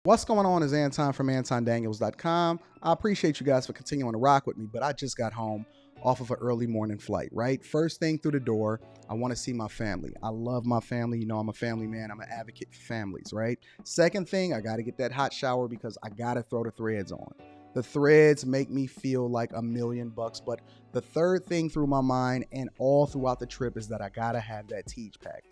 What's going on is Anton from AntonDaniels.com. I appreciate you guys for continuing to rock with me, but I just got home off of an early morning flight, right? First thing through the door, I want to see my family. I love my family. You know, I'm a family man. I'm an advocate for families, right? Second thing, I got to get that hot shower because I got to throw the threads on. The threads make me feel like $1,000,000, but the third thing through my mind and all throughout the trip is that I gotta have that Teej pack.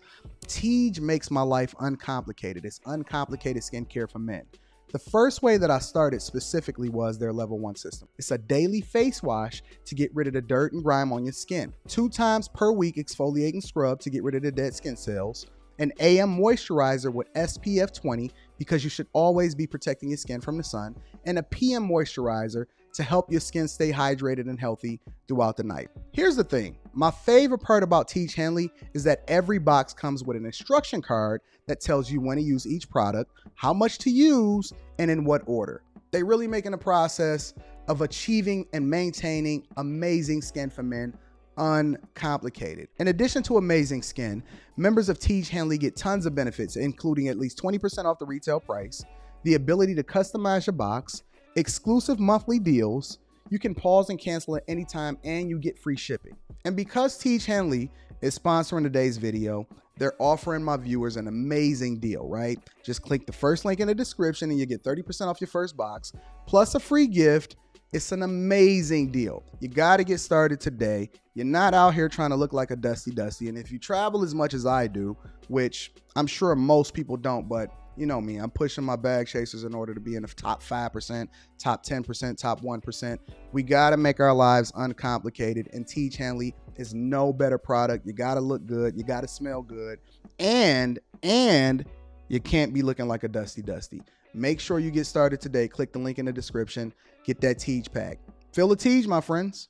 Teej makes my life uncomplicated. It's uncomplicated skincare for men. The first way that I started specifically was their level 1 system. It's a daily face wash to get rid of the dirt and grime on your skin. 2 times per week exfoliate and scrub to get rid of the dead skin cells. An AM moisturizer with SPF 20 because you should always be protecting your skin from the sun, and a PM moisturizer to help your skin stay hydrated and healthy throughout the night. Here's the thing. My favorite part about Teej Henley is that every box comes with an instruction card that tells you when to use each product, how much to use, and in what order. They really making the process of achieving and maintaining amazing skin for men uncomplicated. In addition to amazing skin, members of Teej Henley get tons of benefits, including at least 20% off the retail price, the ability to customize your box, exclusive monthly deals, you can pause and cancel at any time, and you get free shipping. And because Teej Henley is sponsoring today's video, they're offering my viewers an amazing deal, right? Just click the first link in the description and you get 30% off your first box, plus a free gift. It's an amazing deal. You got to get started today. You're not out here trying to look like a Dusty. And if you travel as much as I do, which I'm sure most people don't, but you know me, I'm pushing my bag chasers in order to be in the top 5%, top 10%, top 1%. We got to make our lives uncomplicated, and Teej Henley is no better product. You got to look good. You got to smell good. And you can't be looking like a Dusty. Make sure you get started today. Click the link in the description. Get that Teej pack. Feel the Teej, my friends.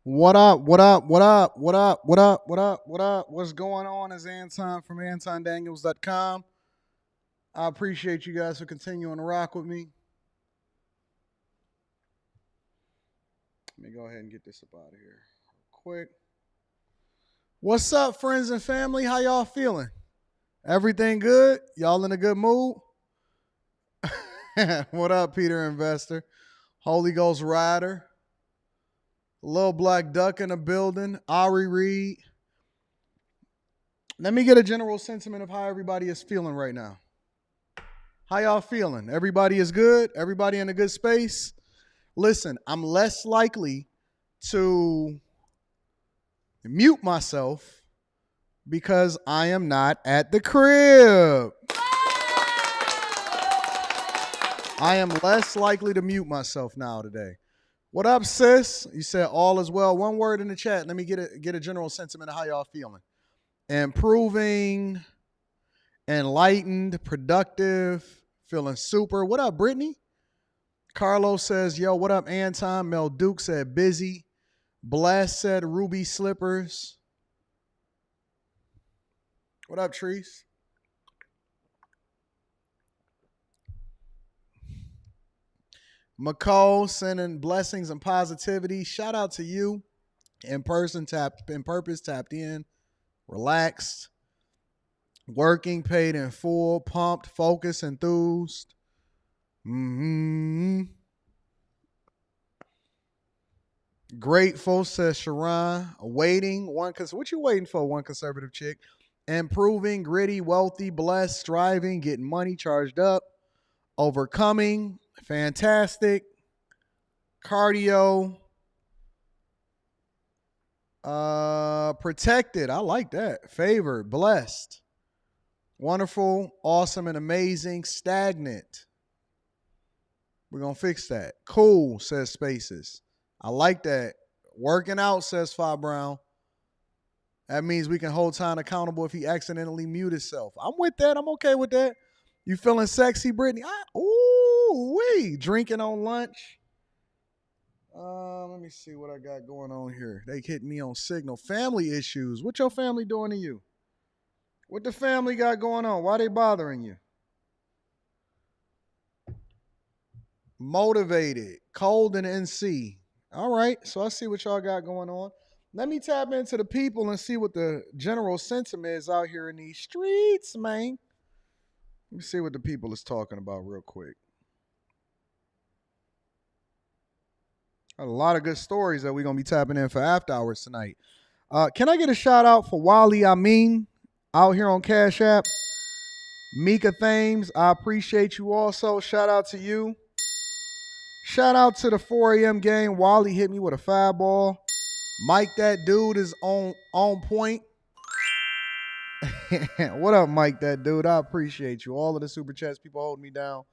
What up? What up? What up? What up? What up? What up? What up? What's going on is Anton from AntonDaniels.com. I appreciate you guys for continuing to rock with me. Let me go ahead and get this up out of here quick. What's up, friends and family? How y'all feeling? Everything good? Y'all in a good mood? What up, Peter Investor? Holy Ghost Rider. Little Black Duck in the building. Ari Reed. Let me get a general sentiment of how everybody is feeling right now. How y'all feeling? Everybody is good? Everybody in a good space? Listen, I'm less likely to mute myself because I am not at the crib. I am less likely to mute myself now today. What up, sis? You said all is well. One word in the chat. Let me get a general sentiment of how y'all feeling. Improving, enlightened, productive, feeling super. What up, Brittany? Carlos says, yo, what up, Anton? Mel Duke said busy. Bless said ruby slippers. What up, Trees? McCall sending blessings and positivity. Shout out to you. In person, in purpose, tapped in, relaxed, working, paid in full, pumped, focused, enthused. Grateful, says Sharon. Waiting. What you waiting for, one conservative chick? Improving, gritty, wealthy, blessed, striving, getting money charged up, overcoming, fantastic, cardio, protected. I like that. Favored, blessed, wonderful, awesome, and amazing, stagnant. We're going to fix that. Cool, says Spaces. I like that. Working out, says Fa Brown. That means we can hold time accountable if he accidentally mute himself. I'm with that. I'm okay with that. You feeling sexy, Brittany? Drinking on lunch. Let me see what I got going on here. They hitting me on Signal. Family issues. What your family doing to you? What the family got going on? Why they bothering you? Motivated. Cold and NC. All right. So I see what y'all got going on. Let me tap into the people and see what the general sentiment is out here in these streets, man. Let me see what the people is talking about real quick. A lot of good stories that we're going to be tapping in for after hours tonight. Can I get a shout out for Wally Amin out here on Cash App? Mika Thames, I appreciate you also. Shout out to you. Shout out to the 4 a.m. game. Wally hit me with a foul ball. Mike, that dude is on point. What up, Mike, that dude? I appreciate you. All of the super chats, people holding me down.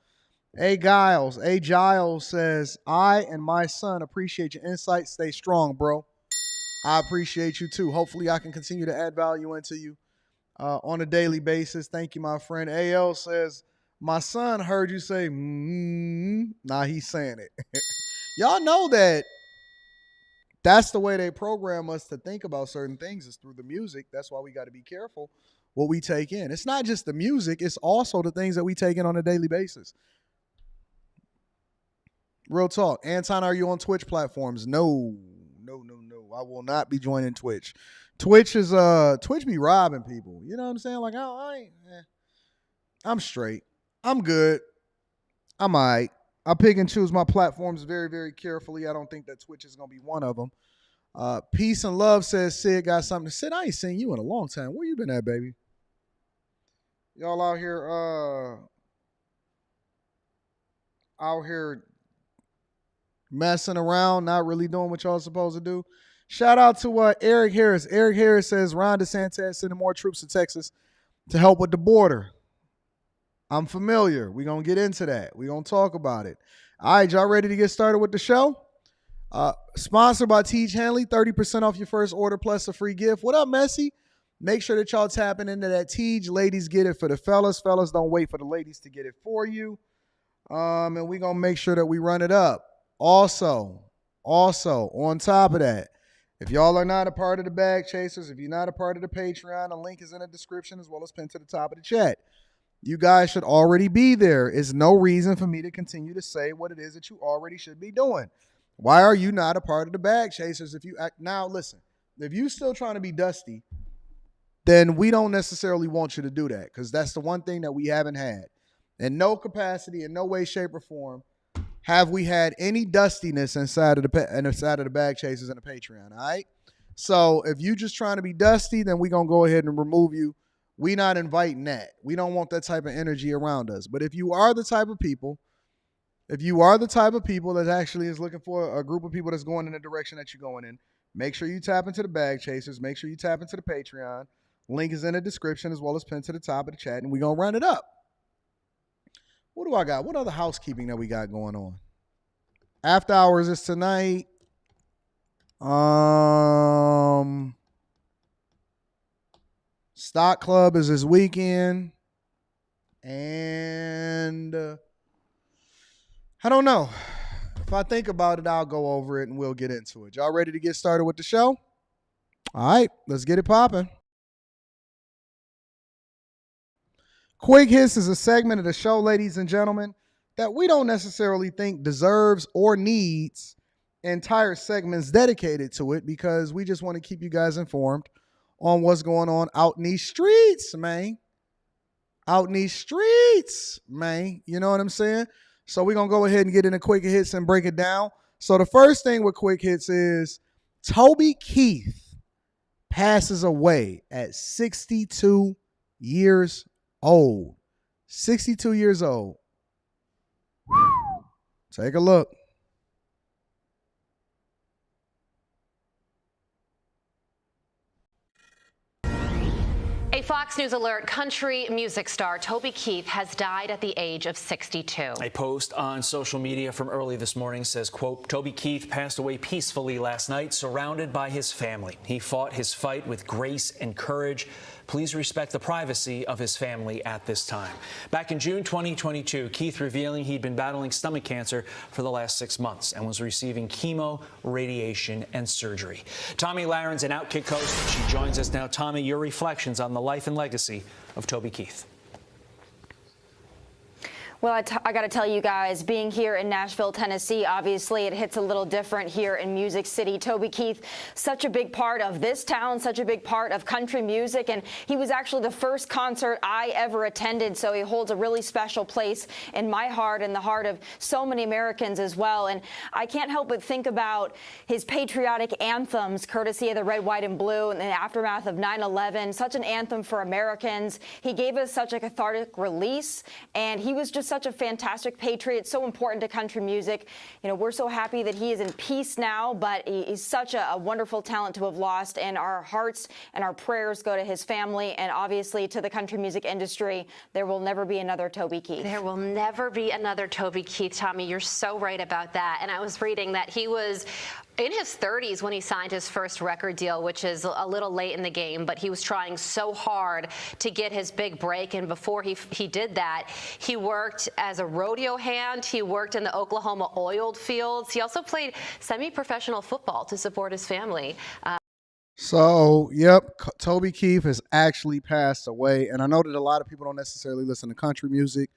A Giles says, I and my son appreciate your insight. Stay strong, bro. I appreciate you too. Hopefully I can continue to add value into you on a daily basis. Thank you, my friend. AL says, my son heard you say, Nah, he's saying it. Y'all know that that's the way they program us to think about certain things is through the music. That's why we got to be careful what we take in. It's not just the music. It's also the things that we take in on a daily basis. Real talk. Anton, are you on Twitch platforms? No. I will not be joining Twitch. Twitch be robbing people. You know what I'm saying? Like, I'm straight. I'm good. I'm all right. I pick and choose my platforms very, very carefully. I don't think that Twitch is going to be one of them. Peace and Love says, Sid got something to say. I ain't seen you in a long time. Where you been at, baby? Y'all out here messing around, not really doing what y'all supposed to do. Shout out to Eric Harris. Eric Harris says Ron DeSantis sending more troops to Texas to help with the border. I'm familiar. We're going to get into that. We're going to talk about it. All right, y'all ready to get started with the show? Sponsored by Teach Henley, 30% off your first order plus a free gift. What up, Messi? Make sure that y'all tapping into that Teach. Ladies, get it for the fellas. Fellas, don't wait for the ladies to get it for you. And we're going to make sure that we run it up. Also, on top of that, if y'all are not a part of the Bag Chasers, if you're not a part of the Patreon, the link is in the description as well as pinned to the top of the chat. You guys should already be there. It's no reason for me to continue to say what it is that you already should be doing. Why are you not a part of the Bag Chasers? Now, listen, if you still trying to be dusty, then we don't necessarily want you to do that because that's the one thing that we haven't had. In no capacity, in no way, shape, or form, have we had any dustiness inside of the Bag Chasers and the Patreon, all right? So if you just trying to be dusty, then we're going to go ahead and remove you. We not inviting that. We don't want that type of energy around us. But if you are the type of people that actually is looking for a group of people that's going in the direction that you're going in, make sure you tap into the Bag Chasers. Make sure you tap into the Patreon. Link is in the description as well as pinned to the top of the chat, and we're going to run it up. What do I got? What other housekeeping that we got going on? After hours is tonight. Stock Club is this weekend. And I don't know. If I think about it, I'll go over it and we'll get into it. Y'all ready to get started with the show? All right, let's get it popping. Quick Hits is a segment of the show, ladies and gentlemen, that we don't necessarily think deserves or needs entire segments dedicated to it because we just want to keep you guys informed on what's going on out in these streets, man. Out in these streets, man. You know what I'm saying? So we're going to go ahead and get into Quick Hits and break it down. So the first thing with Quick Hits is Toby Keith passes away at 62 years old. 62 years old. Take a look. A Fox News alert, country music star Toby Keith has died at the age of 62. A post on social media from early this morning says, quote, Toby Keith passed away peacefully last night, surrounded by his family. He fought his fight with grace and courage. Please respect the privacy of his family at this time. Back in June 2022, Keith revealing he'd been battling stomach cancer for the last 6 months and was receiving chemo, radiation, and surgery. Tommy Laren's an Outkick host. She joins us now. Tommy, your reflections on the life and legacy of Toby Keith. Well, I got to tell you guys, being here in Nashville, Tennessee, obviously it hits a little different here in Music City. Toby Keith, such a big part of this town, such a big part of country music, and he was actually the first concert I ever attended, so he holds a really special place in my heart and the heart of so many Americans as well. And I can't help but think about his patriotic anthems, courtesy of the Red, White, and Blue in the aftermath of 9/11, such an anthem for Americans. He gave us such a cathartic release, and he was just such a fantastic patriot, so important to country music. You know, we're so happy that he is in peace now, but he's such a wonderful talent to have lost, and our hearts and our prayers go to his family and obviously to the country music industry. There will never be another Toby Keith. There will never be another Toby Keith, Tommy. You're so right about that. And I was reading that he was in his 30s when he signed his first record deal, which is a little late in the game, but he was trying so hard to get his big break. And before he did that, he worked as a rodeo hand. He worked in the Oklahoma oil fields. He also played semi-professional football to support his family. So, yep, Toby Keith has actually passed away. And I know that a lot of people don't necessarily listen to country music,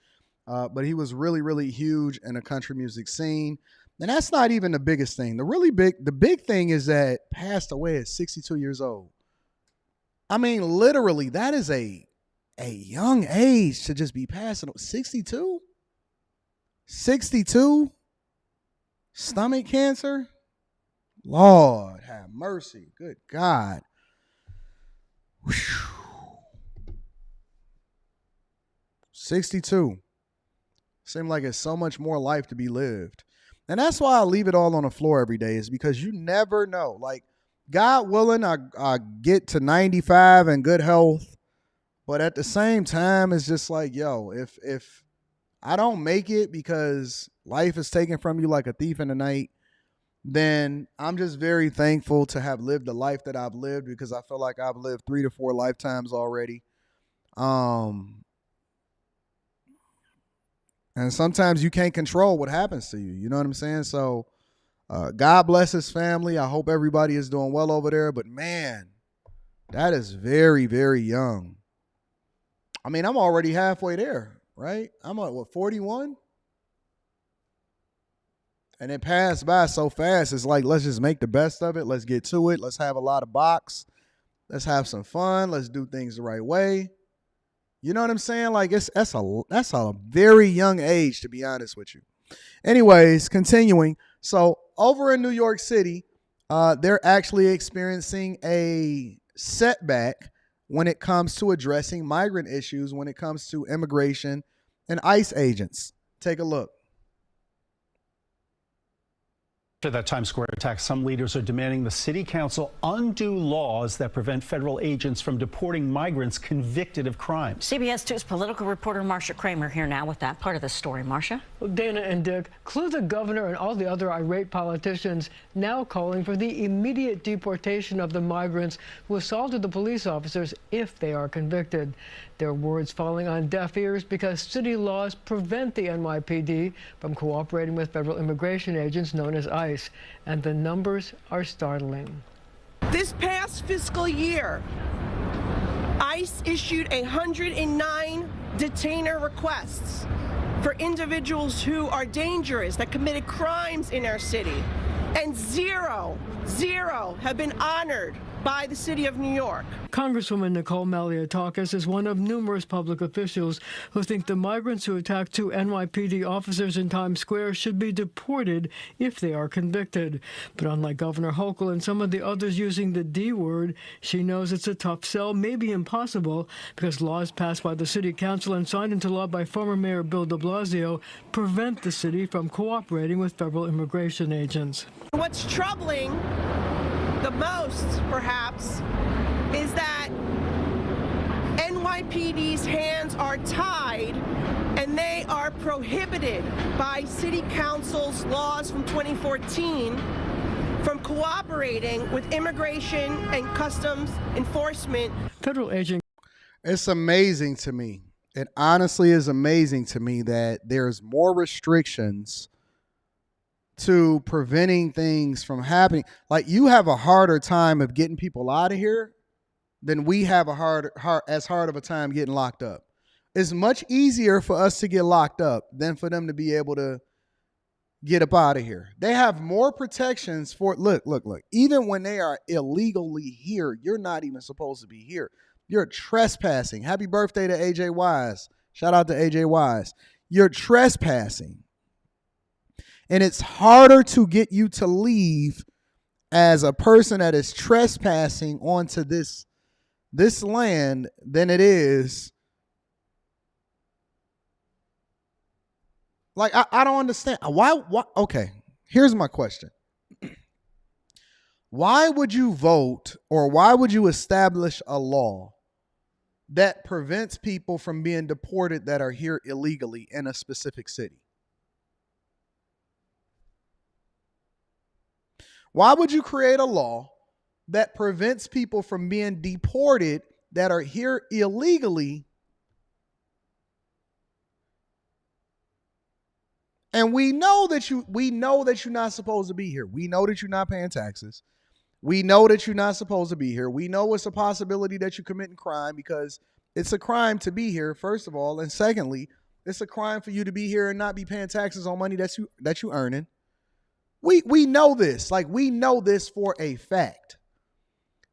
but he was really, really huge in the country music scene. And that's not even the biggest thing. The big thing is that passed away at 62 years old. I mean, literally, that is a young age to just be passing. 62? 62? Stomach cancer? Lord have mercy. Good God. Whew. 62. Seems like it's so much more life to be lived. And that's why I leave it all on the floor every day, is because you never know. Like, God willing, I get to 95 in good health. But at the same time, it's just like, yo, if I don't make it because life is taken from you like a thief in the night, then I'm just very thankful to have lived the life that I've lived, because I feel like I've lived 3 to 4 lifetimes already. And sometimes you can't control what happens to you. You know what I'm saying? So God bless his family. I hope everybody is doing well over there. But, man, that is very, very young. I mean, I'm already halfway there, right? I'm at, 41? And it passed by so fast. It's like, let's just make the best of it. Let's get to it. Let's have a lot of box. Let's have some fun. Let's do things the right way. You know what I'm saying? Like, that's a very young age, to be honest with you. Anyways, continuing. So over in New York City, they're actually experiencing a setback when it comes to addressing migrant issues, when it comes to immigration and ICE agents. Take a look. After that Times Square attack, some leaders are demanding the city council undo laws that prevent federal agents from deporting migrants convicted of crimes. CBS 2's political reporter Marcia Kramer here now with that part of the story. Marcia? Well, Dana and Dick, clue the governor and all the other irate politicians now calling for the immediate deportation of the migrants who assaulted the police officers if they are convicted. Their words falling on deaf ears because city laws prevent the NYPD from cooperating with federal immigration agents known as ICE, and the numbers are startling. This past fiscal year, ICE issued 109 detainer requests for individuals who are dangerous, that committed crimes in our city, and zero have been honored by the city of New York. Congresswoman Nicole Maliotakis is one of numerous public officials who think the migrants who attacked 2 NYPD officers in Times Square should be deported if they are convicted. But unlike Governor Hochul and some of the others using the D word, she knows it's a tough sell, maybe impossible, because laws passed by the city council and signed into law by former Mayor Bill de Blasio prevent the city from cooperating with federal immigration agents. What's troubling the most, perhaps, is that NYPD's hands are tied and they are prohibited by city council's laws from 2014 from cooperating with immigration and customs enforcement. Federal agent. It's amazing to me. It honestly is amazing to me that there's more restrictions to preventing things from happening. Like, you have a harder time of getting people out of here than we have as hard of a time getting locked up. it's much easier for us to get locked up than for them to be able to get up out of here. They have more protections for, look. Even when they are illegally here, you're not even supposed to be here. You're trespassing. Happy birthday to AJ Wise. Shout out to AJ Wise. You're trespassing. And it's harder to get you to leave as a person that is trespassing onto this land than it is. Like, I don't understand. Why? Okay, here's my question. Why would you vote, or why would you establish a law that prevents people from being deported that are here illegally in a specific city? Why would you create a law that prevents people from being deported that are here illegally? And we know that you're not supposed to be here. We know that you're not paying taxes. We know that you're not supposed to be here. We know it's a possibility that you're committing crime, because it's a crime to be here, first of all. And secondly, it's a crime for you to be here and not be paying taxes on money that you earning. We know this. Like, we know this for a fact.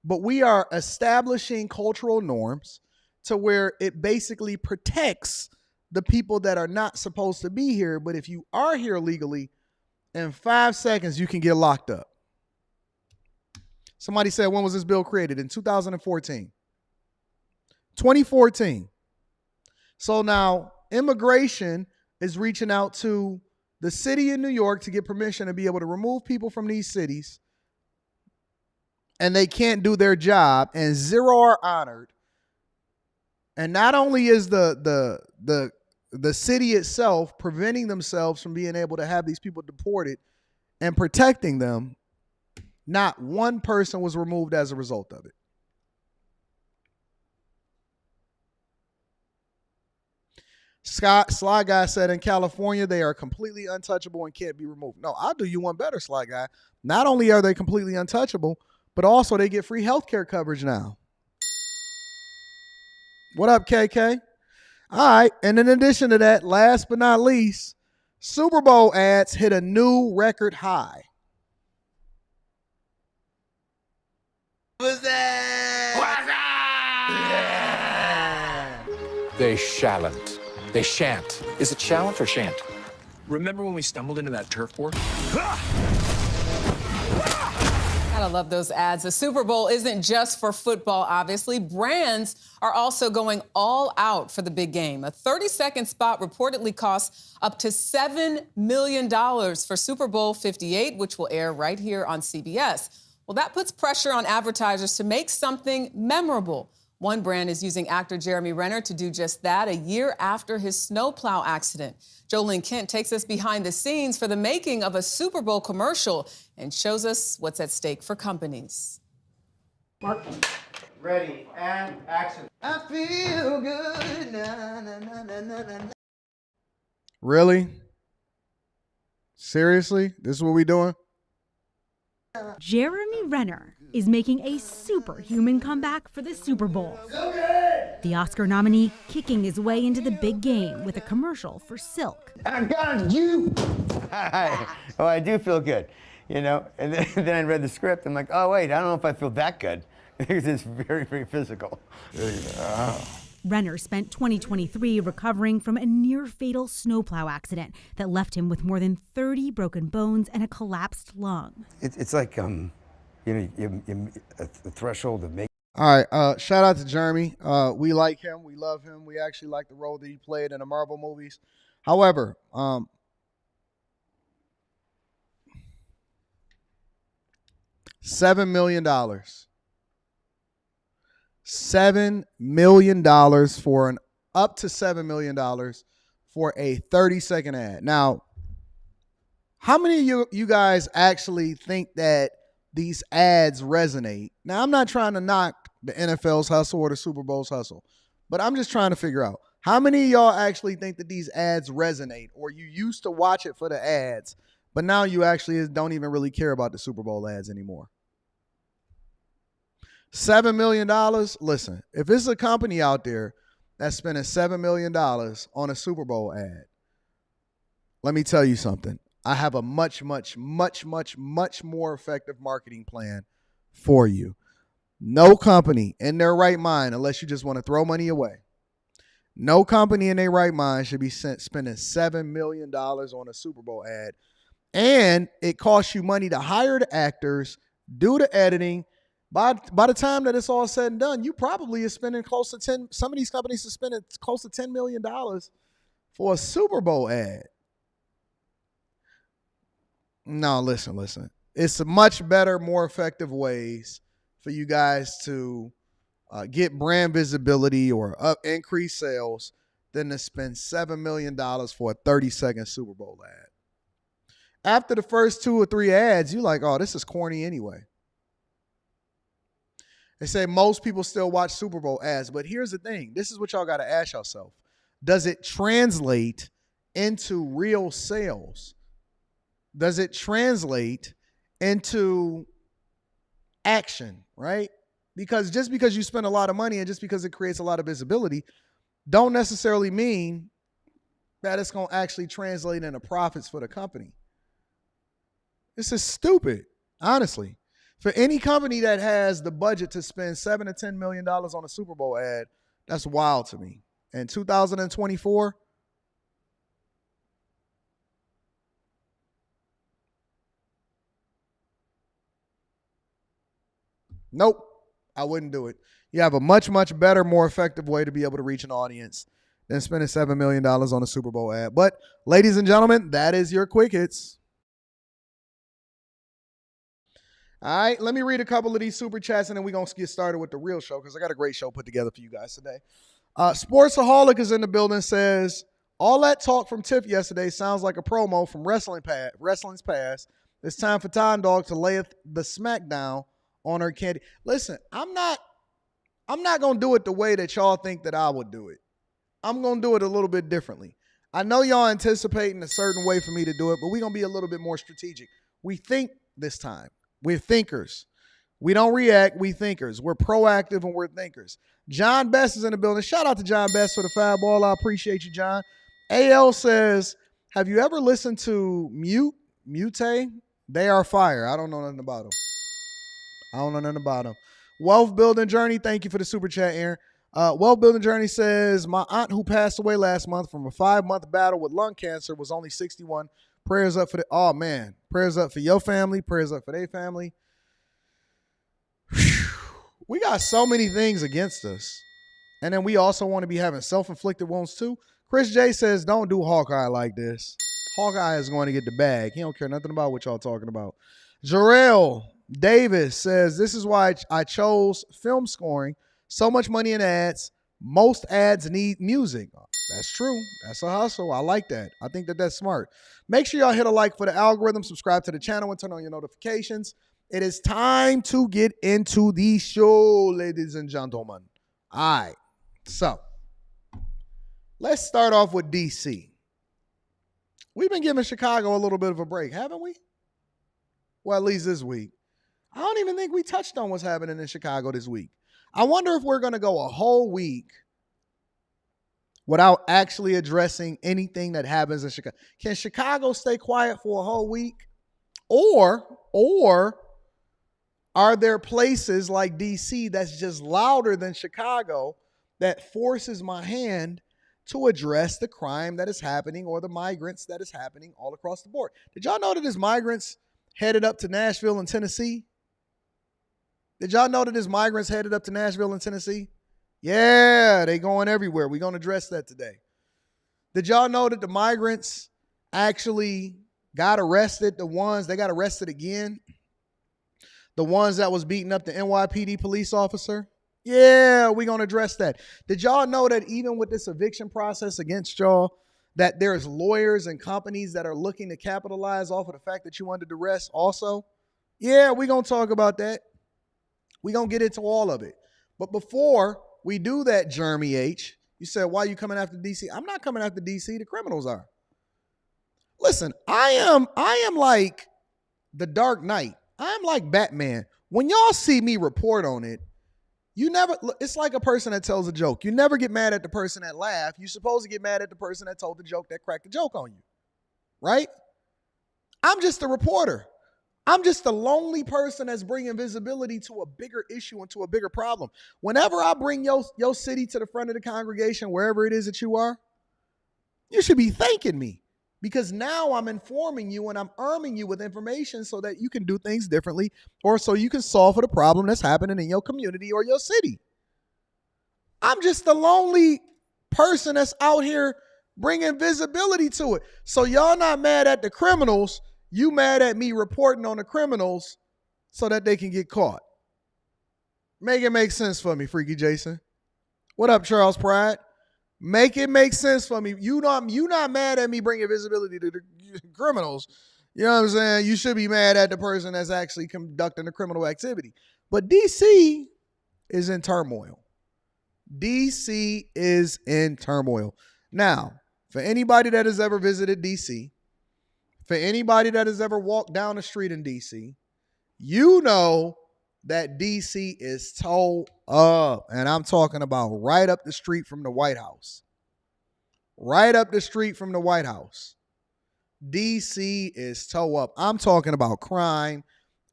But we are establishing cultural norms to where it basically protects the people that are not supposed to be here. But if you are here legally, in 5 seconds, you can get locked up. Somebody said, when was this bill created? In 2014. 2014. So now immigration is reaching out to the city of New York to get permission to be able to remove people from these cities. And they can't do their job, and zero are honored. And not only is the city itself preventing themselves from being able to have these people deported and protecting them, not one person was removed as a result of it. Sly Guy said in California, they are completely untouchable and can't be removed. No, I'll do you one better, Sly Guy. Not only are they completely untouchable, but also they get free healthcare coverage now. What up, KK? All right. And in addition to that, last but not least, Super Bowl ads hit a new record high. What's that? They shallant. They shan't. Is it shallant or shan't? Remember when we stumbled into that turf war? Gotta love those ads. The Super Bowl isn't just for football, obviously. Brands are also going all out for the big game. A 30-second spot reportedly costs up to $7 million for Super Bowl 58, which will air right here on CBS. Well, that puts pressure on advertisers to make something memorable. One brand is using actor Jeremy Renner to do just that a year after his snowplow accident. Jolene Kent takes us behind the scenes for the making of a Super Bowl commercial and shows us what's at stake for companies. Mark, ready, and action. I feel good. Na, na, na, na, na, na. Really? Seriously? This is what we doing? Jeremy Renner is making a superhuman comeback for the Super Bowl. The Oscar nominee kicking his way into the big game with a commercial for Silk. I got you. Oh, I do feel good, you know. And then I read the script. I'm like, oh wait, I don't know if I feel that good because it's very, very physical. Renner spent 2023 recovering from a near-fatal snowplow accident that left him with more than 30 broken bones and a collapsed lung. It's like, you know, a threshold of making. All right. Shout out to Jeremy. We like him. We love him. We actually like the role that he played in the Marvel movies. However, $7 million. $7 million for an up to $7 million for a 30-second ad. Now, how many of you guys actually think that these ads resonate? Now, I'm not trying to knock the NFL's hustle or the Super Bowl's hustle, but I'm just trying to figure out how many of y'all actually think that these ads resonate, or you used to watch it for the ads, but now you actually don't even really care about the Super Bowl ads anymore. $7 million. Listen, if it's a company out there that's spending $7 million on a Super Bowl ad. Let me tell you something. I have a much more effective marketing plan for you. No company in their right mind, unless you just want to throw money away, no company in their right mind should be spending $7 million on a Super Bowl ad. And it costs you money to hire the actors, do the editing. By the time that it's all said and done, you probably are spending close to some of these companies are spending close to $10 million for a Super Bowl ad. No, listen. It's a much better, more effective ways for you guys to get brand visibility or increase sales than to spend $7 million for a 30-second Super Bowl ad. After the first 2 or 3 ads, you're like, oh, this is corny anyway. They say most people still watch Super Bowl ads, but here's the thing. This is what y'all got to ask yourself. Does it translate into real sales? Does it translate into action, right? Because just because you spend a lot of money and just because it creates a lot of visibility don't necessarily mean that it's going to actually translate into profits for the company. This is stupid, honestly. For any company that has the budget to spend $7 to $10 million on a Super Bowl ad, that's wild to me. In 2024, nope, I wouldn't do it. You have a much better, more effective way to be able to reach an audience than spending $7 million on a Super Bowl ad. But, ladies and gentlemen, that is your quick hits. All right, let me read a couple of these super chats, and then we're going to get started with the real show because I got a great show put together for you guys today. Sportsaholic is in the building, says, all that talk from Tiff yesterday sounds like a promo from Wrestling's Past. It's time for Time Dog to lay the smackdown on her candy. Listen, I'm not going to do it the way that y'all think that I would do it. I'm going to do it a little bit differently. I know y'all anticipating a certain way for me to do it, but we're going to be a little bit more strategic. We think this time. We're thinkers. We don't react. We thinkers. We're proactive and we're thinkers. John Best is in the building. Shout out to John Best for the fab ball. I appreciate you, John. AL says, have you ever listened to Mute? They are fire. I don't know nothing about them. Wealth Building Journey. Thank you for the super chat, Aaron. Wealth Building Journey says, my aunt who passed away last month from a 5-month battle with lung cancer was only 61. Prayers up for prayers up for your family. Prayers up for their family. Whew. We got so many things against us. And then we also want to be having self-inflicted wounds too. Chris J says, don't do Hawkeye like this. Hawkeye is going to get the bag. He don't care nothing about what y'all talking about. Jarrell Davis says, this is why I chose film scoring. So much money in ads. Most ads need music. That's true. That's a hustle. I like that. I think that that's smart. Make sure y'all hit a like for the algorithm, subscribe to the channel, and turn on your notifications. It is time to get into the show, ladies and gentlemen. All right. So, let's start off with D.C. We've been giving Chicago a little bit of a break, haven't we? Well, at least this week. I don't even think we touched on what's happening in Chicago this week. I wonder if we're going to go a whole week without actually addressing anything that happens in Chicago. Can Chicago stay quiet for a whole week? Or are there places like D.C. that's just louder than Chicago that forces my hand to address the crime that is happening or the migrants that is happening all across the board? Did y'all know that there's migrants headed up to Nashville and Tennessee? Did y'all know that there's migrants headed up to Nashville and Tennessee? Yeah, they going everywhere. We're going to address that today. Did y'all know that the migrants actually got arrested? They got arrested again. The ones that was beating up the NYPD police officer? Yeah, we're going to address that. Did y'all know that even with this eviction process against y'all, that there's lawyers and companies that are looking to capitalize off of the fact that you under duress also? Yeah, we're going to talk about that. We're going to get into all of it. But before we do that, Jeremy H., you said, why are you coming after D.C.? I'm not coming after D.C. The criminals are. Listen, I am like the Dark Knight. I'm like Batman. When y'all see me report on it, You never, it's like a person that tells a joke. You never get mad at the person that laughed. You're supposed to get mad at the person that told the joke, that cracked the joke on you, right? I'm just a reporter. I'm just a lonely person that's bringing visibility to a bigger issue and to a bigger problem. Whenever I bring your city to the front of the congregation, wherever it is that you are, you should be thanking me, because now I'm informing you and I'm arming you with information so that you can do things differently, or so you can solve for the problem that's happening in your community or your city. I'm just a lonely person that's out here bringing visibility to it. So y'all not mad at the criminals. You mad at me reporting on the criminals so that they can get caught. Make it make sense for me, Freaky Jason. What up, Charles Pride? Make it make sense for me. You not mad at me bringing visibility to the criminals. You know what I'm saying? You should be mad at the person that's actually conducting the criminal activity. But DC is in turmoil. DC is in turmoil. Now, for anybody that has ever visited DC, for anybody that has ever walked down the street in DC, you know that DC is toe up. And I'm talking about right up the street from the White House. Right up the street from the White House. DC is toe up. I'm talking about crime.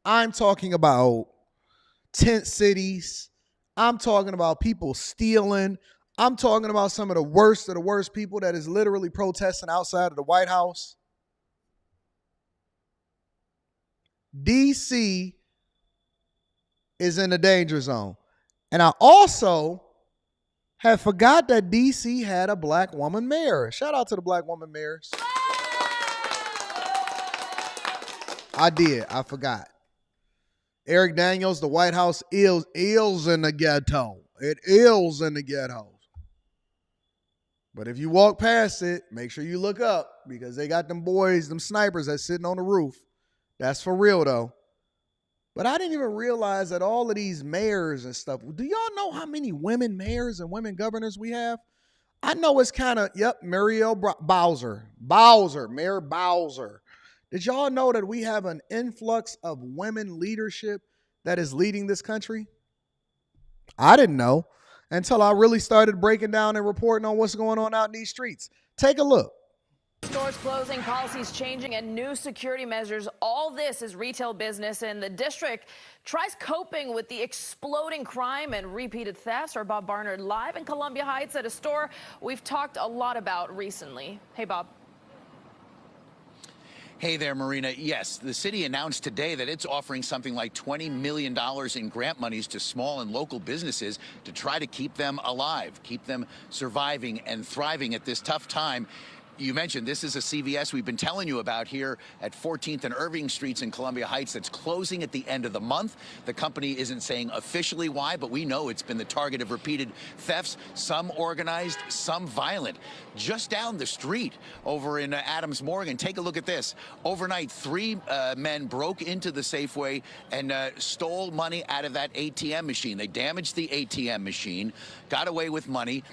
I'm talking about tent cities. I'm talking about people stealing. I'm talking about some of the worst people that is literally protesting outside of the White House. DC is in the danger zone. And I also had forgot that DC had a black woman mayor. Shout out to the black woman mayors. I did. I forgot. Eric Daniels, the White House ills in the ghetto. It ills in the ghetto. But if you walk past it, make sure you look up, because they got them boys, them snipers that's sitting on the roof. That's for real, though. But I didn't even realize that all of these mayors and stuff, do y'all know how many women mayors and women governors we have? I know it's kind of, Muriel Bowser, Mayor Bowser. Did y'all know that we have an influx of women leadership that is leading this country? I didn't know until I really started breaking down and reporting on what's going on out in these streets. Take a look. Stores closing, policies changing, and new security measures. All this is retail business, and the district tries coping with the exploding crime and repeated thefts. Our Bob Barnard live in Columbia Heights at a store we've talked a lot about recently. Hey, Bob. Hey there, Marina. Yes, the city announced today that it's offering something like $20 million in grant monies to small and local businesses to try to keep them alive, keep them surviving and thriving at this tough time. You mentioned this is a CVS we've been telling you about here at 14th and Irving Streets in Columbia Heights that's closing at the end of the month. The company isn't saying officially why, but we know it's been the target of repeated thefts, some organized, some violent. Just down the street over in Adams Morgan, take a look at this. Overnight, 3 men broke into the Safeway and stole money out of that ATM machine. They damaged the ATM machine, got away with money,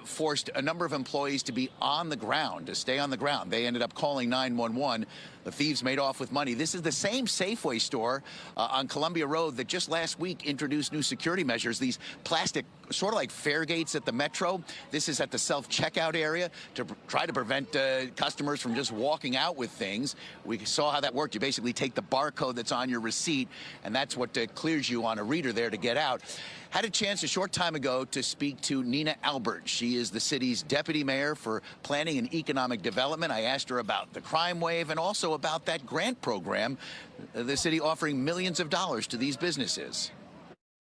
forced a number of employees to be on the ground, to stay on the ground. They ended up calling 911. The thieves made off with money. This is the same Safeway store on Columbia Road that just last week introduced new security measures, these plastic, sort of like fare gates at the Metro. This is at the self-checkout area to try to prevent customers from just walking out with things. We saw how that worked. You basically take the barcode that's on your receipt, and that's what clears you on a reader there to get out. Had a chance a short time ago to speak to Nina Albert. She is the city's deputy mayor for planning and economic development. I asked her about the crime wave and also about that grant program, the city offering millions of dollars to these businesses.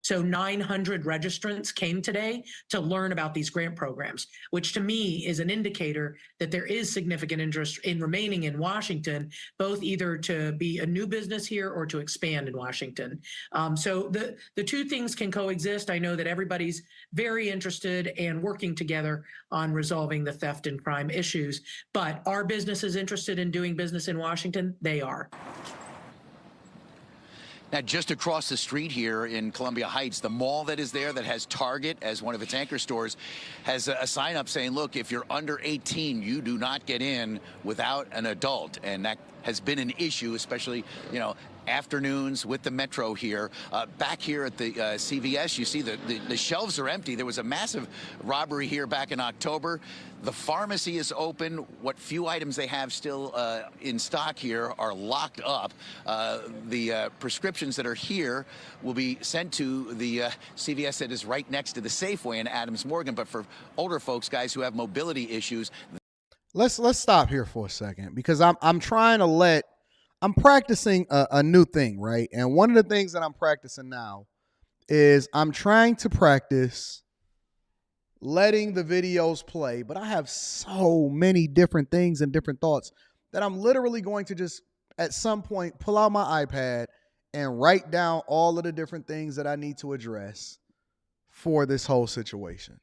So 900 registrants came today to learn about these grant programs, which to me is an indicator that there is significant interest in remaining in Washington, both either to be a new business here or to expand in Washington. So the two things can coexist. I know that everybody's very interested and working together on resolving the theft and crime issues, but are businesses interested in doing business in Washington? They are. Now, just across the street here in Columbia Heights, the mall that is there that has Target as one of its anchor stores has a sign up saying, look, if you're under 18, you do not get in without an adult. And that has been an issue, especially, afternoons with the Metro here. Back here at the CVS, you see the shelves are empty. There was a massive robbery here back in October. The pharmacy is open. What few items they have still in stock here are locked up. The prescriptions that are here will be sent to the CVS that is right next to the Safeway in Adams Morgan. But for older folks, guys who have mobility issues, Let's stop here for a second, because I'm practicing a new thing, right? And one of the things that I'm practicing now is I'm trying to practice letting the videos play, but I have so many different things and different thoughts that I'm literally going to just at some point pull out my iPad and write down all of the different things that I need to address for this whole situation.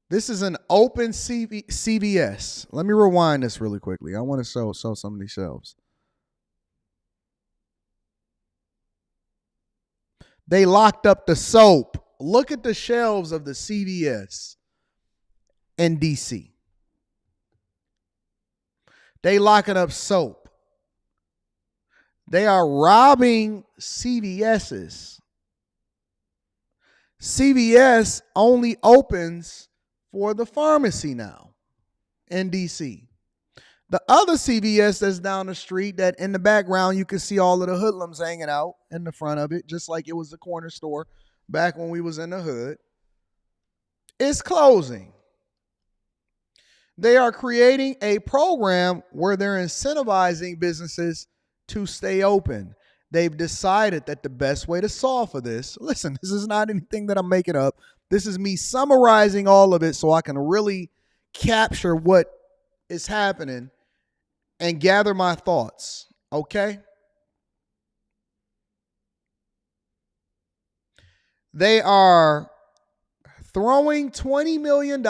This is an open CVS. Let me rewind this really quickly. I want to show some of these shelves. They locked up the soap. Look at the shelves of the CVS in DC. They locking up soap. They are robbing CVS's. CVS only opens for the pharmacy now in DC. The other CVS that's down the street, that in the background you can see all of the hoodlums hanging out in the front of it, just like it was the corner store back when we was in the hood, is closing. They are creating a program where they're incentivizing businesses to stay open. They've decided that the best way to solve for this, listen, this is not anything that I'm making up. This is me summarizing all of it so I can really capture what is happening and gather my thoughts, okay? They are throwing $20 million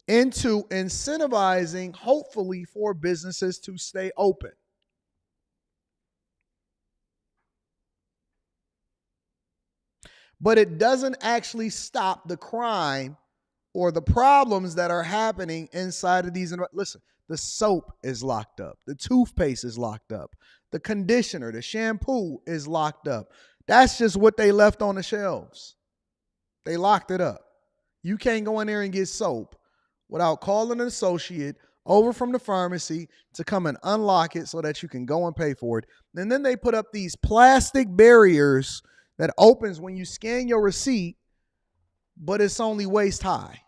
into incentivizing, hopefully, for businesses to stay open. But it doesn't actually stop the crime or the problems that are happening inside of these. Listen, the soap is locked up. The toothpaste is locked up. The conditioner, the shampoo is locked up. That's just what they left on the shelves. They locked it up. You can't go in there and get soap without calling an associate over from the pharmacy to come and unlock it so that you can go and pay for it. And then they put up these plastic barriers that opens when you scan your receipt, but it's only waist high.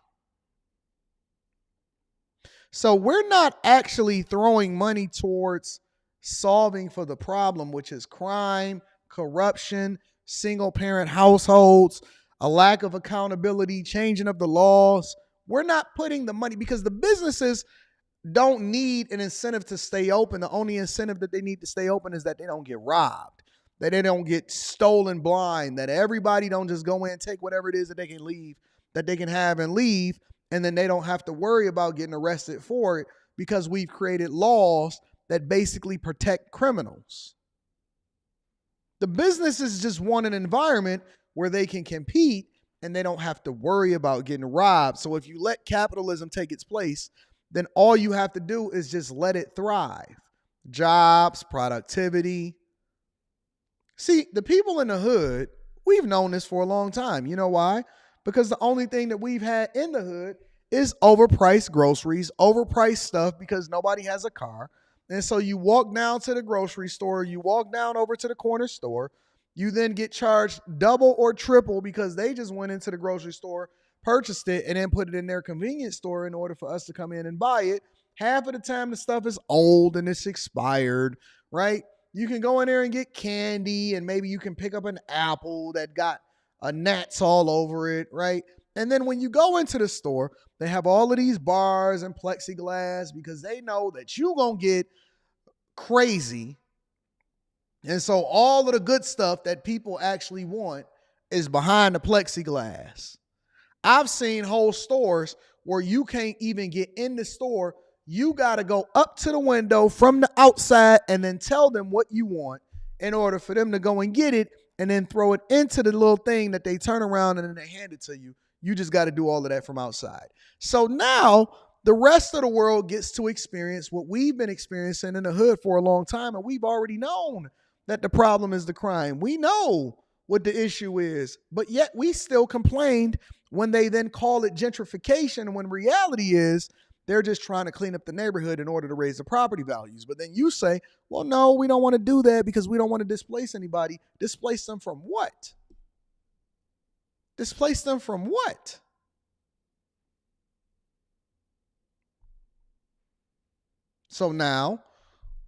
So we're not actually throwing money towards solving for the problem, which is crime, corruption, single parent households, a lack of accountability, changing of the laws. We're not putting the money, because the businesses don't need an incentive to stay open. The only incentive that they need to stay open is that they don't get robbed, that they don't get stolen blind, that everybody don't just go in and take whatever it is that they can leave, that they can have and leave, and then they don't have to worry about getting arrested for it, because we've created laws that basically protect criminals. The businesses just want an environment where they can compete and they don't have to worry about getting robbed. So if you let capitalism take its place, then all you have to do is just let it thrive. Jobs, productivity. See, the people in the hood, we've known this for a long time. You know why? Because the only thing that we've had in the hood is overpriced groceries, overpriced stuff, because nobody has a car. And so you walk down to the grocery store, you walk down over to the corner store, you then get charged double or triple because they just went into the grocery store, purchased it, and then put it in their convenience store in order for us to come in and buy it. Half of the time the stuff is old and it's expired, right? You can go in there and get candy, and maybe you can pick up an apple that got gnats all over it, right? And then when you go into the store, they have all of these bars and plexiglass because they know that you're going to get crazy. And so all of the good stuff that people actually want is behind the plexiglass. I've seen whole stores where you can't even get in the store. You got to go up to the window from the outside and then tell them what you want in order for them to go and get it and then throw it into the little thing that they turn around and then they hand it to you. You just got to do all of that from outside. So now the rest of the world gets to experience what we've been experiencing in the hood for a long time, and we've already known that the problem is the crime. We know what the issue is, but yet we still complained when they then call it gentrification, when reality is they're just trying to clean up the neighborhood in order to raise the property values. But then you say, well, no, we don't want to do that because we don't want to displace anybody. Displace them from what? Displace them from what? So now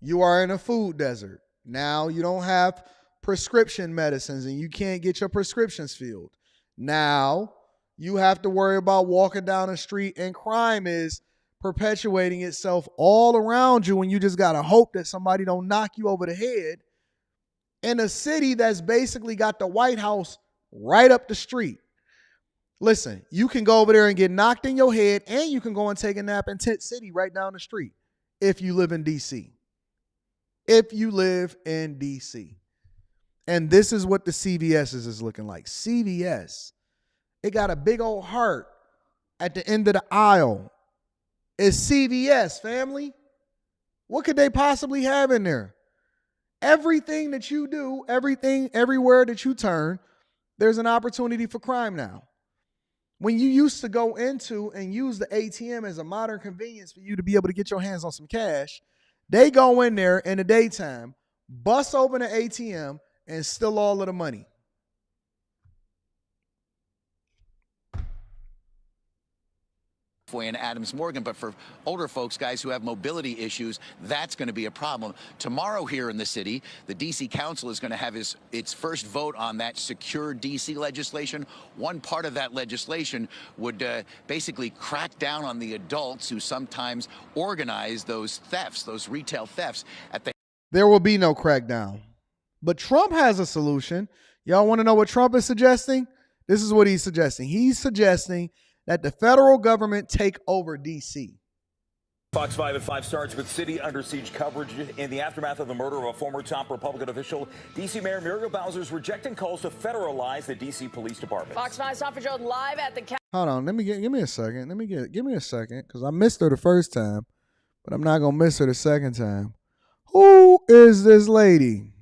you are in a food desert. Now you don't have prescription medicines and you can't get your prescriptions filled. Now you have to worry about walking down the street and crime is perpetuating itself all around you, and you just got to hope that somebody don't knock you over the head in a city that's basically got the White House right up the street. Listen, you can go over there and get knocked in your head, and you can go and take a nap in Tent City right down the street if you live in D.C. If you live in D.C. And this is what the CVS's is looking like. CVS, it got a big old heart at the end of the aisle. It's CVS, family. What could they possibly have in there? Everything that you do, everything, everywhere that you turn, there's an opportunity for crime now. When you used to go into and use the ATM as a modern convenience for you to be able to get your hands on some cash, they go in there in the daytime, bust open an ATM, and steal all of the money. In Adams Morgan, but for older folks, guys who have mobility issues, that's going to be a problem. Tomorrow here in the city, the D.C. Council is going to have its first vote on that secure D.C. legislation. One part of that legislation would basically crack down on the adults who sometimes organize those thefts, those retail thefts at the... There will be no crackdown. But Trump has a solution. Y'all want to know what Trump is suggesting? This is what he's suggesting. He's suggesting that the federal government take over D.C. Fox 5 at 5 starts with city under siege coverage in the aftermath of the murder of a former top Republican official. D.C. Mayor Muriel Bowser is rejecting calls to federalize the D.C. Police Department. Fox 5 Stop for Joe live at the... Hold on, give me a second. Give me a second, because I missed her the first time, but I'm not going to miss her the second time. Who is this lady?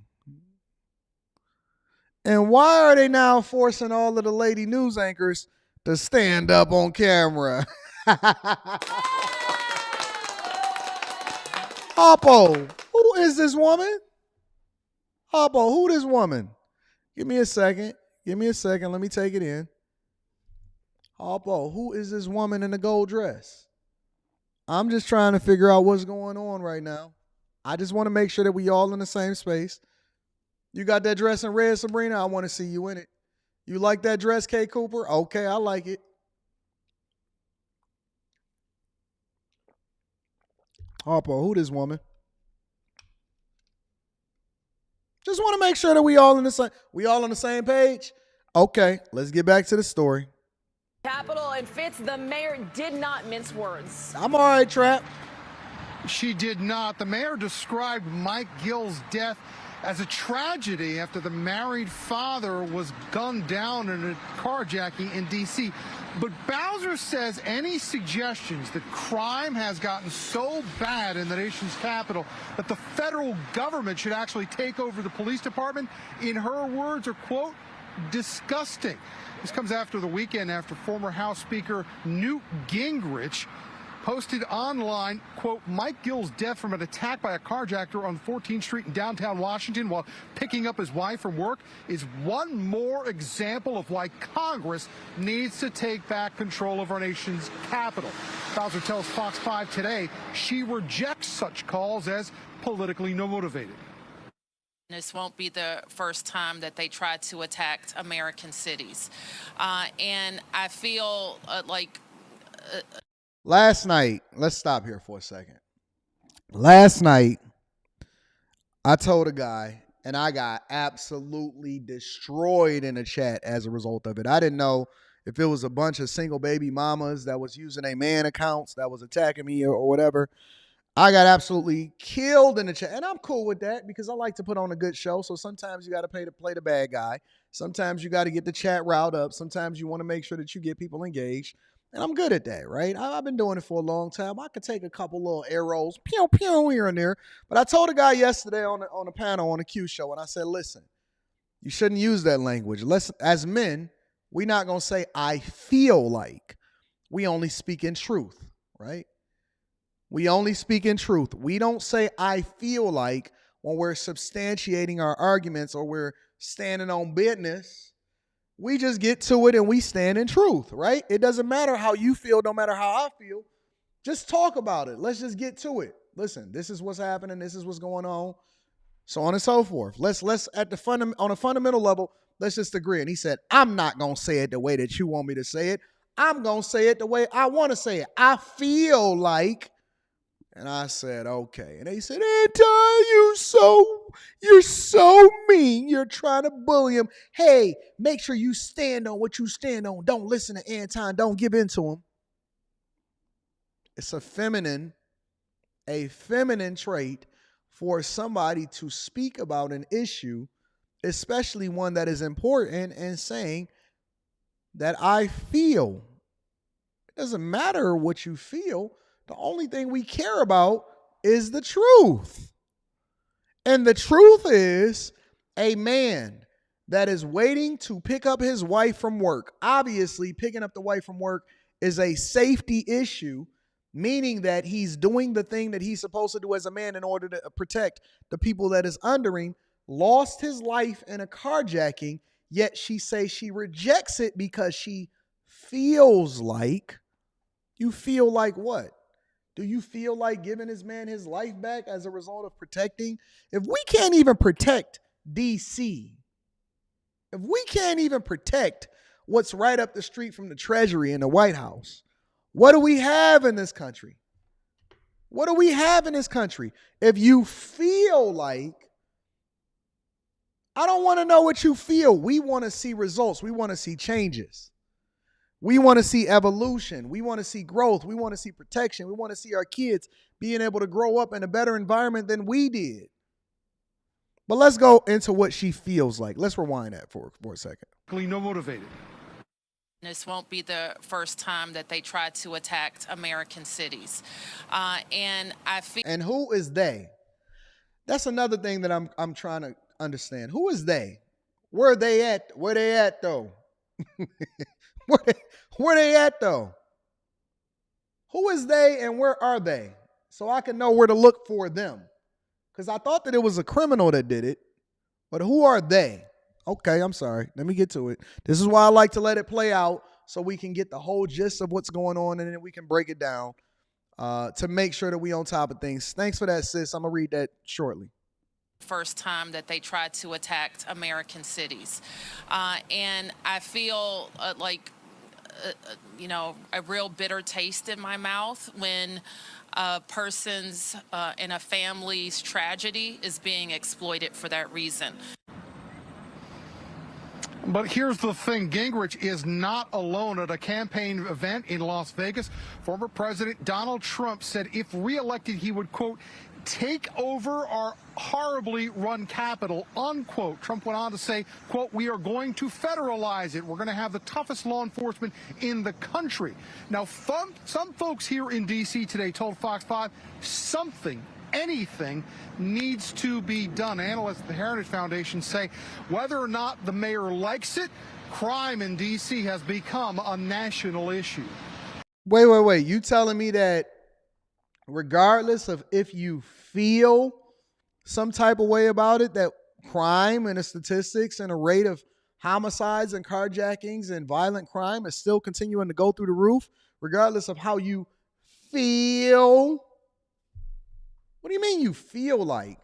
And why are they now forcing all of the lady news anchors to stand up on camera? Harpo, who is this woman? Harpo, who this woman? Give me a second. Let me take it in. Harpo, who is this woman in the gold dress? I'm just trying to figure out what's going on right now. I just want to make sure that we all in the same space. You got that dress in red, Sabrina? I want to see you in it. You like that dress, Kay Cooper? Okay, I like it. Harpo, who this woman? Just want to make sure that we all on the same page. Okay, let's get back to the story. Capitol and Fitz, the mayor did not mince words. I'm all right, Trap. She did not. The mayor described Mike Gill's death as a tragedy after the married father was gunned down in a carjacking in D.C. But Bowser says any suggestions that crime has gotten so bad in the nation's capital that the federal government should actually take over the police department, in her words, are, quote, disgusting. This comes after the weekend after former House Speaker Newt Gingrich posted online, quote, Mike Gill's death from an attack by a carjacker on 14th Street in downtown Washington while picking up his wife from work is one more example of why Congress needs to take back control of our nation's capital. Bowser tells Fox 5 today she rejects such calls as politically motivated. This won't be the first time that they try to attack American cities. And I feel like... Last night, let's stop here for a second. Last night, I told a guy, and I got absolutely destroyed in the chat as a result of it. I didn't know if it was a bunch of single baby mamas that was using a man accounts that was attacking me or whatever. I got absolutely killed in the chat. And I'm cool with that because I like to put on a good show. So sometimes you got to play the bad guy. Sometimes you got to get the chat riled up. Sometimes you want to make sure that you get people engaged. And I'm good at that, right? I've been doing it for a long time. I could take a couple little arrows, pew, pew, here and there. But I told a guy yesterday on the panel on the Q show, and I said, listen, you shouldn't use that language. As men, we're not going to say, I feel like. We only speak in truth, right? We only speak in truth. We don't say, I feel like, when we're substantiating our arguments or we're standing on business. We just get to it and we stand in truth, right? It doesn't matter how you feel, no matter how I feel. Just talk about it. Let's just get to it. Listen, this is what's happening. This is what's going on. So on and so forth. Let's on a fundamental level, let's just agree. And he said, I'm not going to say it the way that you want me to say it. I'm going to say it the way I want to say it. I feel like. And I said, okay. And they said, Anton, you're so mean. You're trying to bully him. Hey, make sure you stand on what you stand on. Don't listen to Anton. Don't give in to him. It's a feminine trait for somebody to speak about an issue, especially one that is important, and saying that I feel. It doesn't matter what you feel. The only thing we care about is the truth. And the truth is a man that is waiting to pick up his wife from work. Obviously, picking up the wife from work is a safety issue, meaning that he's doing the thing that he's supposed to do as a man in order to protect the people that is under him, lost his life in a carjacking, yet she says she rejects it because she feels like. You feel like what? Do you feel like giving this man his life back as a result of protecting? If we can't even protect D.C., if we can't even protect what's right up the street from the Treasury and the White House, what do we have in this country? What do we have in this country? If you feel like, I don't want to know what you feel. We want to see results. We want to see changes. We want to see evolution. We want to see growth. We want to see protection. We want to see our kids being able to grow up in a better environment than we did. But let's go into what she feels like. Let's rewind that for a second. No motivated. This won't be the first time that they try to attack American cities. And who is they? That's another thing that I'm trying to understand. Who is they? Where are they at? Where they at though? Where they at though? Who is they and where are they? So I can know where to look for them. Because I thought that it was a criminal that did it. But who are they? Okay, I'm sorry. Let me get to it. This is why I like to let it play out so we can get the whole gist of what's going on and then we can break it down to make sure that we on top of things. Thanks for that, sis. I'm going to read that shortly. First time that they tried to attack American cities. And I feel a real bitter taste in my mouth when a person's and a family's tragedy is being exploited for that reason. But here's the thing. Gingrich is not alone at a campaign event in Las Vegas. Former President Donald Trump said if reelected, he would, quote, take over our horribly run Capitol, unquote. Trump went on to say, quote, we are going to federalize it. We're going to have the toughest law enforcement in the country. Now, some folks here in D.C. today told Fox 5 anything needs to be done. Analysts at the Heritage Foundation say whether or not the mayor likes it, crime in D.C. has become a national issue. Wait. You telling me that regardless of if you feel some type of way about it, that crime and the statistics and the rate of homicides and carjackings and violent crime is still continuing to go through the roof, regardless of how you feel? What do you mean you feel like?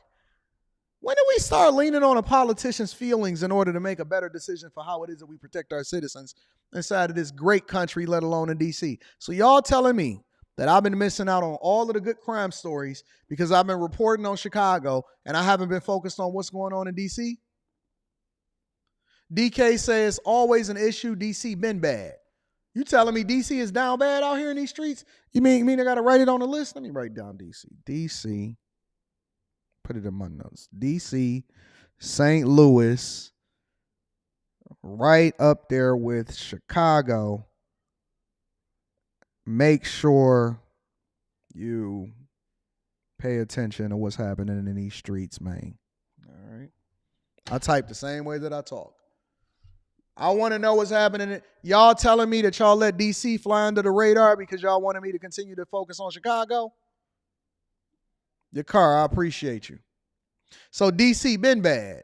When do we start leaning on a politician's feelings in order to make a better decision for how it is that we protect our citizens inside of this great country, let alone in D.C.? So y'all telling me that I've been missing out on all of the good crime stories because I've been reporting on Chicago and I haven't been focused on what's going on in D.C.? DK says always an issue, D.C. been bad. You telling me D.C. is down bad out here in these streets? You mean I got to write it on the list? Let me write down D.C. D.C. Put it in my notes. D.C., St. Louis, right up there with Chicago. Make sure you pay attention to what's happening in these streets, man. All right. I type the same way that I talk. I want to know what's happening. Y'all telling me that y'all let DC fly under the radar because y'all wanted me to continue to focus on Chicago? Your car, I appreciate you. So DC been bad.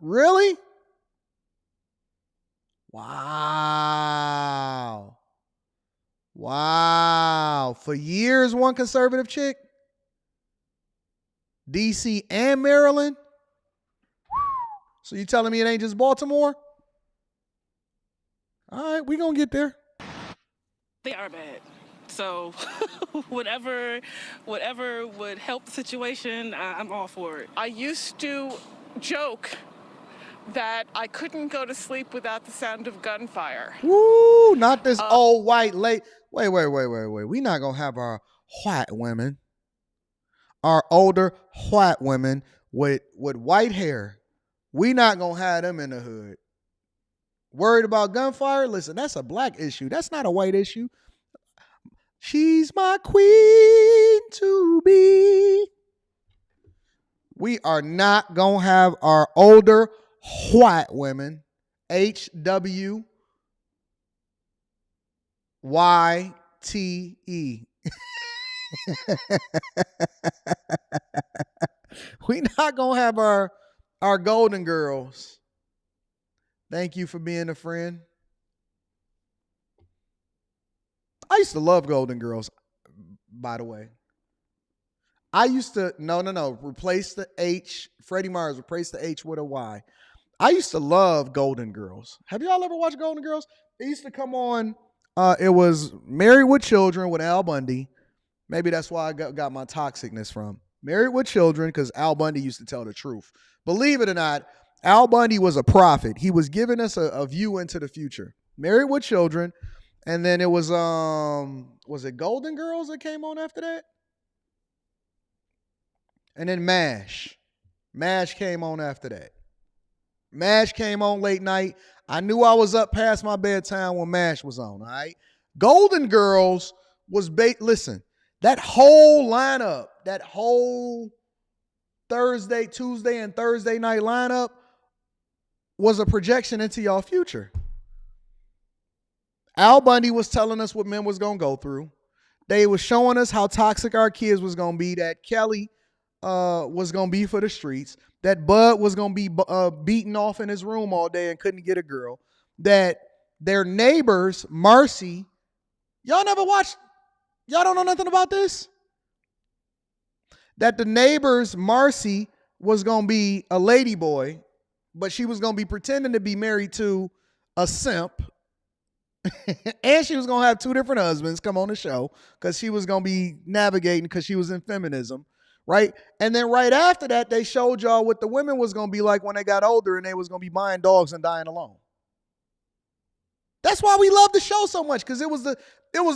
Really? Wow. Wow. For years, one conservative chick? DC and Maryland? So you telling me it ain't just Baltimore? All right, we gonna get there. They are bad. So whatever would help the situation, I'm all for it. I used to joke that I couldn't go to sleep without the sound of gunfire. Woo, not this old white lady. Wait. We not gonna have our white women, our older white women with white hair. We not gonna have them in the hood. Worried about gunfire? Listen, that's a black issue. That's not a white issue. She's my queen to be. We are not gonna have our older white women, HWYTE. We not gonna have our golden girls. Thank you for being a friend. I used to love Golden Girls, by the way. I used to, no. Replace the H. Freddie Myers, replace the H with a Y. I used to love Golden Girls. Have y'all ever watched Golden Girls? It used to come on, it was Married with Children with Al Bundy. Maybe that's why I got my toxicness from. Married with Children, because Al Bundy used to tell the truth. Believe it or not, Al Bundy was a prophet. He was giving us a view into the future. Married with Children. And then it was it Golden Girls that came on after that? And then MASH. MASH came on after that. MASH came on late night. I knew I was up past my bedtime when MASH was on, all right? Golden Girls was listen, that whole lineup, that whole Thursday, Tuesday, and Thursday night lineup was a projection into y'all future. Al Bundy was telling us what men was going to go through. They was showing us how toxic our kids was going to be, that Kelly was going to be for the streets, that Bud was going to be beaten off in his room all day and couldn't get a girl, that their neighbors, Marcy, y'all never watched, y'all don't know nothing about this? That the neighbors, Marcy, was going to be a lady boy, but she was going to be pretending to be married to a simp. And she was going to have two different husbands come on the show because she was going to be navigating because she was in feminism, right? And then right after that, they showed y'all what the women was going to be like when they got older and they was going to be buying dogs and dying alone. That's why we love the show so much, because it was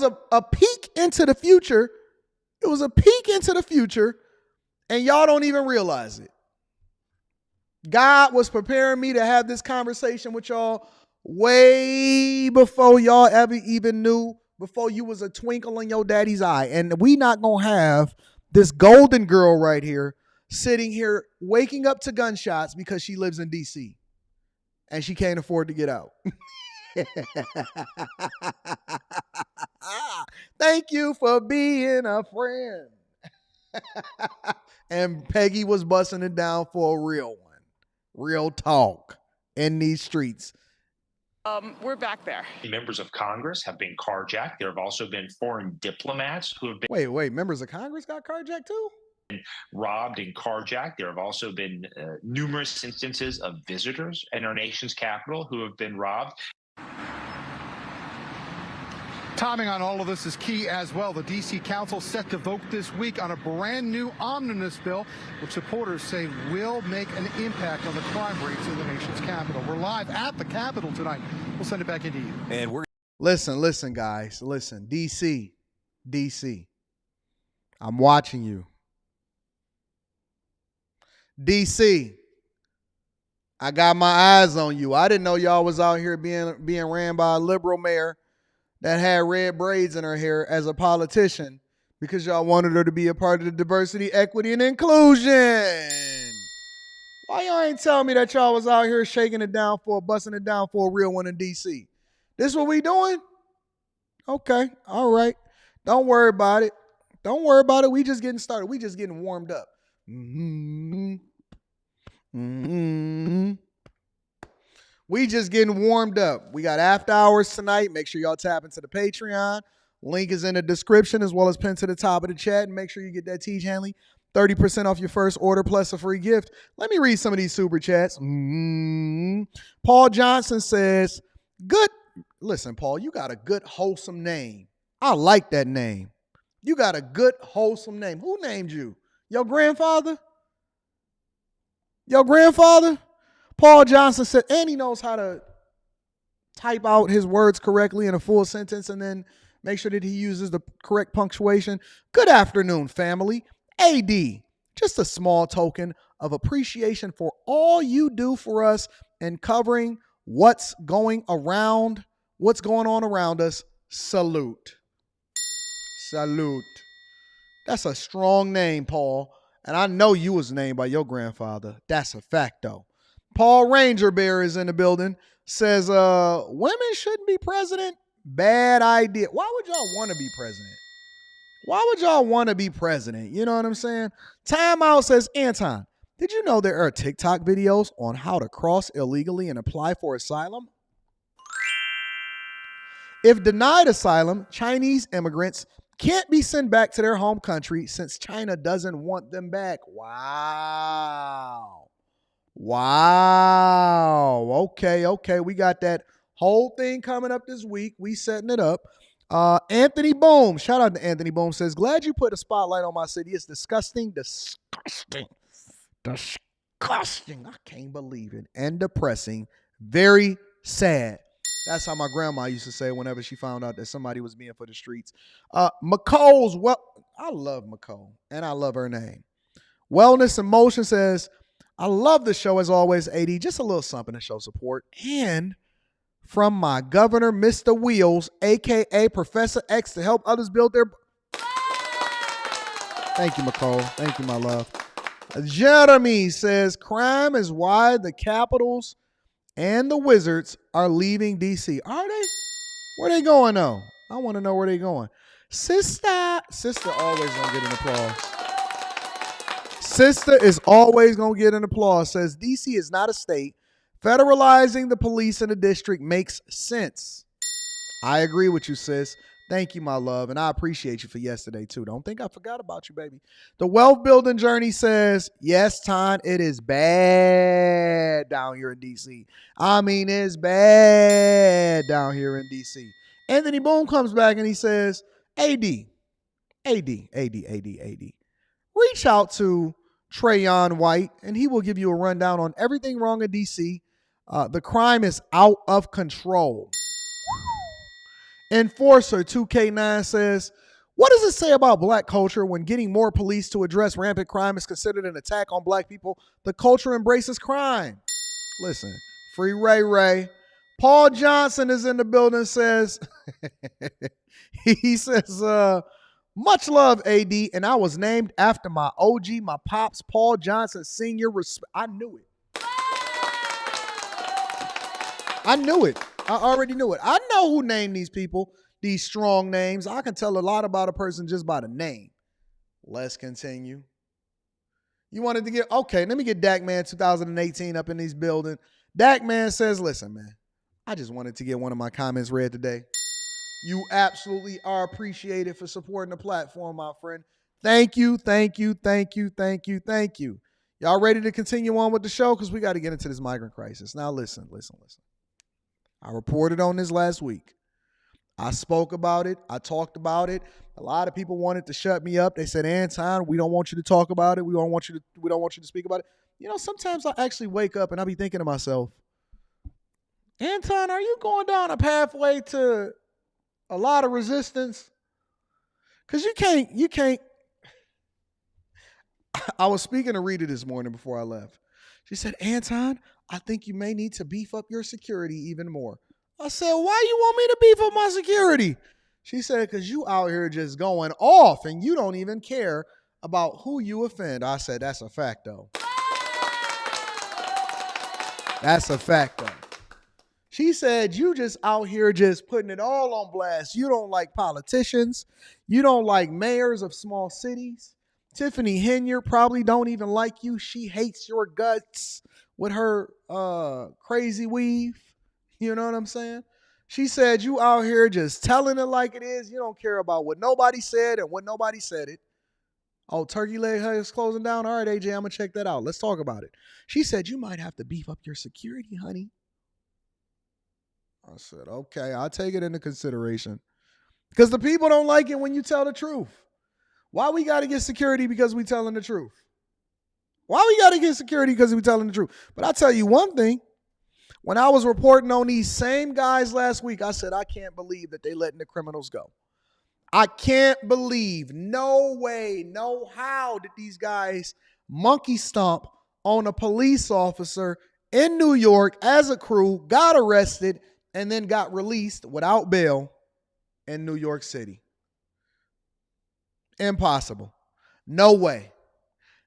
a peek into the future. It was a peek into the future, and y'all don't even realize it. God was preparing me to have this conversation with y'all way before y'all ever even knew, before you was a twinkle in your daddy's eye. And we not gonna have this golden girl right here sitting here waking up to gunshots because she lives in DC and she can't afford to get out. Thank you for being a friend. And Peggy was busting it down for a real one. Real talk in these streets. We're back there. Members of Congress have been carjacked. There have also been foreign diplomats who have been Wait, members of Congress got carjacked too? robbed and carjacked. There have also been numerous instances of visitors in our nation's capital who have been robbed. Timing on all of this is key as well. The D.C. Council set to vote this week on a brand new omnibus bill, which supporters say will make an impact on the crime rates in the nation's capital. We're live at the Capitol tonight. We'll send it back into you. And we're listen, guys. Listen, D.C. I'm watching you. D.C. I got my eyes on you. I didn't know y'all was out here being ran by a liberal mayor that had red braids in her hair as a politician because y'all wanted her to be a part of the diversity, equity, and inclusion. Why y'all ain't telling me that y'all was out here shaking it down busting it down for a real one in D.C.? This what we doing? Okay, all right. Don't worry about it. Don't worry about it. We just getting started. We just getting warmed up. We just getting warmed up. We got after hours tonight. Make sure y'all tap into the Patreon. Link is in the description as well as pinned to the top of the chat. And make sure you get that Teach Henley 30% off your first order plus a free gift. Let me read some of these super chats. Paul Johnson says, good. Listen, Paul, you got a good, wholesome name. I like that name. You got a good, wholesome name. Who named you? Your grandfather? Your grandfather? Paul Johnson said, and he knows how to type out his words correctly in a full sentence and then make sure that he uses the correct punctuation. Good afternoon, family. AD, just a small token of appreciation for all you do for us and covering what's going on around us. Salute. Salute. That's a strong name, Paul. And I know you was named by your grandfather. That's a fact, though. Paul Ranger Bear is in the building. Says, women shouldn't be president. Bad idea. Why would y'all want to be president? Why would y'all want to be president? You know what I'm saying? Time Out says, Anton, did you know there are TikTok videos on how to cross illegally and apply for asylum? If denied asylum, Chinese immigrants can't be sent back to their home country since China doesn't want them back. Wow. Okay. We got that whole thing coming up this week. We setting it up. Anthony Boom, shout out to Anthony Boom, says, glad you put a spotlight on my city. It's disgusting. I can't believe it. And depressing. Very sad. That's how my grandma used to say whenever she found out that somebody was being for the streets. McColl's, I love McColl, and I love her name. Wellness in Motion says, I love the show as always, AD. Just a little something to show support. And from my governor, Mr. Wheels, a.k.a. Professor X, to help others build their... Thank you, McCall. Thank you, my love. Jeremy says, crime is why the Capitals and the Wizards are leaving D.C. Are they? Where they going, though? I want to know where they going. Sister always going to get an applause. Sister is always going to get an applause. Says, D.C. is not a state. Federalizing the police in the district makes sense. I agree with you, sis. Thank you, my love. And I appreciate you for yesterday, too. Don't think I forgot about you, baby. The Wealth Building Journey says, yes, Ton, it is bad down here in D.C. I mean, it's bad down here in D.C. Anthony Boone comes back and he says, AD. Reach out to Trayon White, and he will give you a rundown on everything wrong in D.C. The crime is out of control. Enforcer 2K9 says, what does it say about black culture when getting more police to address rampant crime is considered an attack on black people? The culture embraces crime. Listen, free Ray. Paul Johnson is in the building, says, he says, much love, AD, and I was named after my OG, my pops, Paul Johnson Sr. I knew it. I already knew it. I know who named these people, these strong names. I can tell a lot about a person just by the name. Let's continue. You wanted to get, okay, let me get Dakman 2018 up in these buildings. Dakman says, listen, man, I just wanted to get one of my comments read today. You absolutely are appreciated for supporting the platform, my friend. Thank you. Y'all ready to continue on with the show? Because we got to get into this migrant crisis. Now, listen. I reported on this last week. I spoke about it. I talked about it. A lot of people wanted to shut me up. They said, Anton, we don't want you to talk about it. We don't want you to speak about it. You know, sometimes I actually wake up and I be thinking to myself, Anton, are you going down a pathway to a lot of resistance? Because you can't. I was speaking to Rita this morning before I left. She said, Anton, I think you may need to beef up your security even more. I said, why you want me to beef up my security? She said, because you out here just going off and you don't even care about who you offend. I said, that's a fact, though. That's a fact, though. She said, you just out here just putting it all on blast. You don't like politicians. You don't like mayors of small cities. Tiffany Henyard probably don't even like you. She hates your guts with her crazy weave. You know what I'm saying? She said, you out here just telling it like it is. You don't care about what nobody said and what nobody said it. Oh, Turkey Leg Hut is closing down. All right, AJ, I'm going to check that out. Let's talk about it. She said, you might have to beef up your security, honey. I said, okay, I'll take it into consideration. Because the people don't like it when you tell the truth. Why we got to get security because we telling the truth? Why we got to get security because we telling the truth? But I'll tell you one thing. When I was reporting on these same guys last week, I said, I can't believe that they letting the criminals go. I can't believe, no way, no how did these guys monkey stomp on a police officer in New York as a crew, got arrested, and then got released without bail in New York City. Impossible. No way.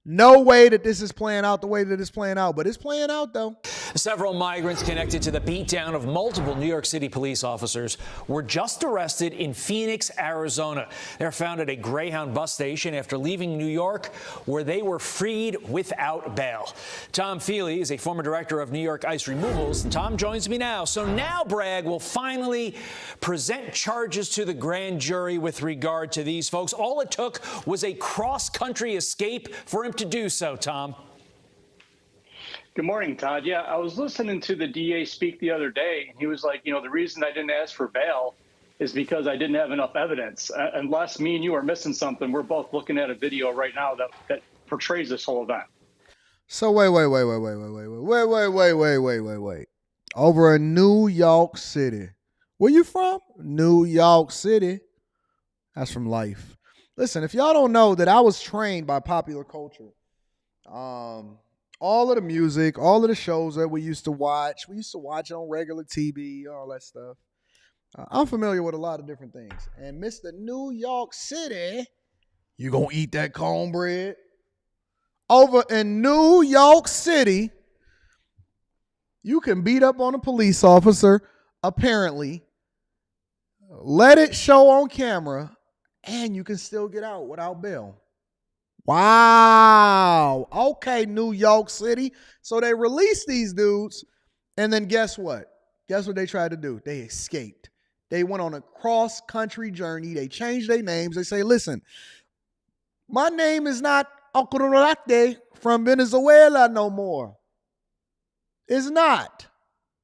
No way that this is playing out the way that it's playing out, but it's playing out, though. Several migrants connected to the beatdown of multiple New York City police officers were just arrested in Phoenix, Arizona. They're found at a Greyhound bus station after leaving New York, where they were freed without bail. Tom Feely is a former director of New York ICE removals, and Tom joins me now. So now Bragg will finally present charges to the grand jury with regard to these folks. All it took was a cross-country escape for him to do so, Tom. Good morning, Todd. Yeah, I was listening to the DA speak the other day, and he was like, the reason I didn't ask for bail is because I didn't have enough evidence. Unless me and you are missing something, we're both looking at a video right now that portrays this whole event. So wait. Over in New York City. Where you from? New York City. That's from life. Listen, if y'all don't know that I was trained by popular culture, all of the music, all of the shows that we used to watch it on regular TV, all that stuff. I'm familiar with a lot of different things. And Mr. New York City, you gonna eat that cornbread? Over in New York City, you can beat up on a police officer, apparently, let it show on camera, and you can still get out without bail. Wow. Okay, New York City. So they released these dudes, and then guess what? Guess what they tried to do? They escaped. They went on a cross-country journey. They changed their names. They say, listen, my name is not Ocorate from Venezuela no more. It's not.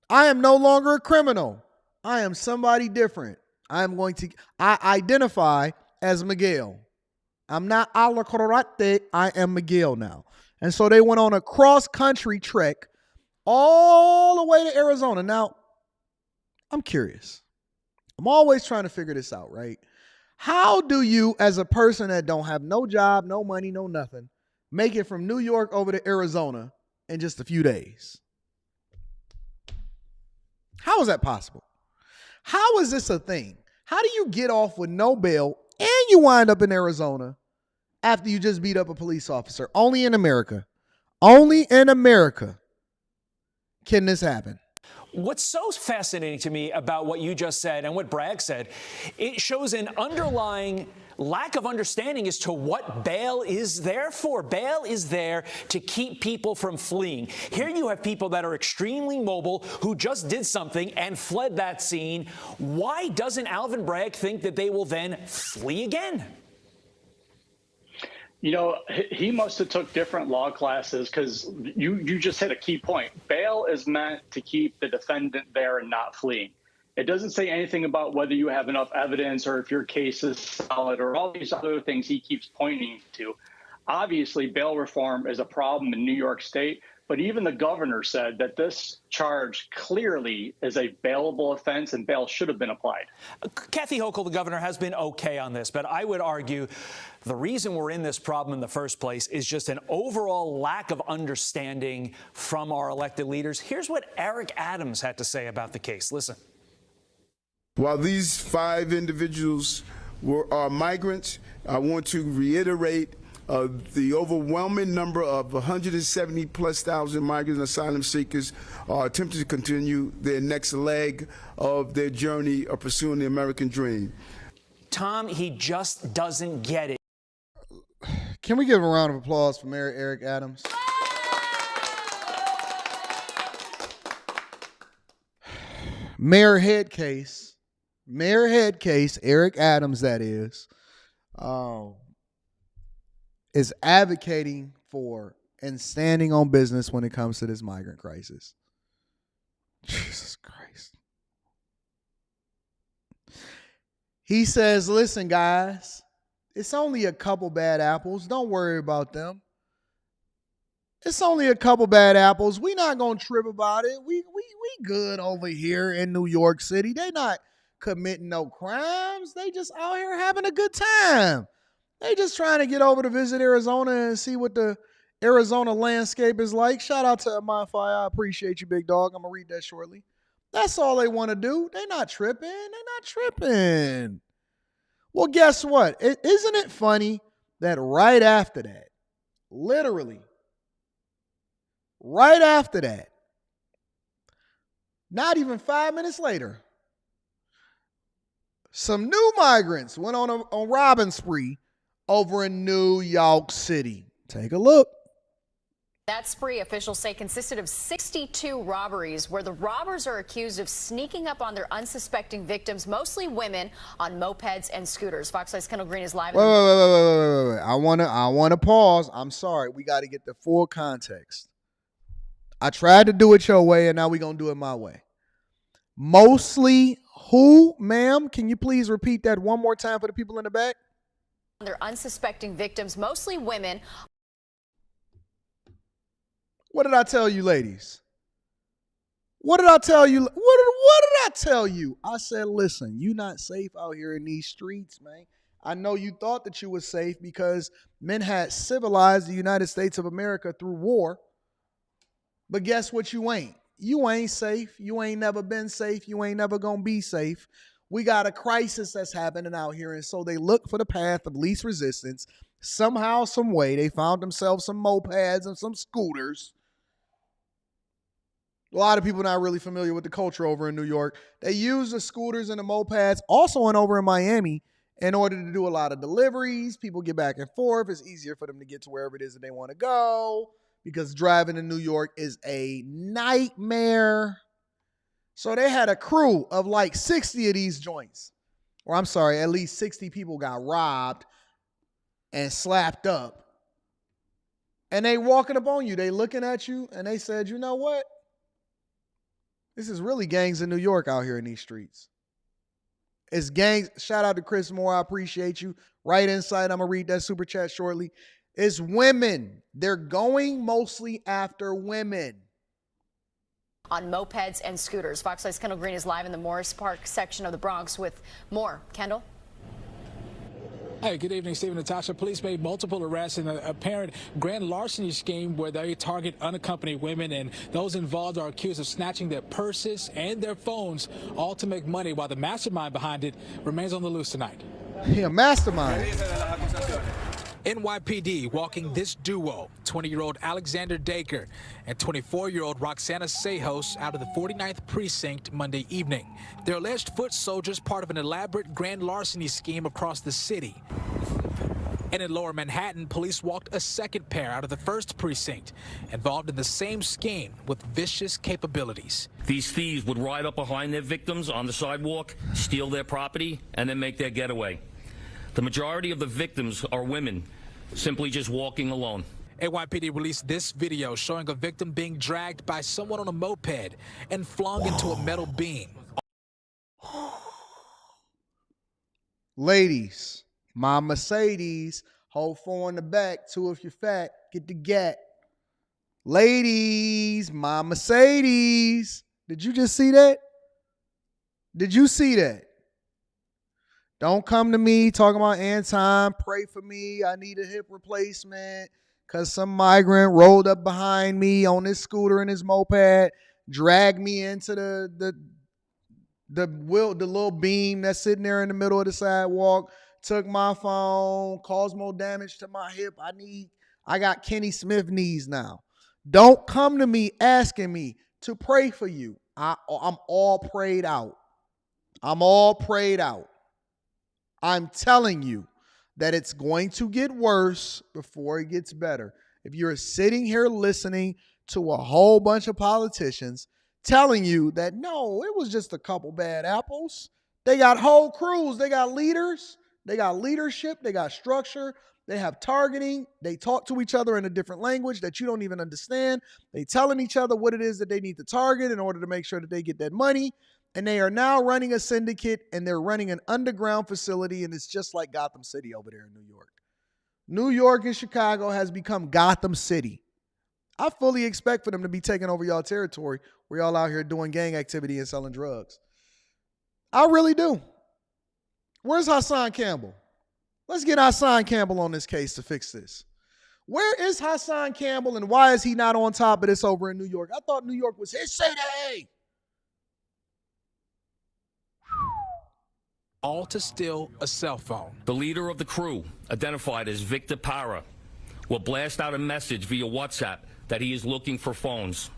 I am no longer a criminal. I am somebody different. I identify as Miguel. I'm not Alacorate, I am Miguel now. And so they went on a cross-country trek all the way to Arizona. Now, I'm curious. I'm always trying to figure this out, right? How do you, as a person that don't have no job, no money, no nothing, make it from New York over to Arizona in just a few days? How is that possible? How is this a thing? How do you get off with no bail and you wind up in Arizona after you just beat up a police officer? Only in America. Only in America can this happen. What's so fascinating to me about what you just said and what Bragg said, it shows an underlying lack of understanding as to what bail is there for. Bail is there to keep people from fleeing. Here you have people that are extremely mobile who just did something and fled that scene. Why doesn't Alvin Bragg think that they will then flee again? He must have took different law classes, because you just hit a key point. Bail is meant to keep the defendant there and not fleeing. It doesn't say anything about whether you have enough evidence or if your case is solid or all these other things he keeps pointing to. Obviously, bail reform is a problem in New York State, But even the governor said that this charge clearly is a bailable offense and bail should have been applied. Kathy Hochul, the governor, has been okay on this, but I would argue the reason we're in this problem in the first place is just an overall lack of understanding from our elected leaders. Here's what Eric Adams had to say about the case. Listen. While these 5 individuals are migrants, I want to reiterate the overwhelming number of 170,000+ migrants and asylum seekers are attempting to continue their next leg of their journey of pursuing the American dream. Tom, he just doesn't get it. Can we give a round of applause for Mayor Eric Adams? Mayor Head Case, Eric Adams, that is advocating for and standing on business when it comes to this migrant crisis. Jesus Christ. He says, listen, guys, it's only a couple bad apples. Don't worry about them. It's only a couple bad apples. We not going to trip about it. We good over here in New York City. They not committing no crimes. They just out here having a good time. They just trying to get over to visit Arizona and see what the Arizona landscape is like. Shout out to Amafai. I appreciate you, big dog. I'm going to read that shortly. That's all they want to do. They not tripping. Well, guess what? Isn't it funny that right after that, literally, right after that, not even 5 minutes later, some new migrants went on a robbing spree over in New York City. Take a look. That spree, officials say, consisted of 62 robberies where the robbers are accused of sneaking up on their unsuspecting victims, mostly women, on mopeds and scooters. Fox 5's Kendall Green is live. Wait. I wanna pause. I'm sorry. We got to get the full context. I tried to do it your way, and now we're going to do it my way. Mostly who, ma'am? Can you please repeat that one more time for the people in the back? Their unsuspecting victims, mostly women. What did I tell you, ladies? What did I tell you? What did I tell you? I said, listen, you not safe out here in these streets, man. I know you thought that you were safe because men had civilized the United States of America through war. But guess what? You ain't. You ain't safe. You ain't never been safe. You ain't never gonna be safe. We got a crisis that's happening out here, and so they look for the path of least resistance. Somehow, some way, they found themselves some mopeds and some scooters. A lot of people not really familiar with the culture over in New York. They use the scooters and the mopeds, also over in Miami, in order to do a lot of deliveries. People get back and forth. It's easier for them to get to wherever it is that they want to go because driving in New York is a nightmare. So they had a crew of like 60 of these joints. Or I'm sorry, at least 60 people got robbed and slapped up. And they walking up on you. They looking at you and they said, you know what? This is really gangs in New York out here in these streets. It's gangs. Shout out to Chris Moore. I appreciate you. Right inside, I'm going to read that super chat shortly. It's women. They're going mostly after women. On mopeds and scooters. Fox 5's Kendall Green is live in the Morris Park section of the Bronx with more. Kendall? Hey, good evening, Steve and Natasha. Police made multiple arrests in an apparent grand larceny scheme where they target unaccompanied women, and those involved are accused of snatching their purses and their phones, all to make money, while the mastermind behind it remains on the loose tonight. Yeah, mastermind. NYPD walking this duo, 20-year-old Alexander Dacre and 24-year-old Roxana Sejos, out of the 49th precinct Monday evening. They're alleged foot soldiers, part of an elaborate grand larceny scheme across the city. And in Lower Manhattan, police walked a second pair out of the 1st precinct, involved in the same scheme with vicious capabilities. These thieves would ride up behind their victims on the sidewalk, steal their property, and then make their getaway. The majority of the victims are women, simply just walking alone. NYPD released this video showing a victim being dragged by someone on a moped and flung into a metal beam. Ladies, my Mercedes, hold 4 in the back, 2 if you're fat, get the gat. Ladies, my Mercedes. Did you just see that? Did you see that? Don't come to me talking about Anton, pray for me. I need a hip replacement because some migrant rolled up behind me on his scooter and his moped, dragged me into the little beam that's sitting there in the middle of the sidewalk, took my phone, caused more damage to my hip. I got Kenny Smith knees now. Don't come to me asking me to pray for you. I'm all prayed out. I'm all prayed out. I'm telling you that it's going to get worse before it gets better. If you're sitting here listening to a whole bunch of politicians telling you that, no, it was just a couple bad apples. They got whole crews. They got leaders. They got leadership. They got structure. They have targeting. They talk to each other in a different language that you don't even understand. They telling each other what it is that they need to target in order to make sure that they get that money. And they are now running a syndicate, and they're running an underground facility, and it's just like Gotham City over there in New York. New York and Chicago has become Gotham City. I fully expect for them to be taking over y'all territory where y'all out here doing gang activity and selling drugs. I really do. Where's Hassan Campbell? Let's get Hassan Campbell on this case to fix this. Where is Hassan Campbell, and why is he not on top of this over in New York? I thought New York was his city. All to steal a cell phone. The leader of the crew, identified as Victor Para, will blast out a message via WhatsApp that he is looking for phones.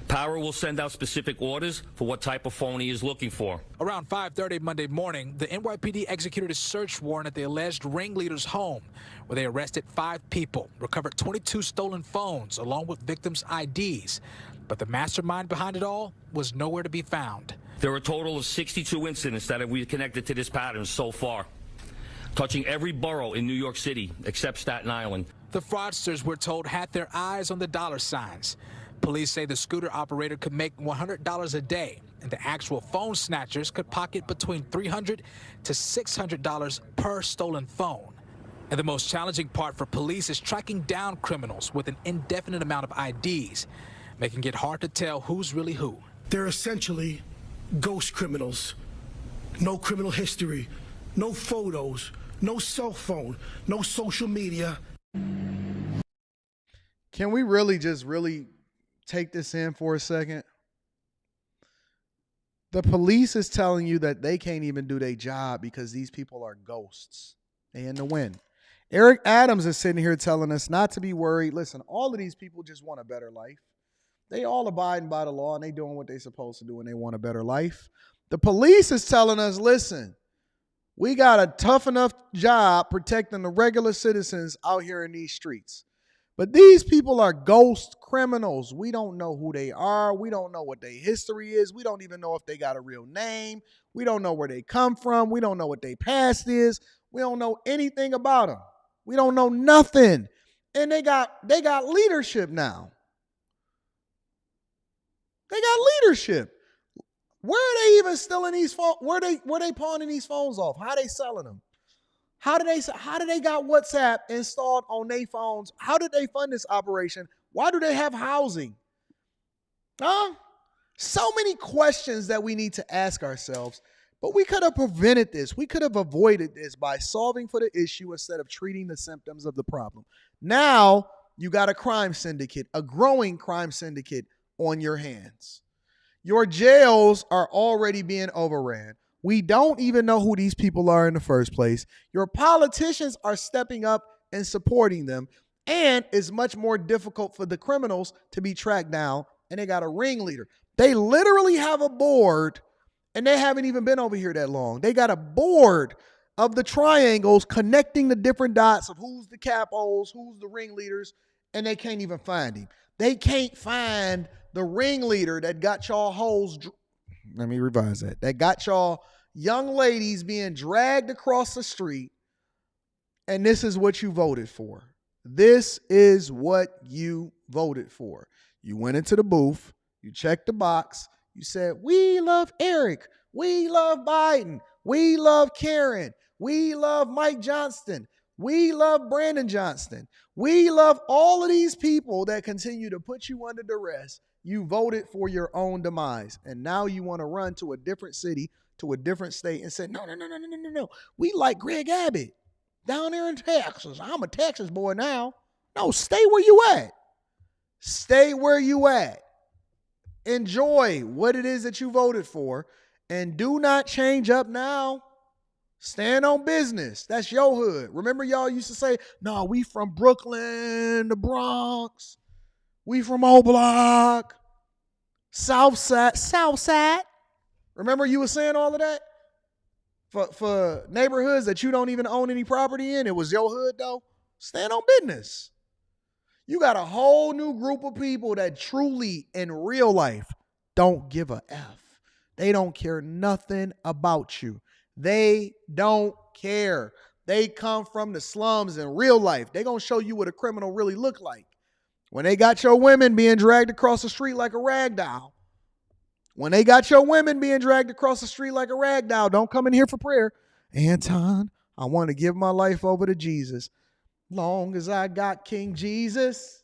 Para will send out specific orders for what type of phone he is looking for. Around 5:30 Monday morning, the NYPD executed a search warrant at the alleged ringleader's home, where they arrested 5 people, recovered 22 stolen phones, along with victims' IDs. But the mastermind behind it all was nowhere to be found. There are a total of 62 incidents that have been connected to this pattern so far, touching every borough in New York City except Staten Island. The fraudsters, we're told, had their eyes on the dollar signs. Police say the scooter operator could make $100 a day, and the actual phone snatchers could pocket between $300 to $600 per stolen phone. And the most challenging part for police is tracking down criminals with an indefinite amount of IDs, making it hard to tell who's really who. They're essentially ghost criminals. No criminal history, no photos, no cell phone, no social media. Can we really take this in for a second? The police is telling you that they can't even do their job because these people are ghosts. They in the wind. Eric Adams is sitting here telling us not to be worried. Listen, all of these people just want a better life. They all abiding by the law and they doing what they're supposed to do and they want a better life. The police is telling us, listen, we got a tough enough job protecting the regular citizens out here in these streets. But these people are ghost criminals. We don't know who they are. We don't know what their history is. We don't even know if they got a real name. We don't know where they come from. We don't know what their past is. We don't know anything about them. We don't know nothing. And they got leadership now. They got leadership. Where are they even stealing these phones? Where they pawning these phones off? How are they selling them? How do they got WhatsApp installed on their phones? How did they fund this operation? Why do they have housing? So many questions that we need to ask ourselves. But we could have prevented this. We could have avoided this by solving for the issue instead of treating the symptoms of the problem. Now you got a crime syndicate, a growing crime syndicate on your hands. Your jails are already being overran. We don't even know who these people are in the first place. Your politicians are stepping up and supporting them. And it's much more difficult for the criminals to be tracked down. And they got a ringleader. They literally have a board, and they haven't even been over here that long. They got a board of the triangles connecting the different dots of who's the capos, who's the ringleaders, and they can't even find him. They can't find the ringleader that got y'all hoes. Let me revise that. That got y'all young ladies being dragged across the street. And this is what you voted for. This is what you voted for. You went into the booth. You checked the box. You said, we love Eric. We love Biden. We love Karen. We love Mike Johnston. We love Brandon Johnston. We love all of these people that continue to put you under duress. You voted for your own demise. And now you want to run to a different city, to a different state, and say, no. We like Greg Abbott down there in Texas. I'm a Texas boy now. No, stay where you at. Stay where you at. Enjoy what it is that you voted for, and do not change up now. Stand on business. That's your hood. Remember y'all used to say, no, we from Brooklyn, the Bronx. We from O Block, South Side. Remember you were saying all of that? For neighborhoods that you don't even own any property in, it was your hood though. Stand on business. You got a whole new group of people that truly in real life don't give a F. They don't care nothing about you. They don't care. They come from the slums in real life. They're going to show you what a criminal really look like. When they got your women being dragged across the street like a rag doll. When they got your women being dragged across the street like a rag doll, don't come in here for prayer. Anton, I want to give my life over to Jesus. Long as I got King Jesus,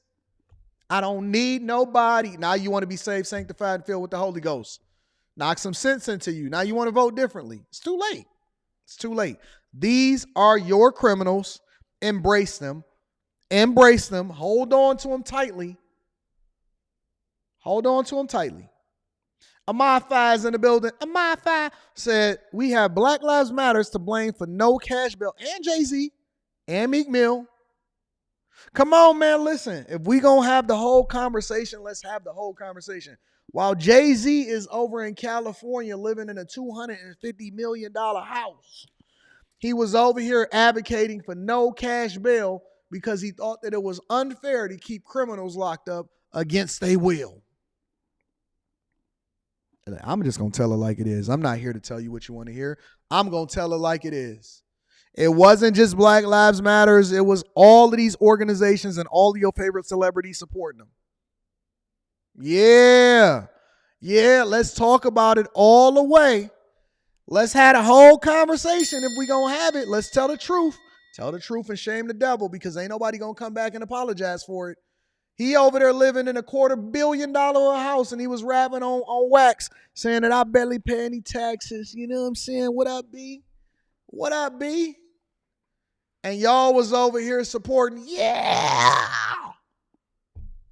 I don't need nobody. Now you want to be saved, sanctified, and filled with the Holy Ghost. Knock some sense into you. Now you want to vote differently. It's too late. It's too late. These are your criminals. Embrace them. Embrace them. Hold on to them tightly. Hold on to them tightly. Amafai is in the building. Amafai said, we have Black Lives Matters to blame for no cash bill. And Jay-Z. And Meek Mill. Come on, man. Listen, if we going to have the whole conversation, let's have the whole conversation. While Jay-Z is over in California living in a $250 million house, he was over here advocating for no cash bail because he thought that it was unfair to keep criminals locked up against their will. I'm just going to tell it like it is. I'm not here to tell you what you want to hear. I'm going to tell it like it is. It wasn't just Black Lives Matters. It was all of these organizations and all of your favorite celebrities supporting them. Yeah, let's talk about it all the way. Let's have a whole conversation. If we gonna have it, let's tell the truth. Tell the truth and shame the devil, because ain't nobody gonna come back and apologize for it. He over there living in a $250 million house, and he was rapping on wax, saying that I barely pay any taxes. You know what I'm saying? What up, B? What up, B? And y'all was over here supporting, yeah.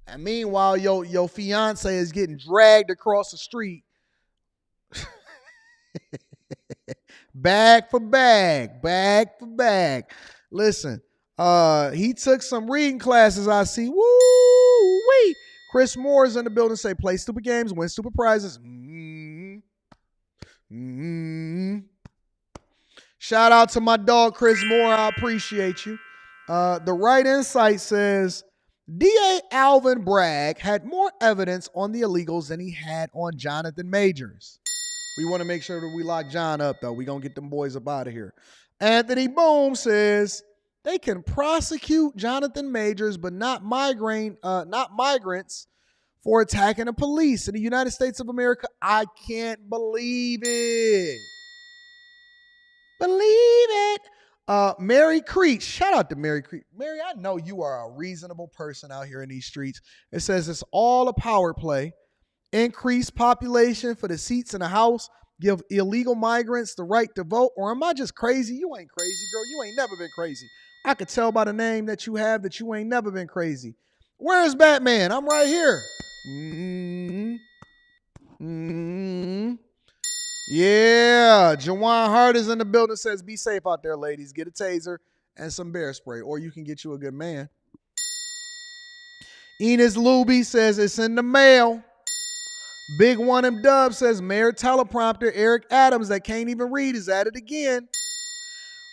And meanwhile, your fiance is getting dragged across the street. Bag for bag. Listen, he took some reading classes, I see. Woo-wee. Chris Moore is in the building, say, play stupid games, win stupid prizes. Shout out to my dog, Chris Moore. I appreciate you. The Right Insight says, DA Alvin Bragg had more evidence on the illegals than he had on Jonathan Majors. We want to make sure that we lock John up, though. We're going to get them boys up out of here. Anthony Boom says they can prosecute Jonathan Majors, but not migrants for attacking the police in the United States of America. I can't believe it. Believe it. Mary Creech. Shout out to Mary Creech. Mary, I know you are a reasonable person out here in these streets. It says it's all a power play. Increase population for the seats in the House. Give illegal migrants the right to vote. Or am I just crazy? You ain't crazy, girl. You ain't never been crazy. I could tell by the name that you have that you ain't never been crazy. Where's Batman? I'm right here. Yeah, Jawan Hart is in the building, says be safe out there, ladies. Get a taser and some bear spray, or you can get you a good man. Enos Luby says it's in the mail. Big One M Dub says Mayor Teleprompter Eric Adams that can't even read is at it again.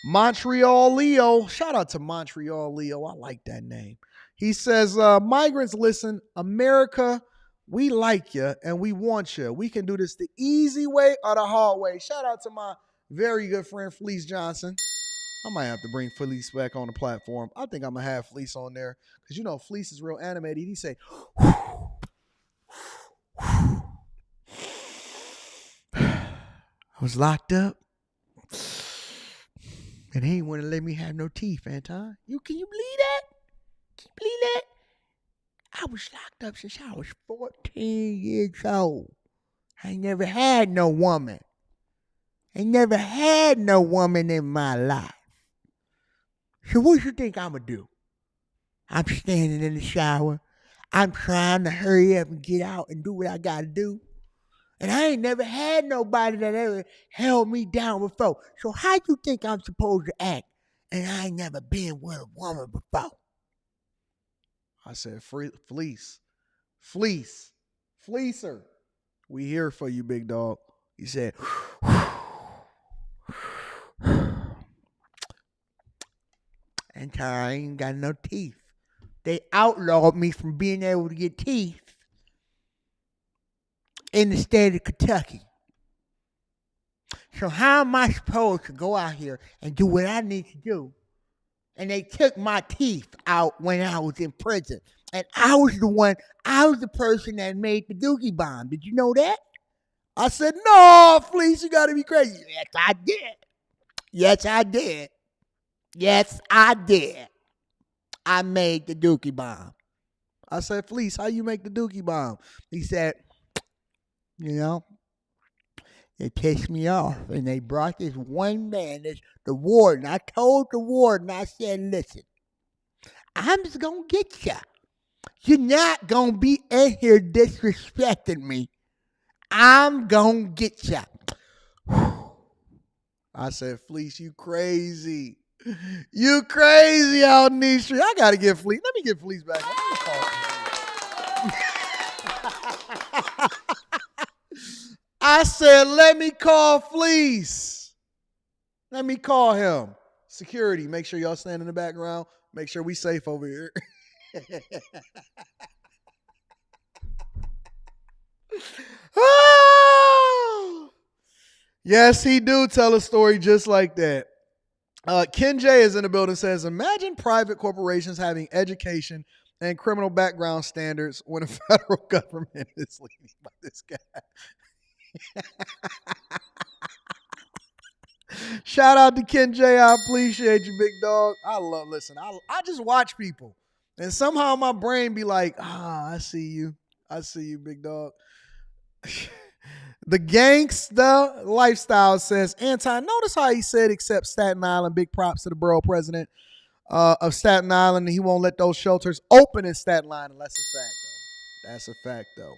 Montreal Leo, shout out to Montreal Leo. I like that name. He says, migrants, listen, America, we like you and we want you. We can do this the easy way or the hard way. Shout out to my very good friend Fleece Johnson. I might have to bring Fleece back on the platform. I think I'm going to have Fleece on there because, you know, Fleece is real animated. He say, I was locked up And he ain't want to let me have no teeth, Anton. Can you believe that? Can you believe that? I was locked up since I was 14 years old. I ain't never had no woman. Ain't never had no woman in my life. So what you think I'm going to do? I'm standing in the shower. I'm trying to hurry up and get out and do what I got to do. And I ain't never had nobody that ever held me down before. So how you think I'm supposed to act? And I ain't never been with a woman before. I said, fleece. Fleecer. We here for you, big dog. He said, and I ain't got no teeth. They outlawed me from being able to get teeth in the state of Kentucky. So how am I supposed to go out here and do what I need to do? And they took my teeth out when I was in prison. And I was the person that made the dookie bomb. Did you know that? I said, no, Fleece, you got to be crazy. Yes, I did. Yes, I did. Yes, I did. I made the dookie bomb. I said, Fleece, how you make the dookie bomb? He said, they pissed me off. And they brought this one man, the warden. I told the warden, I said, listen, I'm just going to get you. You're not going to be in here disrespecting me. I'm going to get you. I said, Fleece, you crazy. You crazy out in these streets. I got to get Fleece. Let me get Fleece back. I said, let me call Fleece. Let me call him. Security, make sure y'all stand in the background. Make sure we safe over here. Yes, he do tell a story just like that. Ken J is in the building, says, imagine private corporations having education and criminal background standards when the federal government is leading by this guy. Shout out to Ken J. I appreciate you, big dog. I just watch people. And somehow my brain be like, I see you. I see you, big dog. The gangsta lifestyle says, Anton, notice how he said except Staten Island, big props to the borough president of Staten Island. He won't let those shelters open in Staten Island. That's a fact, though. That's a fact, though.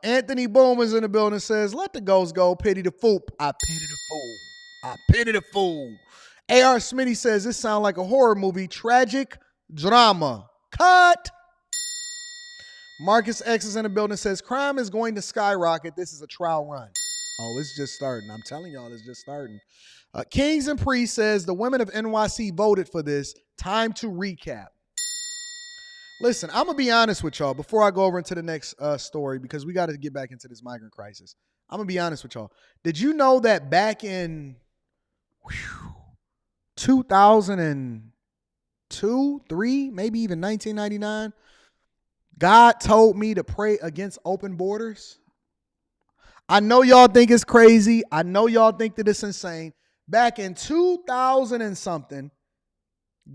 Anthony Boom is in the building, says, let the ghost go. Pity the fool. I pity the fool. I pity the fool. A.R. Smitty says, this sounds like a horror movie. Tragic drama. Cut. Marcus X is in the building, says, crime is going to skyrocket. This is a trial run. Oh, it's just starting. I'm telling y'all, it's just starting. Kings and Priest says, the women of NYC voted for this. Time to recap. Listen, I'm going to be honest with y'all before I go over into the next story, because we got to get back into this migrant crisis. I'm going to be honest with y'all. Did you know that back in 2002, 3, maybe even 1999, God told me to pray against open borders? I know y'all think it's crazy. I know y'all think that it's insane. Back in 2000 and something,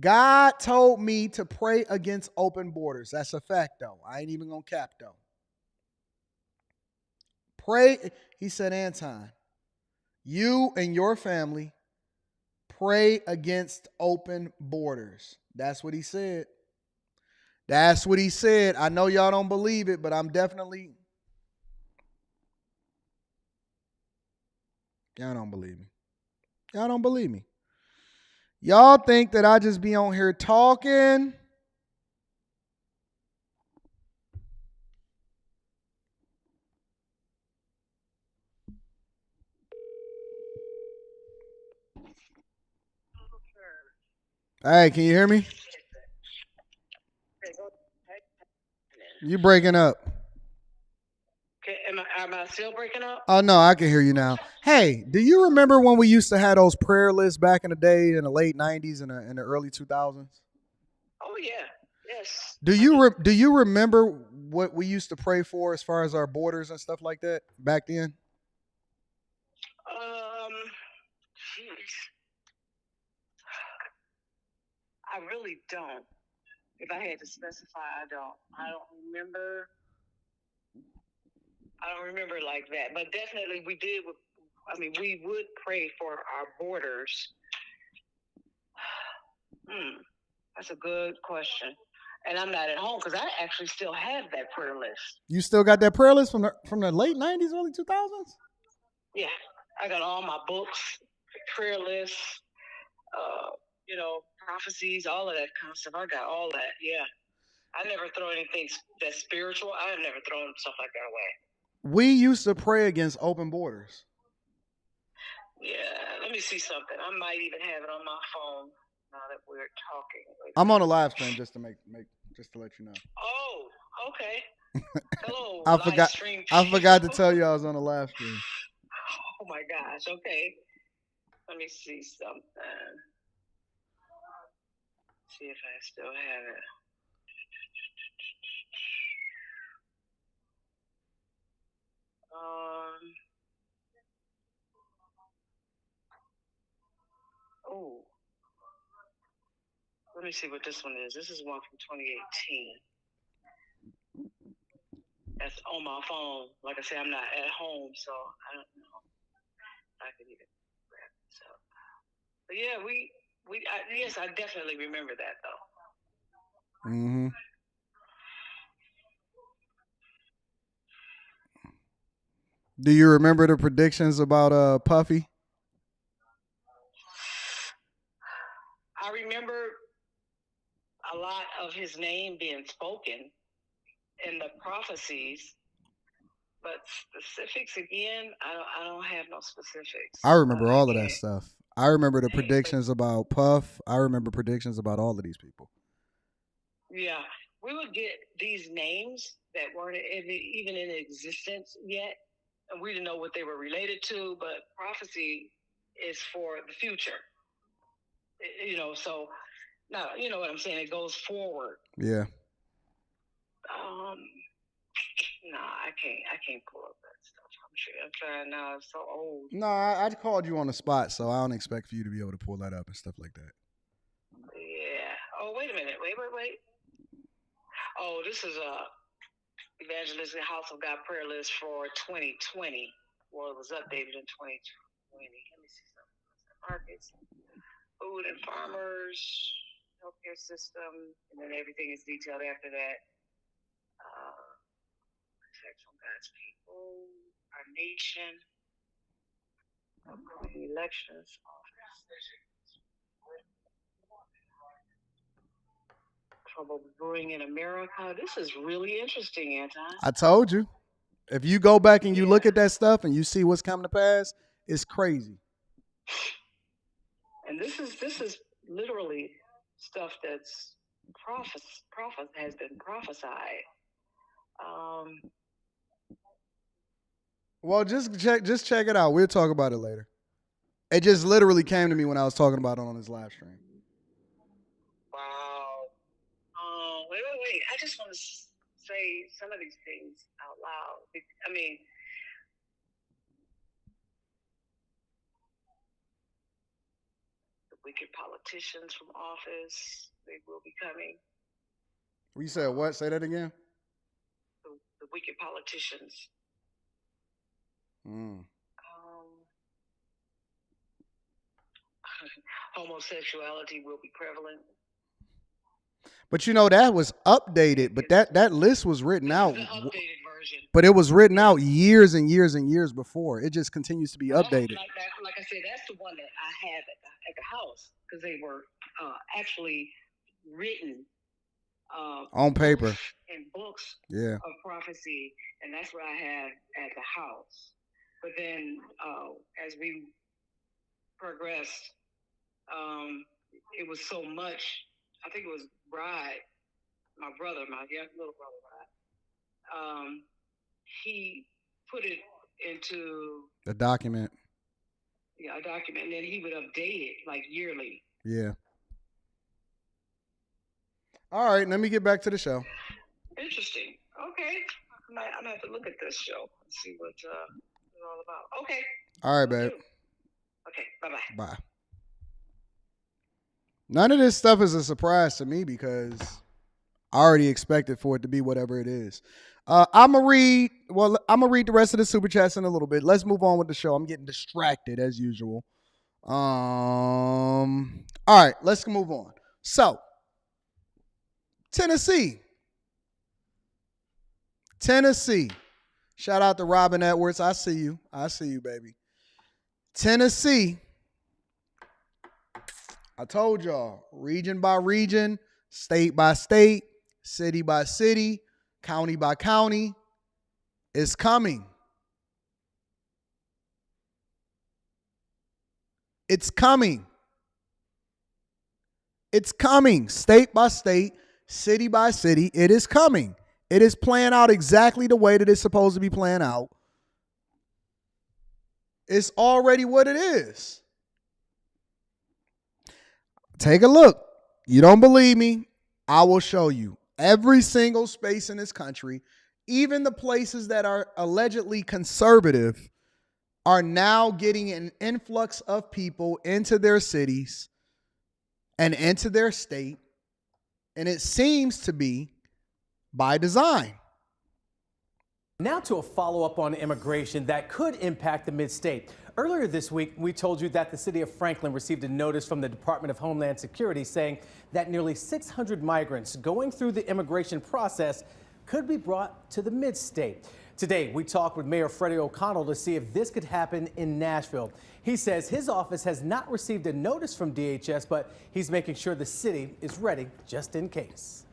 God told me to pray against open borders. That's a fact, though. I ain't even gonna cap, though. Pray, he said, Anton, you and your family pray against open borders. That's what he said. That's what he said. I know y'all don't believe it, but I'm definitely. Y'all don't believe me. Y'all don't believe me. Y'all think that I just be on here talking. Hey, can you hear me? You breaking up. Okay, am I still breaking up? Oh, no, I can hear you now. Hey, do you remember when we used to have those prayer lists back in the day in the late 90s and in the early 2000s? Oh, yeah. Yes. Do you remember what we used to pray for as far as our borders and stuff like that back then? Jeez. I really don't. If I had to specify, I don't. I don't remember like that. But definitely we did. I mean, we would pray for our borders. That's a good question. And I'm not at home because I actually still have that prayer list. You still got that prayer list from the late 90s, early 2000s? Yeah. I got all my books, prayer lists, prophecies, all of that kind of stuff. I got all that. Yeah. I never throw anything that's spiritual. I have never thrown stuff like that away. We used to pray against open borders. Yeah. Let me see something. I might even have it on my phone now that we're talking. I'm on a live stream just to let you know. Oh, okay. Hello, I forgot to tell you I was on a live stream. Oh my gosh. Okay. Let me see something. See if I still have it. Let me see what this one is. This is one from 2018. That's on my phone. Like I said, I'm not at home, so I don't know if I can even grab this up. But yeah, yes, I definitely remember that though. Mm-hmm. Do you remember the predictions about Puffy? I remember a lot of his name being spoken in the prophecies, but specifics again, I don't have no specifics. I remember all of that stuff. I remember the predictions about Puff. I remember predictions about all of these people. Yeah, we would get these names that weren't even in existence yet, and we didn't know what they were related to, but prophecy is for the future. So now, you know what I'm saying? It goes forward. Yeah. I can't pull up that stuff. I'm trying now. It's so old. No, I called you on the spot, so I don't expect for you to be able to pull that up and stuff like that. Yeah. Oh, wait a minute. Wait. Oh, this is a Evangelistic House of God prayer list for 2020. Well, it was updated in 2020. Let me see something. Markets, food and farmers, healthcare system, and then everything is detailed after that. Protection on God's people, our nation, upcoming elections, trouble brewing in America. This is really interesting, Anton. I told you. If you go back and you look at that stuff and you see what's coming to pass, it's crazy. And this is literally stuff that's has been prophesied. Well, just check it out. We'll talk about it later. It just literally came to me when I was talking about it on this live stream. Wow. Wait. I just want to say some of these things out loud. I mean, the wicked politicians from office, they will be coming. You said what? Say that again. The wicked politicians. Homosexuality will be prevalent. But that was updated. But that list was written out. The updated version. But it was written out years and years and years before. It just continues to be updated. Like I said, that's the one that I have at the house because they were actually written on paper in books of prophecy, and that's what I have at the house. But then as we progressed, it was so much. I think it was Bride, my young little brother, Bride. He put it into a document. Yeah, a document, and then he would update it like yearly. Yeah. All right, let me get back to the show. Interesting. Okay. I'm gonna have to look at this show and see what it's all about. Okay. All right, babe. Okay. Bye-bye. Bye. None of this stuff is a surprise to me because I already expected for it to be whatever it is. I'm gonna read the rest of the super chats in a little bit. Let's move on with the show. I'm getting distracted as usual. All right, let's move on. So, Tennessee. Shout out to Robin Edwards. I see you, baby. Tennessee. I told y'all, region by region, state by state, city by city, county by county, it's coming. It's coming. It's coming. State by state, city by city, it is coming. It is playing out exactly the way that it's supposed to be playing out. It's already what it is. Take a look. You don't believe me? I will show you. Every single space in this country, even the places that are allegedly conservative, are now getting an influx of people into their cities and into their state. And it seems to be by design. Now to a follow-up on immigration that could impact the mid-state. Earlier this week, we told you that the city of Franklin received a notice from the Department of Homeland Security saying that nearly 600 migrants going through the immigration process could be brought to the mid-state. Today, we talked with Mayor Freddie O'Connell to see if this could happen in Nashville. He says his office has not received a notice from DHS, but he's making sure the city is ready just in case.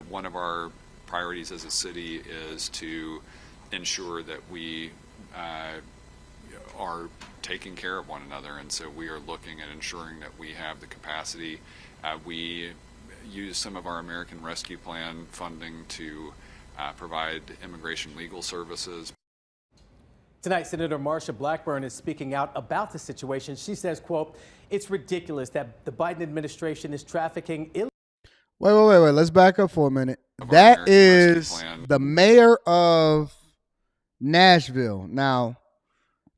One of our priorities as a city is to ensure that we are taking care of one another, and so we are looking at ensuring that we have the capacity. We use some of our American Rescue Plan funding to provide immigration legal services. Tonight, Senator Marsha Blackburn is speaking out about the situation. She says, quote, "It's ridiculous that the Biden administration is trafficking illegal." Wait. Let's back up for a minute. That is the mayor of Nashville. Now,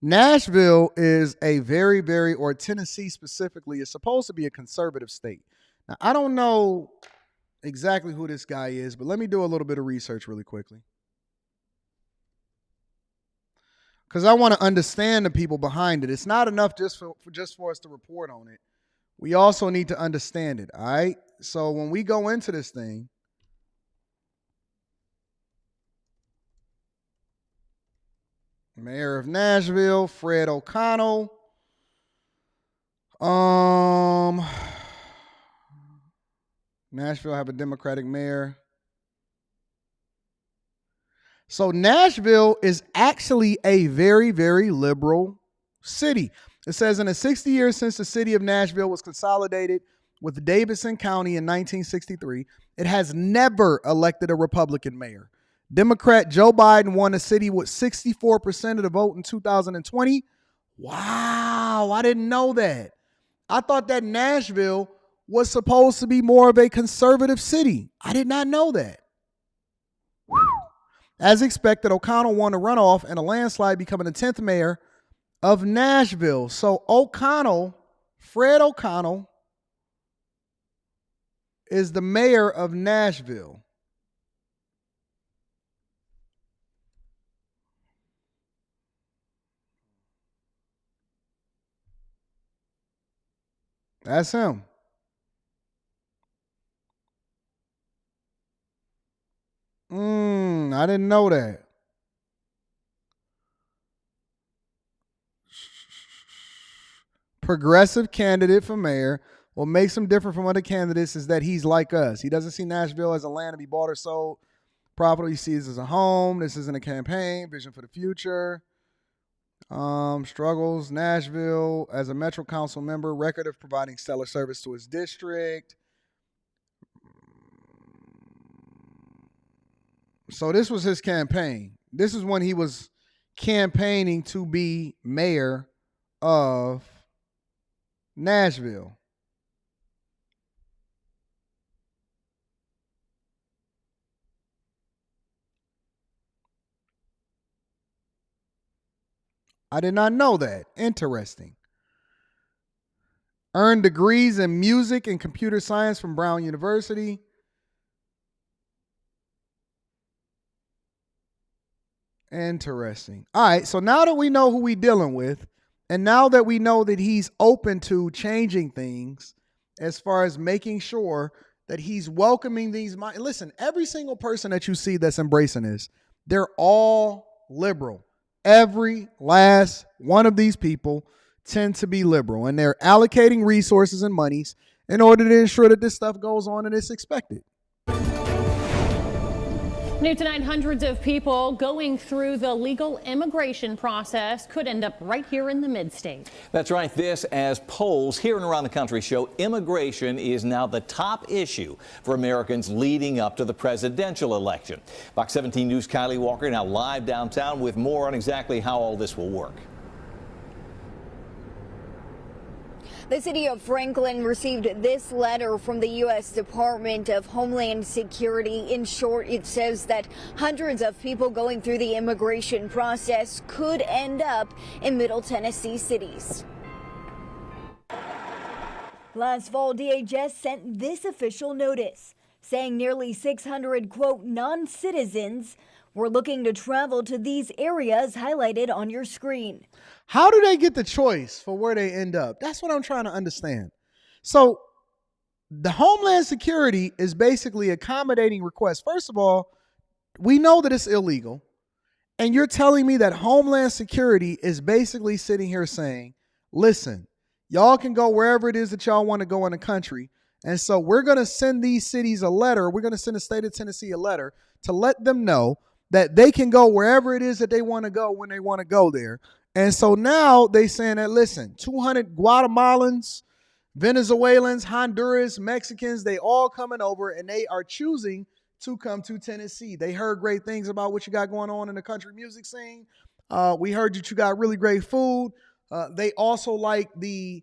Nashville is a very, very, or Tennessee specifically, is supposed to be a conservative state. Now, I don't know exactly who this guy is, but let me do a little bit of research really quickly. Because I want to understand the people behind it. It's not enough just for us to report on it. We also need to understand it, all right? So when we go into this thing, Mayor of Nashville, Fred O'Connell. Nashville have a Democratic mayor. So Nashville is actually a very, very liberal city. It says in the 60 years since the city of Nashville was consolidated with Davidson County in 1963, it has never elected a Republican mayor. Democrat Joe Biden won the city with 64% of the vote in 2020. Wow, I didn't know that. I thought that Nashville was supposed to be more of a conservative city. I did not know that. As expected, O'Connell won a runoff and a landslide, becoming the 10th mayor of Nashville. So Fred O'Connell, is the mayor of Nashville. That's him. I didn't know that. Progressive candidate for mayor. What makes him different from other candidates is that he's like us. He doesn't see Nashville as a land to be bought or sold. Property he sees as a home. This isn't a campaign. Vision for the future. Struggles Nashville as a Metro Council member. Record of providing stellar service to his district. So this was his campaign. This is when he was campaigning to be mayor of Nashville. I did not know that. Interesting. Earned degrees in music and computer science from Brown University. Interesting. All right, so now that we know who we dealing with, and now that we know that he's open to changing things as far as making sure that he's welcoming these listen, every single person that you see that's embracing this, they're all liberal. Every last one of these people tend to be liberal, and they're allocating resources and monies in order to ensure that this stuff goes on and it's expected. New tonight, hundreds of people going through the legal immigration process could end up right here in the mid-state. That's right. This as polls here and around the country show immigration is now the top issue for Americans leading up to the presidential election. Fox 17 News' Kylie Walker now live downtown with more on exactly how all this will work. The city of Franklin received this letter from the U.S. Department of Homeland Security. In short, it says that hundreds of people going through the immigration process could end up in Middle Tennessee cities. Last fall, DHS sent this official notice saying nearly 600, quote, non-citizens were looking to travel to these areas highlighted on your screen. How do they get the choice for where they end up? That's what I'm trying to understand. So the Homeland Security is basically accommodating requests. First of all, we know that it's illegal. And you're telling me that Homeland Security is basically sitting here saying, listen, y'all can go wherever it is that y'all want to go in the country. And so we're going to send these cities a letter. We're going to send the state of Tennessee a letter to let them know that they can go wherever it is that they want to go when they want to go there. And so now they saying that, listen, 200 Guatemalans, Venezuelans, Honduras, Mexicans, they all coming over and they are choosing to come to Tennessee. They heard great things about what you got going on in the country music scene. We heard that you got really great food. They also like the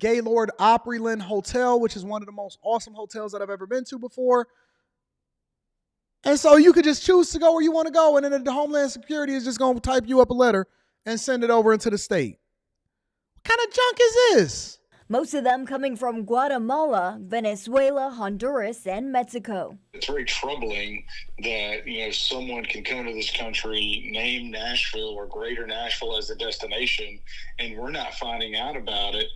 Gaylord Opryland Hotel, which is one of the most awesome hotels that I've ever been to before. And so you could just choose to go where you want to go, and then the Homeland Security is just going to type you up a letter and send it over into the state. What kind of junk is this? Most of them coming from Guatemala, Venezuela, Honduras, and Mexico. It's very troubling that, someone can come to this country, name Nashville or Greater Nashville as a destination, and we're not finding out about it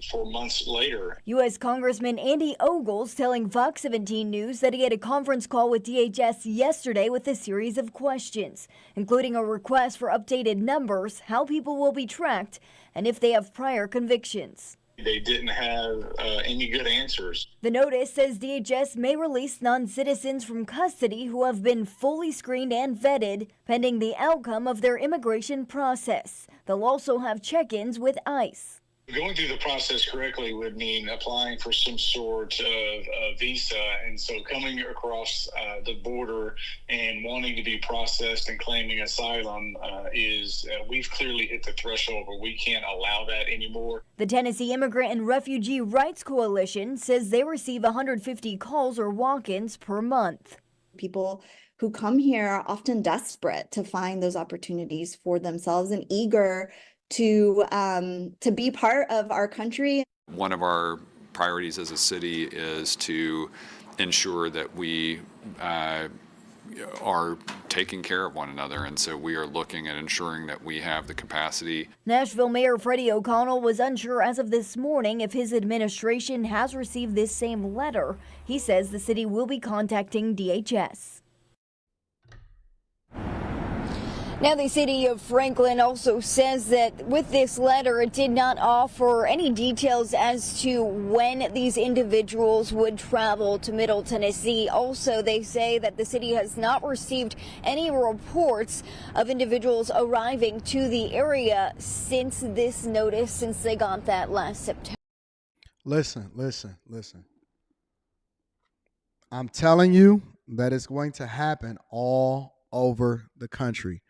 for months later. U.S. Congressman Andy Ogles telling Fox 17 News that he had a conference call with DHS yesterday with a series of questions, including a request for updated numbers, how people will be tracked, and if they have prior convictions. They didn't have any good answers. The notice says DHS may release non-citizens from custody who have been fully screened and vetted pending the outcome of their immigration process. They'll also have check-ins with ICE. Going through the process correctly would mean applying for some sort of visa, and so coming across the border and wanting to be processed and claiming asylum we've clearly hit the threshold where we can't allow that anymore. The Tennessee Immigrant and Refugee Rights Coalition says they receive 150 calls or walk-ins per month. People who come here are often desperate to find those opportunities for themselves and eager to be part of our country. One of our priorities as a city is to ensure that we are taking care of one another, and so we are looking at ensuring that we have the capacity. Nashville Mayor Freddie O'Connell was unsure as of this morning if his administration has received this same letter. He says the city will be contacting DHS. Now, the city of Franklin also says that with this letter, it did not offer any details as to when these individuals would travel to Middle Tennessee. Also, they say that the city has not received any reports of individuals arriving to the area since this notice, since they got that last September. Listen. I'm telling you that it's going to happen all over the country.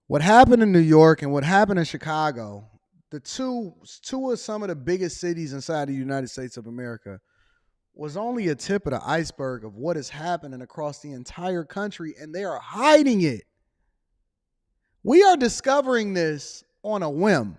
What happened in New York and what happened in Chicago, the two of some of the biggest cities inside the United States of America, was only a tip of the iceberg of what is happening across the entire country, and they are hiding it. We are discovering this on a whim.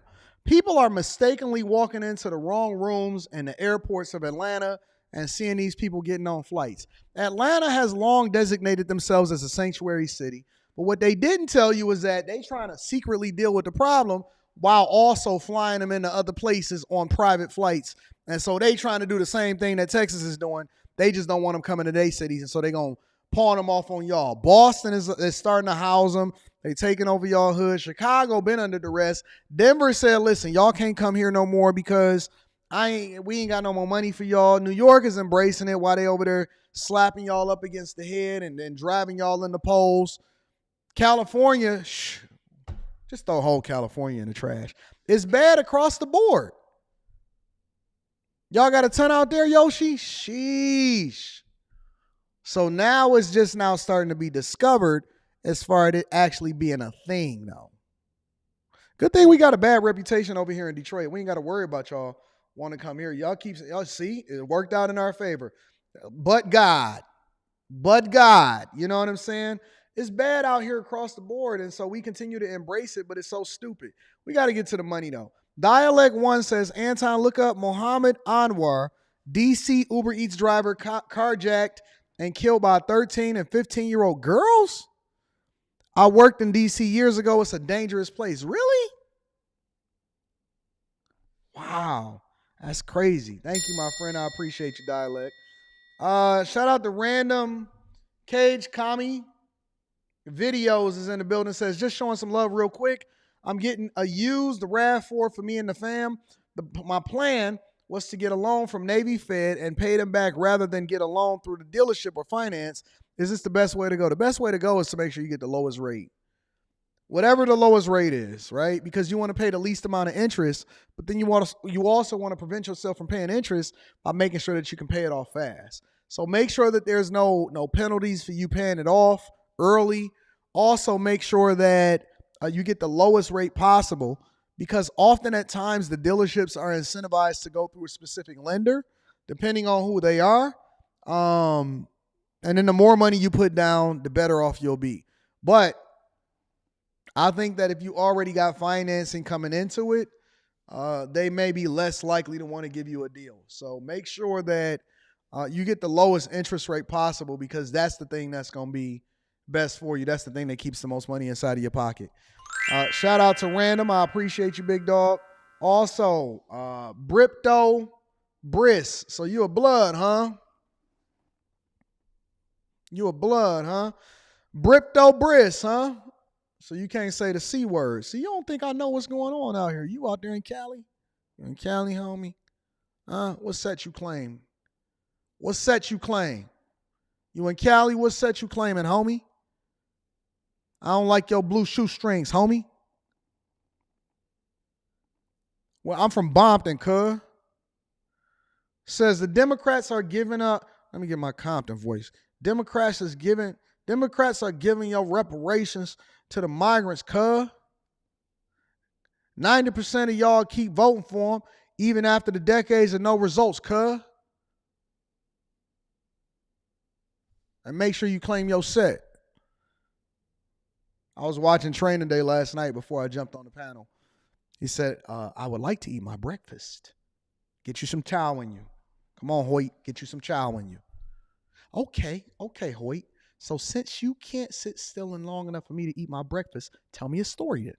People are mistakenly walking into the wrong rooms in the airports of Atlanta and seeing these people getting on flights. Atlanta has long designated themselves as a sanctuary city, but what they didn't tell you is that they trying to secretly deal with the problem while also flying them into other places on private flights. And so they trying to do the same thing that Texas is doing. They just don't want them coming to their cities, and so they going to pawn them off on y'all. Boston is starting to house them. They taking over y'all hood. Chicago been under duress. Denver said, listen, y'all can't come here no more because we ain't got no more money for y'all. New York is embracing it while they over there slapping y'all up against the head and then driving y'all in the polls. California, just throw whole California in the trash. It's bad across the board. Y'all got a ton out there, Yoshi? Sheesh. So now it's just now starting to be discovered as far as it actually being a thing, though. Good thing we got a bad reputation over here in Detroit. We ain't got to worry about y'all want to come here. Y'all see, it worked out in our favor. But God, you know what I'm saying? It's bad out here across the board, and so we continue to embrace it, but it's so stupid. We got to get to the money, though. Dialect 1 says, Anton, look up Mohammed Anwar, DC Uber Eats driver, carjacked and killed by 13 and 15-year-old girls? I worked in DC years ago. It's a dangerous place. Really? Wow. That's crazy. Thank you, my friend. I appreciate your dialect. Shout out to Random Cage Kami. Videos is in the building. Says, just showing some love real quick. I'm getting a used RAV4 for me and the fam. My plan was to get a loan from Navy Fed and pay them back rather than get a loan through the dealership or finance. Is this the best way to go? The best way to go is to make sure you get the lowest rate. Whatever the lowest rate is, right? Because you want to pay the least amount of interest, but then you also want to prevent yourself from paying interest by making sure that you can pay it off fast. So make sure that there's no penalties for you paying it off early. Also make sure that you get the lowest rate possible, because often at times the dealerships are incentivized to go through a specific lender, depending on who they are. And then the more money you put down, the better off you'll be. But I think that if you already got financing coming into it, they may be less likely to want to give you a deal. So make sure that you get the lowest interest rate possible, because that's the thing that's going to be best for you. That's the thing that keeps the most money inside of your pocket. Shout out to Random. I appreciate you, big dog. Also, Bripto Briss. So you a blood, huh? You a blood, huh? Bripto Briss, huh? So you can't say the C word. See, you don't think I know what's going on out here. You out there in Cali? You in Cali, homie? What set you claim? What set you claim? You in Cali? What set you claiming, homie? I don't like your blue shoestrings, homie. Well, I'm from Bompton, cuz. Says the Democrats are giving up. Let me get my Compton voice. Democrats are giving your reparations to the migrants, cuz. 90% of y'all keep voting for them, even after the decades of no results, cuz. And make sure you claim your set. I was watching Training Day last night before I jumped on the panel. He said, I would like to eat my breakfast. Get you some chow in you. Come on, Hoyt, get you some chow in you. Okay, Hoyt. So since you can't sit still and long enough for me to eat my breakfast, tell me a story then.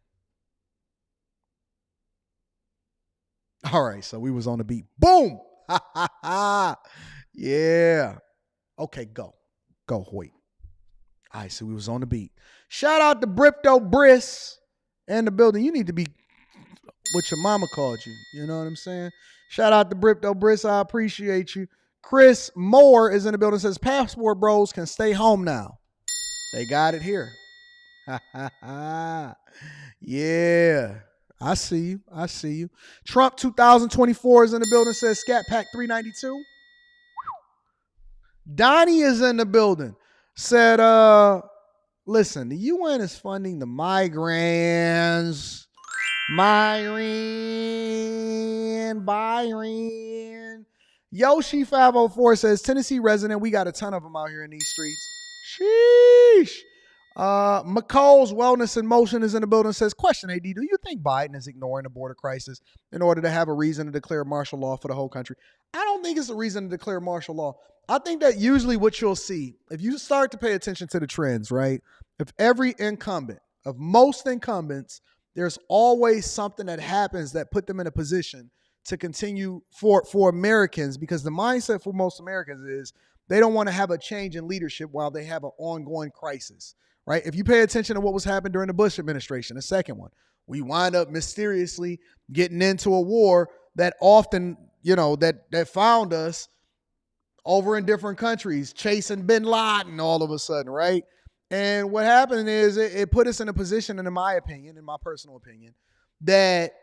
All right, so we was on the beat. Boom! Ha, ha, ha. Yeah. Okay, go. Go, Hoyt. All right, so we was on the beat. Shout out to Bripto Briss in the building. You need to be what your mama called you. You know what I'm saying? Shout out to Bripto Briss. I appreciate you. Chris Moore is in the building. Says passport bros can stay home now. They got it here. Yeah. I see you. Trump 2024 is in the building. Says Scat Pack 392. Donnie is in the building. Said, listen, the UN is funding the migrants. Byron. Yoshi 504 says, Tennessee resident, we got a ton of them out here in these streets. Sheesh. McCall's Wellness in Motion is in the building. Says, question, AD, do you think Biden is ignoring the border crisis in order to have a reason to declare martial law for the whole country? I don't think it's a reason to declare martial law. I think that usually what you'll see, if you start to pay attention to the trends, right? If every incumbent, of most incumbents, there's always something that happens that put them in a position to continue for Americans, because the mindset for most Americans is they don't want to have a change in leadership while they have an ongoing crisis. Right? If you pay attention to what was happening during the Bush administration, the second one, we wind up mysteriously getting into a war that often, that found us over in different countries, chasing bin Laden all of a sudden, right? And what happened is it put us in a position, and in my opinion, in my personal opinion, that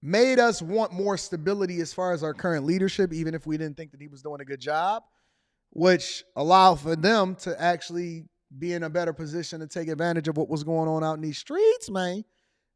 made us want more stability as far as our current leadership, even if we didn't think that he was doing a good job, which allowed for them to actually be in a better position to take advantage of what was going on out in these streets, man,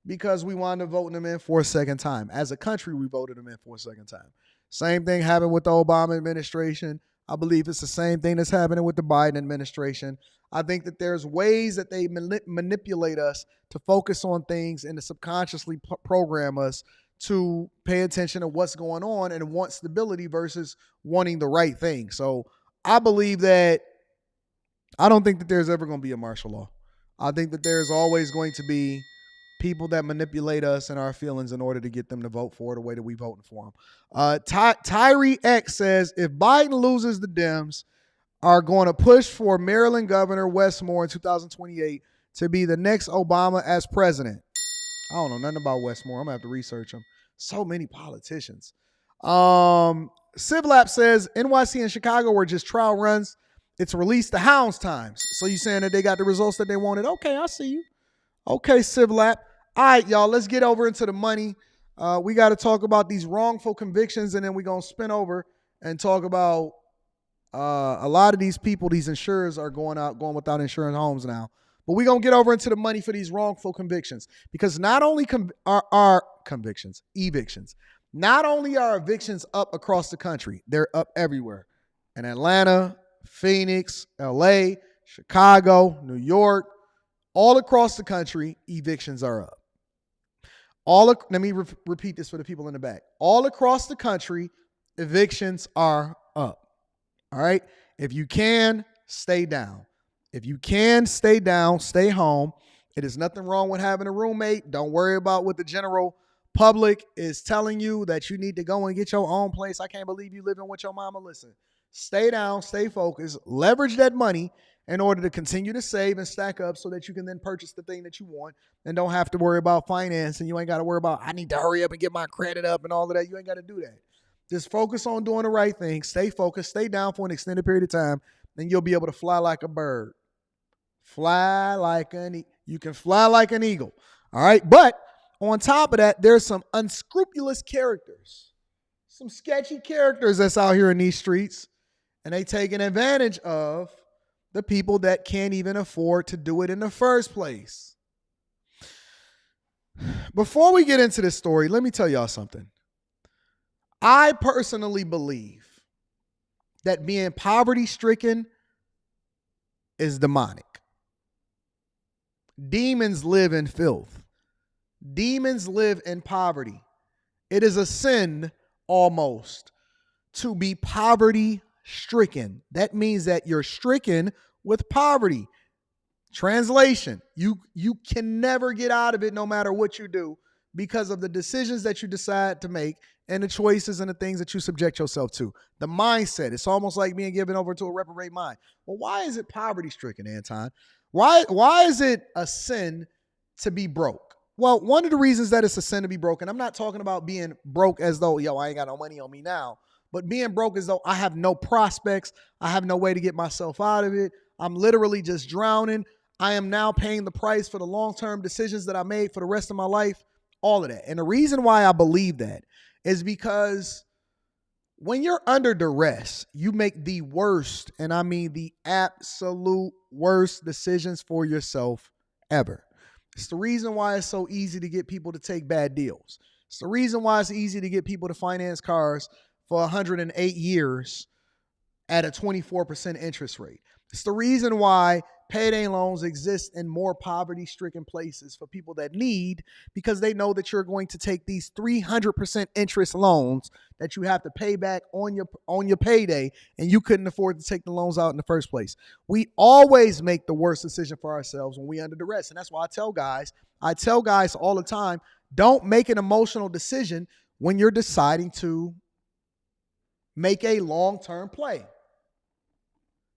because we wound up voting them in for a second time. As a country, we voted them in for a second time. Same thing happened with the Obama administration. I believe it's the same thing that's happening with the Biden administration. I think that there's ways that they manipulate us to focus on things and to subconsciously program us to pay attention to what's going on and want stability versus wanting the right thing. So I believe that I don't think that there's ever going to be a martial law. I think that there's always going to be people that manipulate us and our feelings in order to get them to vote for the way that we voting for them. Tyree X says, if Biden loses, the Dems are going to push for Maryland Governor Westmore in 2028 to be the next Obama as president. I don't know nothing about Westmore. I'm going to have to research him. So many politicians. Civlap says, NYC and Chicago were just trial runs. It's released the Hounds times. So you saying that they got the results that they wanted? Okay, I see you. Okay, Civlap. All right, y'all, let's get over into the money. We got to talk about these wrongful convictions, and then we're going to spin over and talk about a lot of these people, these insurers are going without insurance homes now. But we're going to get over into the money for these wrongful convictions, because not only are convictions, evictions, not only are evictions up across the country, they're up everywhere. In Atlanta, Phoenix, LA, Chicago, New York, all across the country, evictions are up. Let me repeat this for the people in the back. All across the country, evictions are up. All right? If you can, stay down. If you can, stay down, stay home. It is nothing wrong with having a roommate. Don't worry about what the general public is telling you that you need to go and get your own place. I can't believe you living with your mama. Listen, stay down, stay focused, leverage that money in order to continue to save and stack up so that you can then purchase the thing that you want and don't have to worry about finance. And you ain't got to worry about, I need to hurry up and get my credit up and all of that. You ain't got to do that. Just focus on doing the right thing. Stay focused, stay down for an extended period of time, then you'll be able to fly like a bird. You can fly like an eagle. All right. But on top of that, there's some unscrupulous characters, some sketchy characters that's out here in these streets, and they taking advantage of the people that can't even afford to do it in the first place. Before we get into this story, let me tell y'all something. I personally believe that being poverty-stricken is demonic. Demons live in filth. Demons live in poverty. It is a sin almost to be poverty-stricken. That means that you're stricken with poverty. Translation, you can never get out of it no matter what you do because of the decisions that you decide to make and the choices and the things that you subject yourself to. The mindset, it's almost like being given over to a reprobate mind. Well, why is it poverty-stricken, Anton? Why is it a sin to be broke? Well, one of the reasons that it's a sin to be broke, and I'm not talking about being broke as though, I ain't got no money on me now, but being broke as though I have no prospects, I have no way to get myself out of it, I'm literally just drowning, I am now paying the price for the long-term decisions that I made for the rest of my life, all of that. And the reason why I believe that is because when you're under duress, you make the worst, and I mean the absolute worst decisions for yourself ever. It's the reason why it's so easy to get people to take bad deals. It's the reason why it's easy to get people to finance cars for 108 years at a 24% interest rate. It's the reason why payday loans exist in more poverty-stricken places for people that need, because they know that you're going to take these 300% interest loans that you have to pay back on your payday, and you couldn't afford to take the loans out in the first place. We always make the worst decision for ourselves when we're under duress, and that's why I tell guys all the time, don't make an emotional decision when you're deciding to make a long-term play.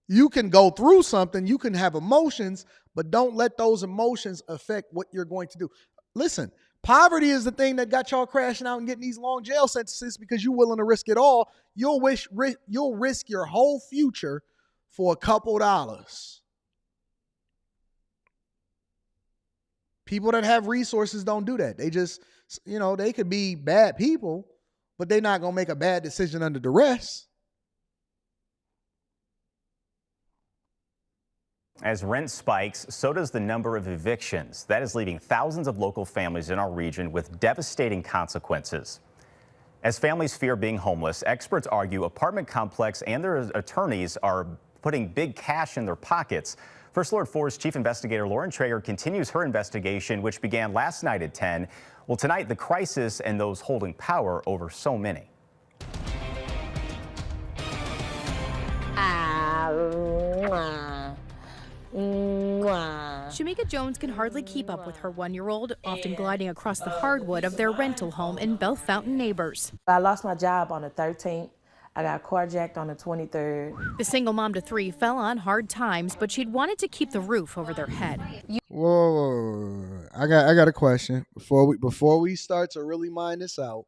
You can go through something, you can have emotions, but don't let those emotions affect what you're going to do. Listen, poverty is the thing that got y'all crashing out and getting these long jail sentences because you're willing to risk it all. You'll risk your whole future for a couple dollars. People that have resources don't do that. They just, they could be bad people, but they're not going to make a bad decision under duress. As rent spikes, so does the number of evictions. That is leaving thousands of local families in our region with devastating consequences. As families fear being homeless, experts argue apartment complex and their attorneys are putting big cash in their pockets. First Alert 4's Chief Investigator Lauren Traeger continues her investigation, which began last night at 10. Well, tonight, the crisis and those holding power over so many. Shamika Jones can hardly keep up with her 1-year-old, often gliding across the hardwood of their rental home in Bell Fountain Neighbors. I lost my job on the 13th. I got carjacked on the 23rd. The single mom to 3 fell on hard times, but she'd wanted to keep the roof over their head. Whoa. I got a question before we start to really mine this out.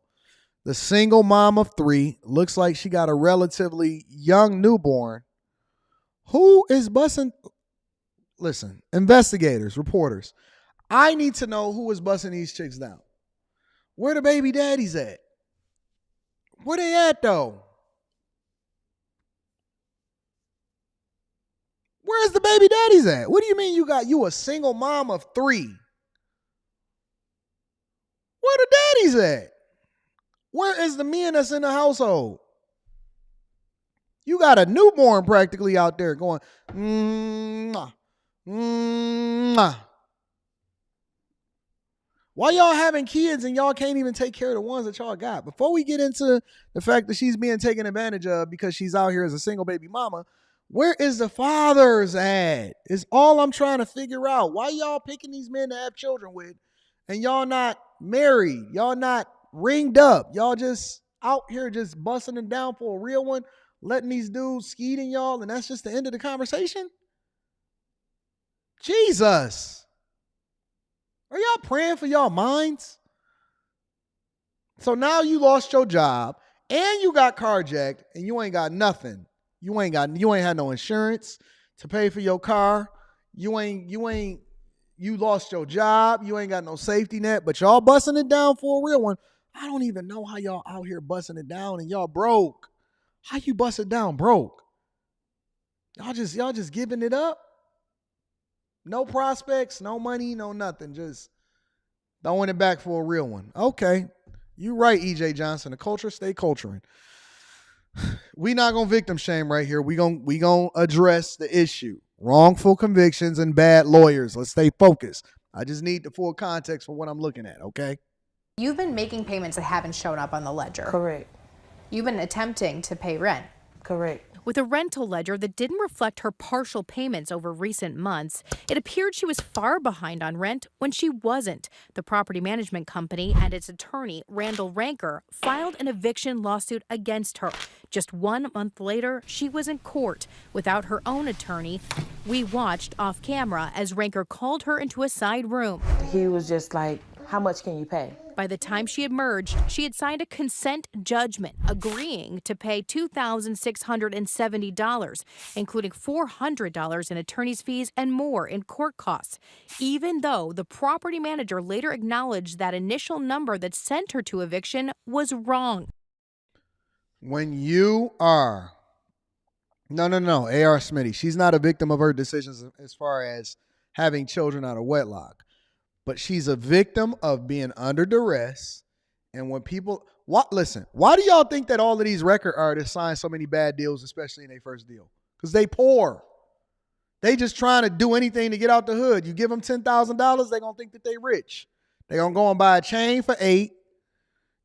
The single mom of 3 looks like she got a relatively young newborn. Who is busting? Listen, investigators, reporters, I need to know who is busting these chicks down. Where the baby daddies at? Where they at, though? Where's the baby daddies at? What do you mean you a single mom of 3? Where the daddies at? Where is the men that's in the household? You got a newborn practically out there going, mwah. Why y'all having kids and y'all can't even take care of the ones that y'all got? Before we get into the fact that she's being taken advantage of because she's out here as a single baby mama, where is the fathers at? Is all I'm trying to figure out. Why y'all picking these men to have children with and y'all not married? Y'all not ringed up? Y'all just out here just busting it down for a real one, letting these dudes skeet in y'all, and that's just the end of the conversation? Jesus. Are y'all praying for y'all minds? So now you lost your job and you got carjacked and you ain't got nothing. You ain't had no insurance to pay for your car. You lost your job. You ain't got no safety net, but y'all busting it down for a real one. I don't even know how y'all out here busting it down and y'all broke. How you bust it down broke? Y'all just giving it up? No prospects, no money, no nothing. Just throwing it back for a real one. Okay. You right, EJ Johnson. The culture stay culturing. We not going to victim shame right here. We gonna address the issue. Wrongful convictions and bad lawyers. Let's stay focused. I just need the full context for what I'm looking at, okay? You've been making payments that haven't shown up on the ledger. Correct. You've been attempting to pay rent. Correct. With a rental ledger that didn't reflect her partial payments over recent months, it appeared she was far behind on rent when she wasn't. The property management company and its attorney, Randall Ranker, filed an eviction lawsuit against her. Just 1 month later, she was in court without her own attorney. We watched off camera as Ranker called her into a side room. He was just like, how much can you pay? By the time she emerged, she had signed a consent judgment agreeing to pay $2,670, including $400 in attorney's fees and more in court costs, even though the property manager later acknowledged that initial number that sent her to eviction was wrong. When you are... No, A.R. Smitty. She's not a victim of her decisions as far as having children out of wedlock. But she's a victim of being under duress. And when people, Why do y'all think that all of these record artists sign so many bad deals, especially in their first deal? Because they poor. They just trying to do anything to get out the hood. You give them $10,000, they're going to think that they rich. They're going to go and buy a chain for $8,000.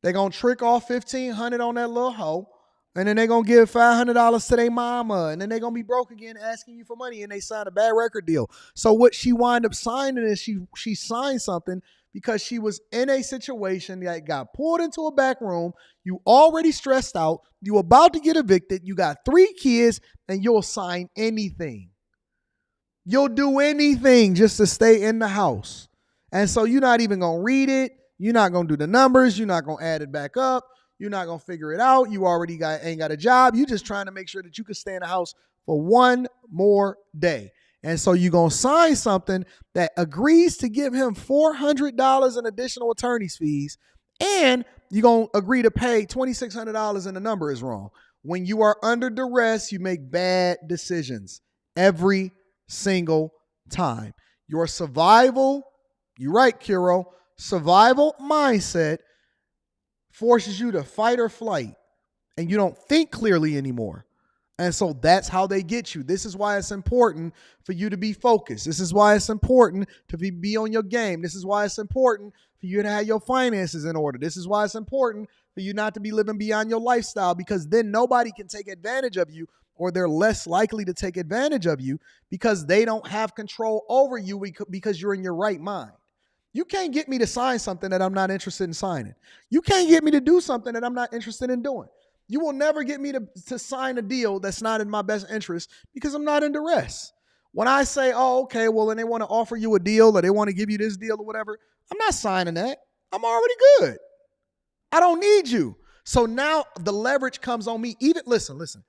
They're going to trick off $1,500 on that little hoe. And then they're going to give $500 to their mama. And then they're going to be broke again asking you for money. And they signed a bad record deal. So what she wound up signing is she signed something because she was in a situation that got pulled into a back room. You already stressed out. You about to get evicted. You got 3 kids and you'll sign anything. You'll do anything just to stay in the house. And so you're not even going to read it. You're not going to do the numbers. You're not going to add it back up. You're not going to figure it out. You already ain't got a job. You're just trying to make sure that you can stay in the house for one more day. And so you're going to sign something that agrees to give him $400 in additional attorney's fees, and you're going to agree to pay $2,600 and the number is wrong. When you are under duress, you make bad decisions every single time. Your survival, you're right, Kiro, survival mindset forces you to fight or flight, and you don't think clearly anymore. And so that's how they get you. This is why it's important for you to be focused. This is why it's important to be on your game. This is why it's important for you to have your finances in order. This is why it's important for you not to be living beyond your lifestyle, because then nobody can take advantage of you, or they're less likely to take advantage of you because they don't have control over you because you're in your right mind. You can't get me to sign something that I'm not interested in signing. You can't get me to do something that I'm not interested in doing. You will never get me to sign a deal that's not in my best interest because I'm not in duress. When I say, oh, okay, well, and they want to offer you a deal or they want to give you this deal or whatever, I'm not signing that. I'm already good. I don't need you. So now the leverage comes on me. Even listen.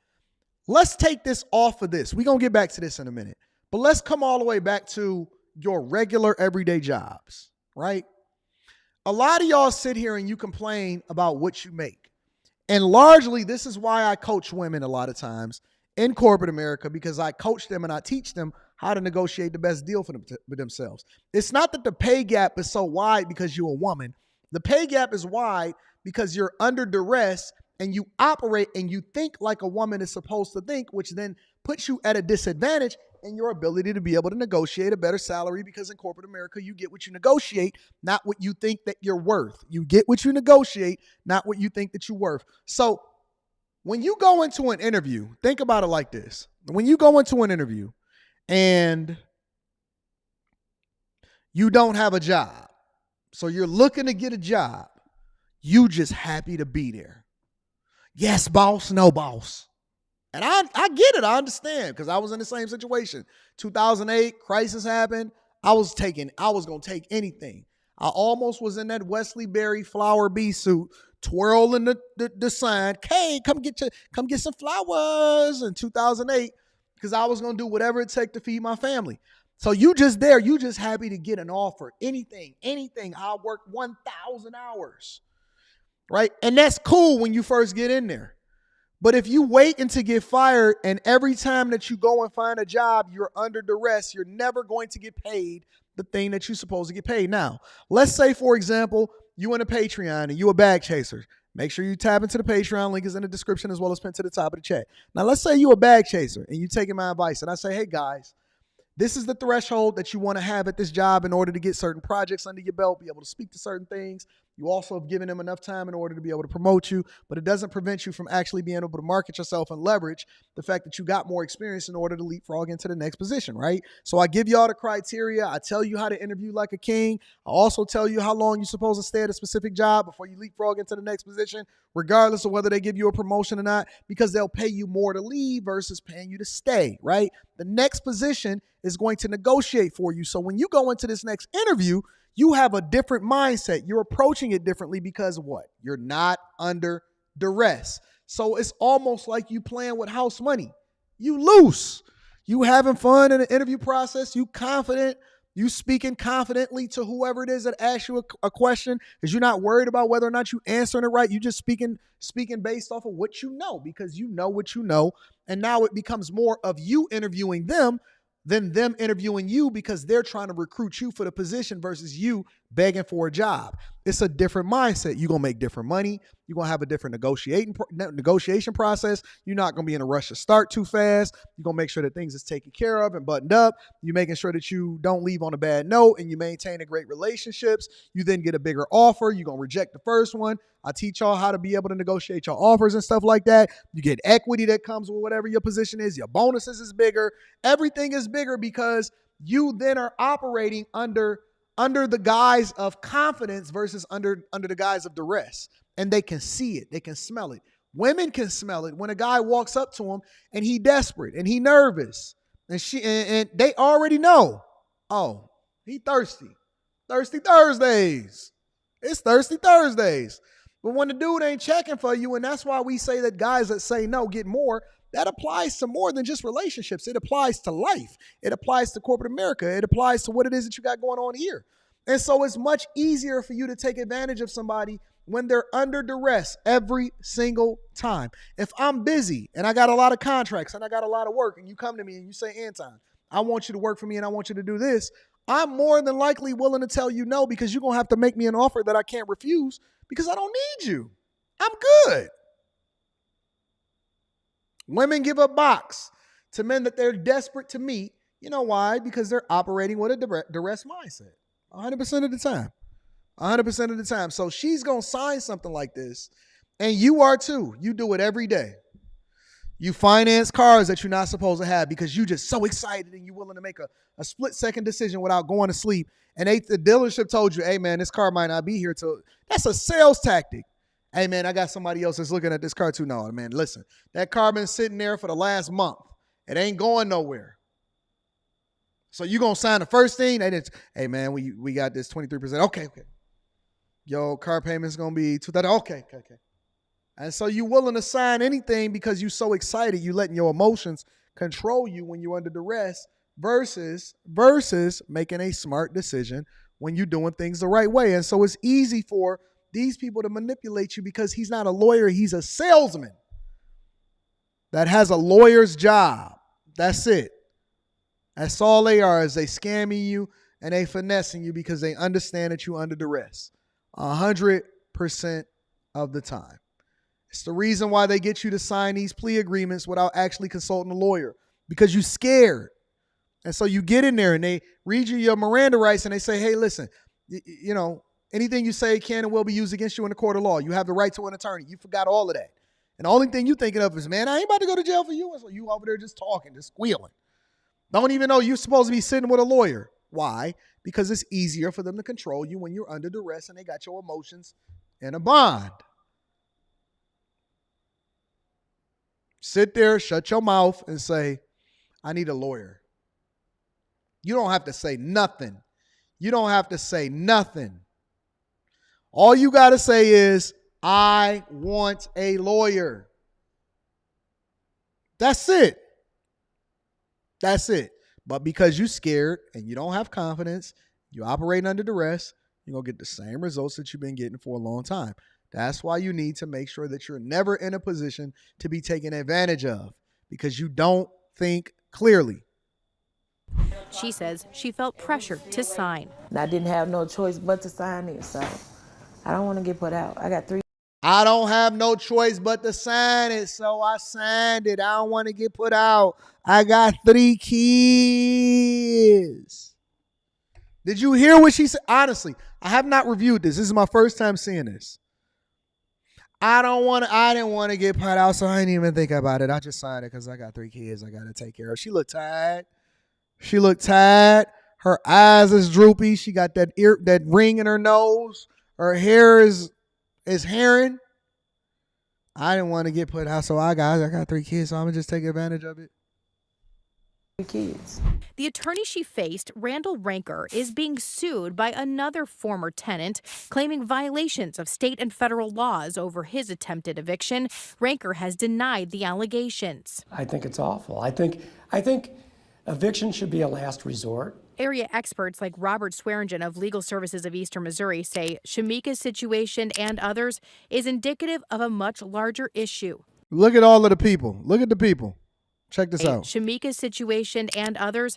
Let's take this off of this. We're going to get back to this in a minute. But let's come all the way back to your regular everyday jobs, right? A lot of y'all sit here and you complain about what you make. And largely, this is why I coach women a lot of times in corporate America, because I coach them and I teach them how to negotiate the best deal for themselves. It's not that the pay gap is so wide because you're a woman. The pay gap is wide because you're under duress and you operate and you think like a woman is supposed to think, which then puts you at a disadvantage in your ability to be able to negotiate a better salary, because in corporate America, you get what you negotiate, not what you think that you're worth. You get what you negotiate, not what you think that you're worth. So when you go into an interview, think about it like this. When you go into an interview and you don't have a job, so you're looking to get a job, you just happy to be there. Yes, boss, no boss. And I get it. I understand, because I was in the same situation. 2008, crisis happened. I was going to take anything. I almost was in that Wesley Berry flower bee suit, twirling the sign. Hey, come get some flowers in 2008, because I was going to do whatever it takes to feed my family. So you just happy to get an offer. Anything. I'll work 1,000 hours, right? And that's cool when you first get in there. But if you wait until get fired, and every time that you go and find a job, you're under duress, you're never going to get paid the thing that you're supposed to get paid. Now, let's say, for example, you in a Patreon and you a bag chaser. Make sure you tap into the Patreon. Link is in the description as well as pinned to the top of the chat. Now, let's say you a bag chaser and you taking my advice, and I say, hey, guys, this is the threshold that you want to have at this job in order to get certain projects under your belt, be able to speak to certain things. You also have given them enough time in order to be able to promote you, but it doesn't prevent you from actually being able to market yourself and leverage the fact that you got more experience in order to leapfrog into the next position, right? So I give y'all the criteria. I tell you how to interview like a king. I also tell you how long you're supposed to stay at a specific job before you leapfrog into the next position, regardless of whether they give you a promotion or not, because they'll pay you more to leave versus paying you to stay, right? The next position is going to negotiate for you. So when you go into this next interview, you have a different mindset. You're approaching it differently because what? You're not under duress. So it's almost like you playing with house money. You loose. You having fun in the interview process. You confident. You speaking confidently to whoever it is that asks you a question, because you're not worried about whether or not you answering it right. You just speaking based off of what you know, because you know what you know. And now it becomes more of you interviewing them than them interviewing you, because they're trying to recruit you for the position versus you begging for a job. It's a different mindset. You're going to make different money. You're going to have a different negotiation process. You're not going to be in a rush to start too fast. You're going to make sure that things is taken care of and buttoned up. You're making sure that you don't leave on a bad note and you maintain a great relationships. You then get a bigger offer. You're going to reject the first one. I teach y'all how to be able to negotiate your offers and stuff like that. You get equity that comes with whatever your position is. Your bonuses is bigger. Everything is bigger because you then are operating under the guise of confidence versus under the guise of duress. And they can see it. They can smell it. Women can smell it when a guy walks up to him and he desperate and he nervous. And they already know, oh, he thirsty. Thirsty Thursdays. It's Thirsty Thursdays. But when the dude ain't checking for you, and that's why we say that guys that say no get more, that applies to more than just relationships. It applies to life. It applies to corporate America. It applies to what it is that you got going on here. And so it's much easier for you to take advantage of somebody when they're under duress every single time. If I'm busy and I got a lot of contracts and I got a lot of work and you come to me and you say, Anton, I want you to work for me and I want you to do this, I'm more than likely willing to tell you no because you're going to have to make me an offer that I can't refuse because I don't need you. I'm good. Women give a box to men that they're desperate to meet. You know why? Because they're operating with a duress mindset 100% of the time. 100% of the time. So she's going to sign something like this, and you are too. You do it every day. You finance cars that you're not supposed to have because you're just so excited and you're willing to make a split-second decision without going to sleep. And the dealership told you, hey, man, this car might not be here till. That's a sales tactic. Hey, man, I got somebody else that's looking at this car too. No, man, listen. That car been sitting there for the last month. It ain't going nowhere. So you going to sign the first thing? And it's, hey, man, we got this 23%. Okay. Yo, car payment's going to be $2,000. Okay. And so you willing to sign anything because you so excited. You letting your emotions control you when you're under duress versus making a smart decision when you're doing things the right way. And so it's easy for these people to manipulate you because he's not a lawyer. He's a salesman that has a lawyer's job. That's it. That's all they are, is they scamming you and they finessing you because they understand that you're under duress 100% of the time. It's the reason why they get you to sign these plea agreements without actually consulting a lawyer, because you're scared. And so you get in there and they read you your Miranda rights and they say, hey, listen, you know, anything you say can and will be used against you in the court of law. You have the right to an attorney. You forgot all of that. And the only thing you're thinking of is, man, I ain't about to go to jail for you. And so you over there just talking, just squealing. Don't even know you're supposed to be sitting with a lawyer. Why? Because it's easier for them to control you when you're under duress and they got your emotions in a bond. Sit there, shut your mouth, and say, I need a lawyer. You don't have to say nothing. You don't have to say nothing. All you got to say is, I want a lawyer. That's it. That's it. But because you're scared and you don't have confidence, you're operating under duress, you're going to get the same results that you've been getting for a long time. That's why you need to make sure that you're never in a position to be taken advantage of because you don't think clearly. She says she felt pressured to sign. I didn't have no choice but to sign it, so I don't want to get put out. I got 3. I don't have no choice but to sign it, so I signed it. I don't want to get put out. I got 3 kids. Did you hear what she said? Honestly, I have not reviewed this. This is my first time seeing this. I didn't want to get put out, so I didn't even think about it. I just signed it because I got 3 kids I got to take care of. She looked tired. Her eyes is droopy. She got that ring in her nose. Her hair is herring. I didn't want to get put out, so I got 3 kids, so I'm going to just take advantage of it. 3 kids. The attorney she faced, Randall Ranker, is being sued by another former tenant, claiming violations of state and federal laws over his attempted eviction. Ranker has denied the allegations. I think it's awful. I think eviction should be a last resort. Area experts like Robert Swearingen of Legal Services of Eastern Missouri say Shamika's situation and others is indicative of a much larger issue. Look at all of the people. Look at the people. Check this out. Shamika's situation and others.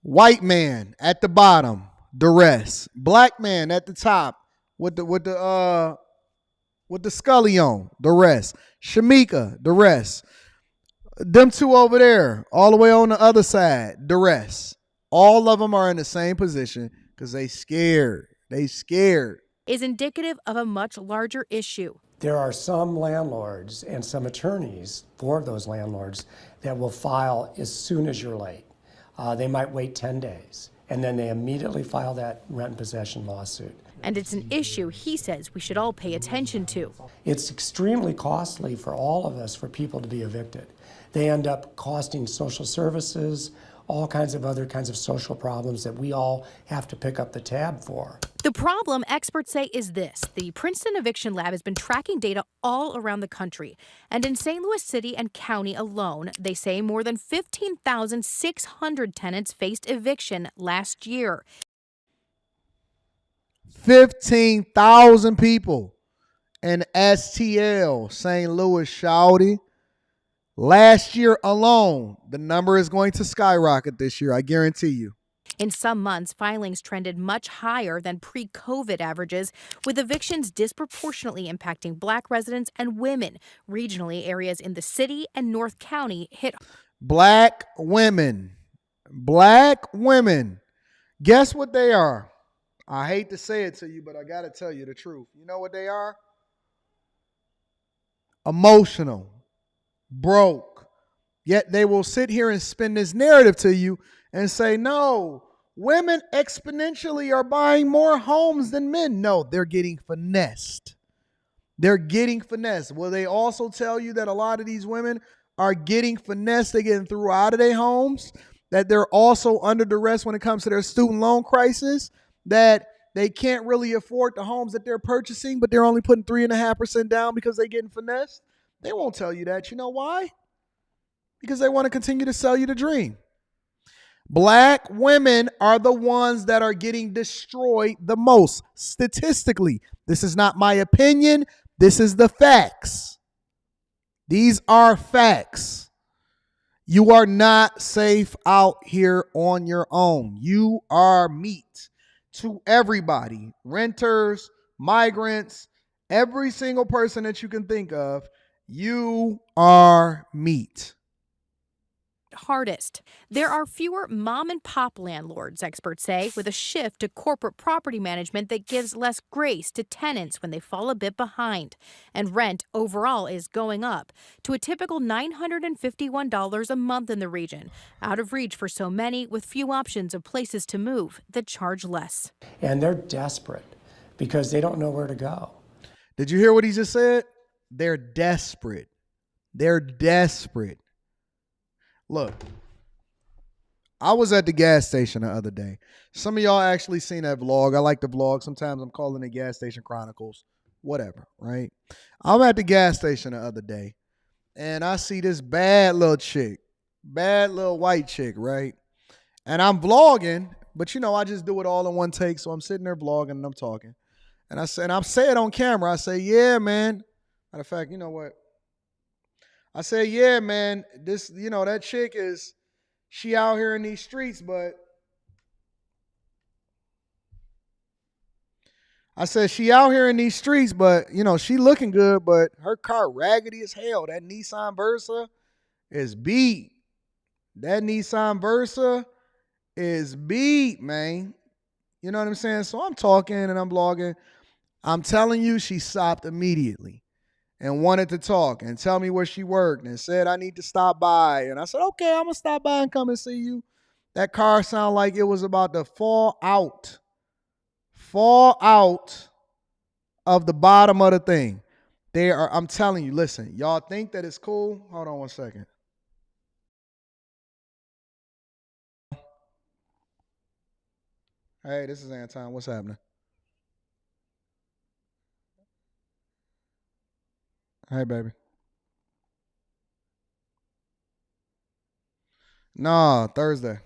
White man at the bottom. duress. Black man at the top with the Scully on, duress. Shamika, duress. Them two over there, all the way on the other side, duress. All of them are in the same position because they scared. They scared. Is indicative of a much larger issue. There are some landlords and some attorneys for those landlords that will file as soon as you're late. They might wait 10 days, and then they immediately file that rent and possession lawsuit. And it's an issue he says we should all pay attention to. It's extremely costly for all of us for people to be evicted. They end up costing social services, all kinds of other kinds of social problems that we all have to pick up the tab for. The problem, experts say, is this. The Princeton Eviction Lab has been tracking data all around the country. And in St. Louis City and County alone, they say more than 15,600 tenants faced eviction last year. 15,000 people in STL, St. Louis, shawty. Last year alone, the number is going to skyrocket this year, I guarantee you. In some months, filings trended much higher than pre-COVID averages, with evictions disproportionately impacting Black residents and women. Regionally, areas in the city and North County hit. Black women. Black women. Guess what they are? I hate to say it to you, but I got to tell you the truth. You know what they are? Emotional. Broke. Yet they will sit here and spin this narrative to you and say, no, women exponentially are buying more homes than men. No, they're getting finessed. They're getting finessed. Will they also tell you that a lot of these women are getting finessed? They're getting through out of their homes, that they're also under duress when it comes to their student loan crisis, that they can't really afford the homes that they're purchasing, but they're only putting 3.5% down because they're getting finessed? They won't tell you that. You know why? Because they want to continue to sell you the dream. Black women are the ones that are getting destroyed the most statistically. This is not my opinion. This is the facts. These are facts. You are not safe out here on your own. You are meat to everybody. Renters, migrants, every single person that you can think of. You are meat. Hardest. There are fewer mom and pop landlords, experts say, with a shift to corporate property management that gives less grace to tenants when they fall a bit behind. And rent overall is going up to a typical $951 a month in the region, out of reach for so many with few options of places to move that charge less. And they're desperate because they don't know where to go. Did you hear what he just said? They're desperate. They're desperate. Look, I was at the gas station the other day. Some of y'all actually seen that vlog. I like the vlog. Sometimes I'm calling it Gas Station Chronicles. Whatever, right? I'm at the gas station the other day, and I see this bad little chick, bad little white chick, right? And I'm vlogging, but you know, I just do it all in one take. So I'm sitting there vlogging and I'm talking. And I say it on camera. I say, yeah, man. Matter of fact, you know what? I say, yeah, man, this, you know, that chick she out here in these streets, but I said, she out here in these streets, but, you know, she looking good, but her car raggedy as hell. That Nissan Versa is beat. That Nissan Versa is beat, man. You know what I'm saying? So I'm talking and I'm blogging. I'm telling you, she stopped immediately and wanted to talk and tell me where she worked and said, I need to stop by. And I said, okay, I'm going to stop by and come and see you. That car sounded like it was about to fall out of the bottom of the thing. I'm telling you, listen, y'all think that it's cool? Hold on one second. Hey, this is Anton. What's happening? Hey, baby. Nah, Thursday.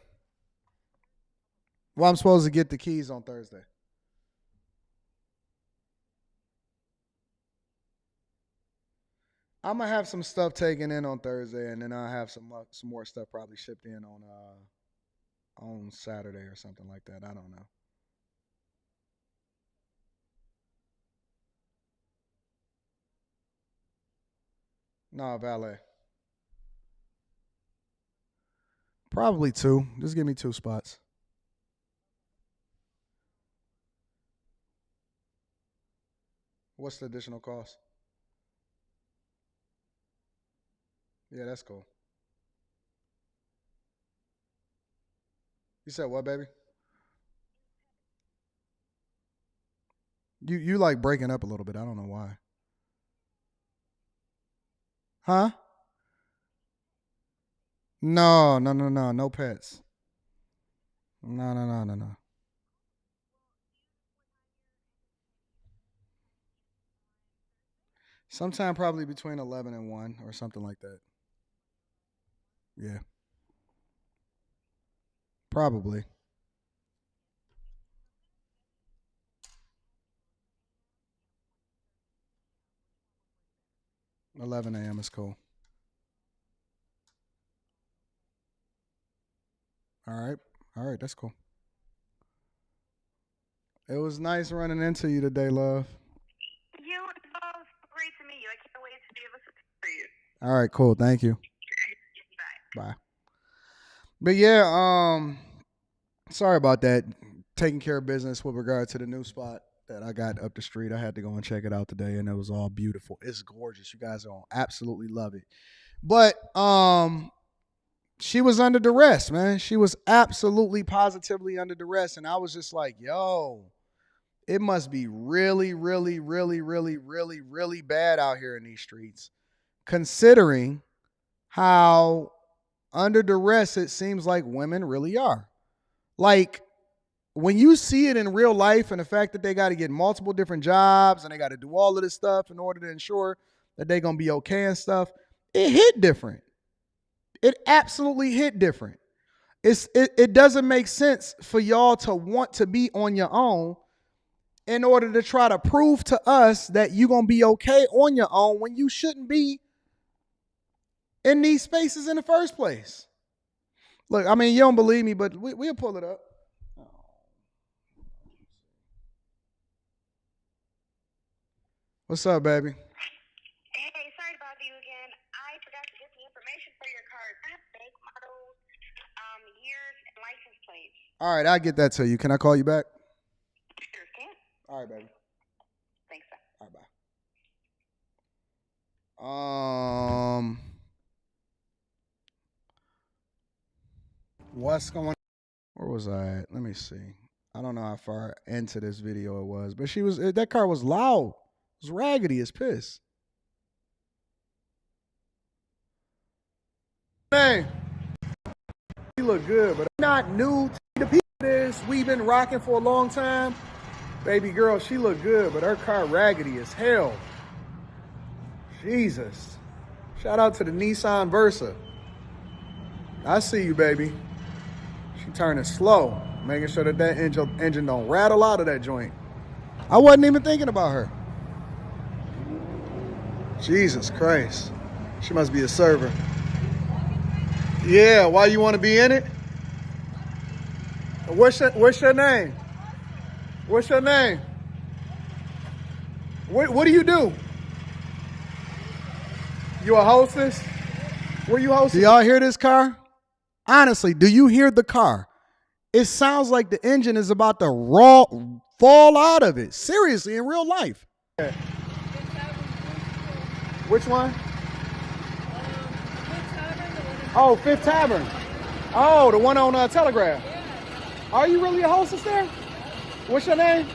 Well, I'm supposed to get the keys on Thursday. I'm gonna have some stuff taken in on Thursday, and then I'll have some more stuff probably shipped in on Saturday or something like that. I don't know. No, valet. Probably 2. Just give me 2 spots. What's the additional cost? Yeah, that's cool. You said what, baby? You like breaking up a little bit. I don't know why. Huh? No, no, no, no. No pets. No, no, no, no, no. Sometime probably between 11 and 1 or something like that. Yeah. Probably. 11 a.m. is cool. All right. All right. That's cool. It was nice running into you today, love. You was great to meet you. I can't wait to be able to for you. All right. Cool. Thank you. Bye. But yeah, sorry about that. Taking care of business with regard to the new spot that I got up the street. I had to go and check it out today, and it was all beautiful. It's gorgeous. You guys are gonna absolutely love it. But she was under duress, man. She was absolutely positively under duress, and I was just like, yo, it must be really, really, really, really, really, really bad out here in these streets, considering how under duress it seems like women really are. Like, when you see it in real life and the fact that they got to get multiple different jobs and they got to do all of this stuff in order to ensure that they're going to be okay and stuff, it hit different. It absolutely hit different. It doesn't make sense for y'all to want to be on your own in order to try to prove to us that you're going to be okay on your own when you shouldn't be in these spaces in the first place. Look, I mean, you don't believe me, but we'll pull it up. What's up, baby? Hey, sorry to bother you again. I forgot to get the information for your card. I have make, models, years, and license plates. All right, I'll get that to you. Can I call you back? Sure can. All right, baby. Thanks, sir. All right, bye. What's going on? Where was I at? Let me see. I don't know how far into this video it was, but that car was loud. It was raggedy as piss. Hey, she look good, but not new to the people. This we've been rocking for a long time. Baby girl, she look good, but her car raggedy as hell. Jesus. Shout out to the Nissan Versa. I see you, baby. She turning slow, making sure that engine don't rattle out of that joint. I wasn't even thinking about her. Jesus Christ. She must be a server. Yeah, why you want to be in it? What's your name? What's your name? What do you do? You a hostess? Where you hosting? Do y'all hear this car? Honestly, do you hear the car? It sounds like the engine is about to fall out of it. Seriously, in real life. Which one? Oh, Fifth Tavern. Oh, the one on Telegraph. Are you really a hostess there? What's your name?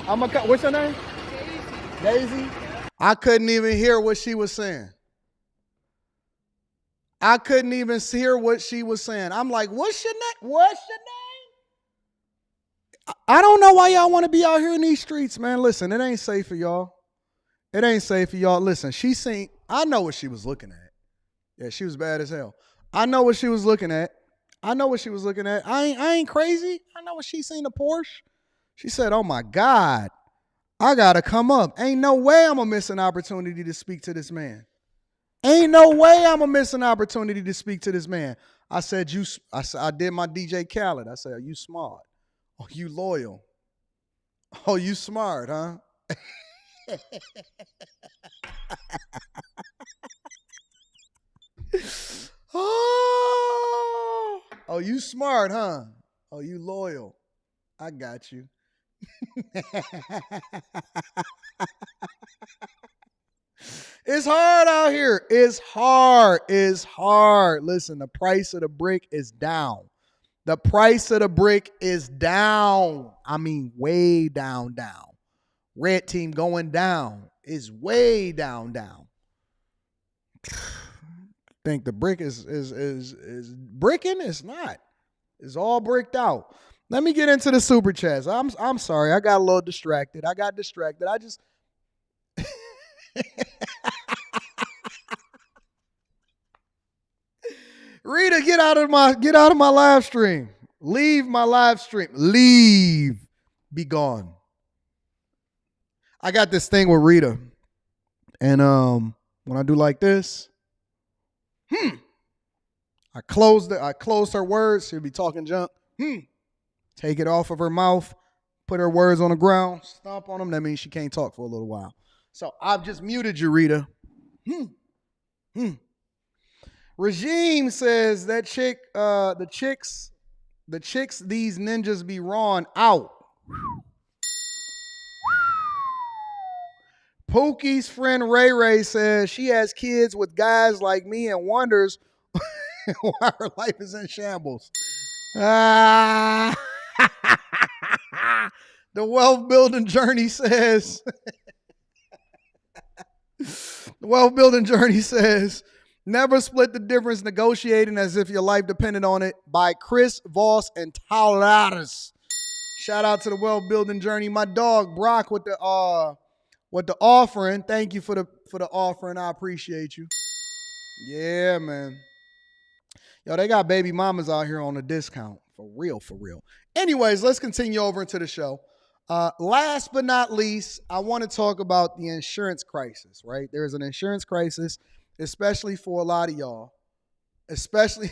What's your name? Daisy. I couldn't even hear what she was saying. I couldn't even hear what she was saying. I'm like, what's your name? What's your name? I don't know why y'all want to be out here in these streets, man. Listen, it ain't safe for y'all. It ain't safe for y'all. Listen, I know what she was looking at. Yeah, she was bad as hell. I know what she was looking at. I ain't crazy. I know what she seen the Porsche. She said, oh my God, I gotta come up. Ain't no way I'm gonna miss an opportunity to speak to this man. Ain't no way I'm gonna miss an opportunity to speak to this man. I said, I did my DJ Khaled. I said, are you smart? Oh, you loyal? Oh, you smart, huh? Oh, you smart, huh? Oh, you loyal. I got you. It's hard out here. It's hard. It's hard. Listen, the price of the brick is down. The price of the brick is down. I mean, way down. Red team going down. Is way down. Think the brick is bricking? It's not. It's all bricked out. Let me get into the super chats. I'm sorry. I got a little distracted. I just Rita, get out of my live stream. Leave my live stream. Leave. Be gone. I got this thing with Rita. And when I do like this, I closed her words. She'll be talking junk. Take it off of her mouth, put her words on the ground, stomp on them. That means she can't talk for a little while. So I've just muted you, Rita. Regime says that chick, the chicks these ninjas be rawing out. Pookie's friend Ray Ray says she has kids with guys like me and wonders why her life is in shambles. The wealth building journey says never split the difference negotiating as if your life depended on it, by Chris Voss and Talares. Shout out to the wealth building journey. My dog Brock with the offering. Thank you for the offering. I appreciate you. Yeah, man. Yo, they got baby mamas out here on a discount. For real. Anyways, let's continue over into the show. Last but not least, I want to talk about the insurance crisis, right? There's an insurance crisis, especially for a lot of y'all, especially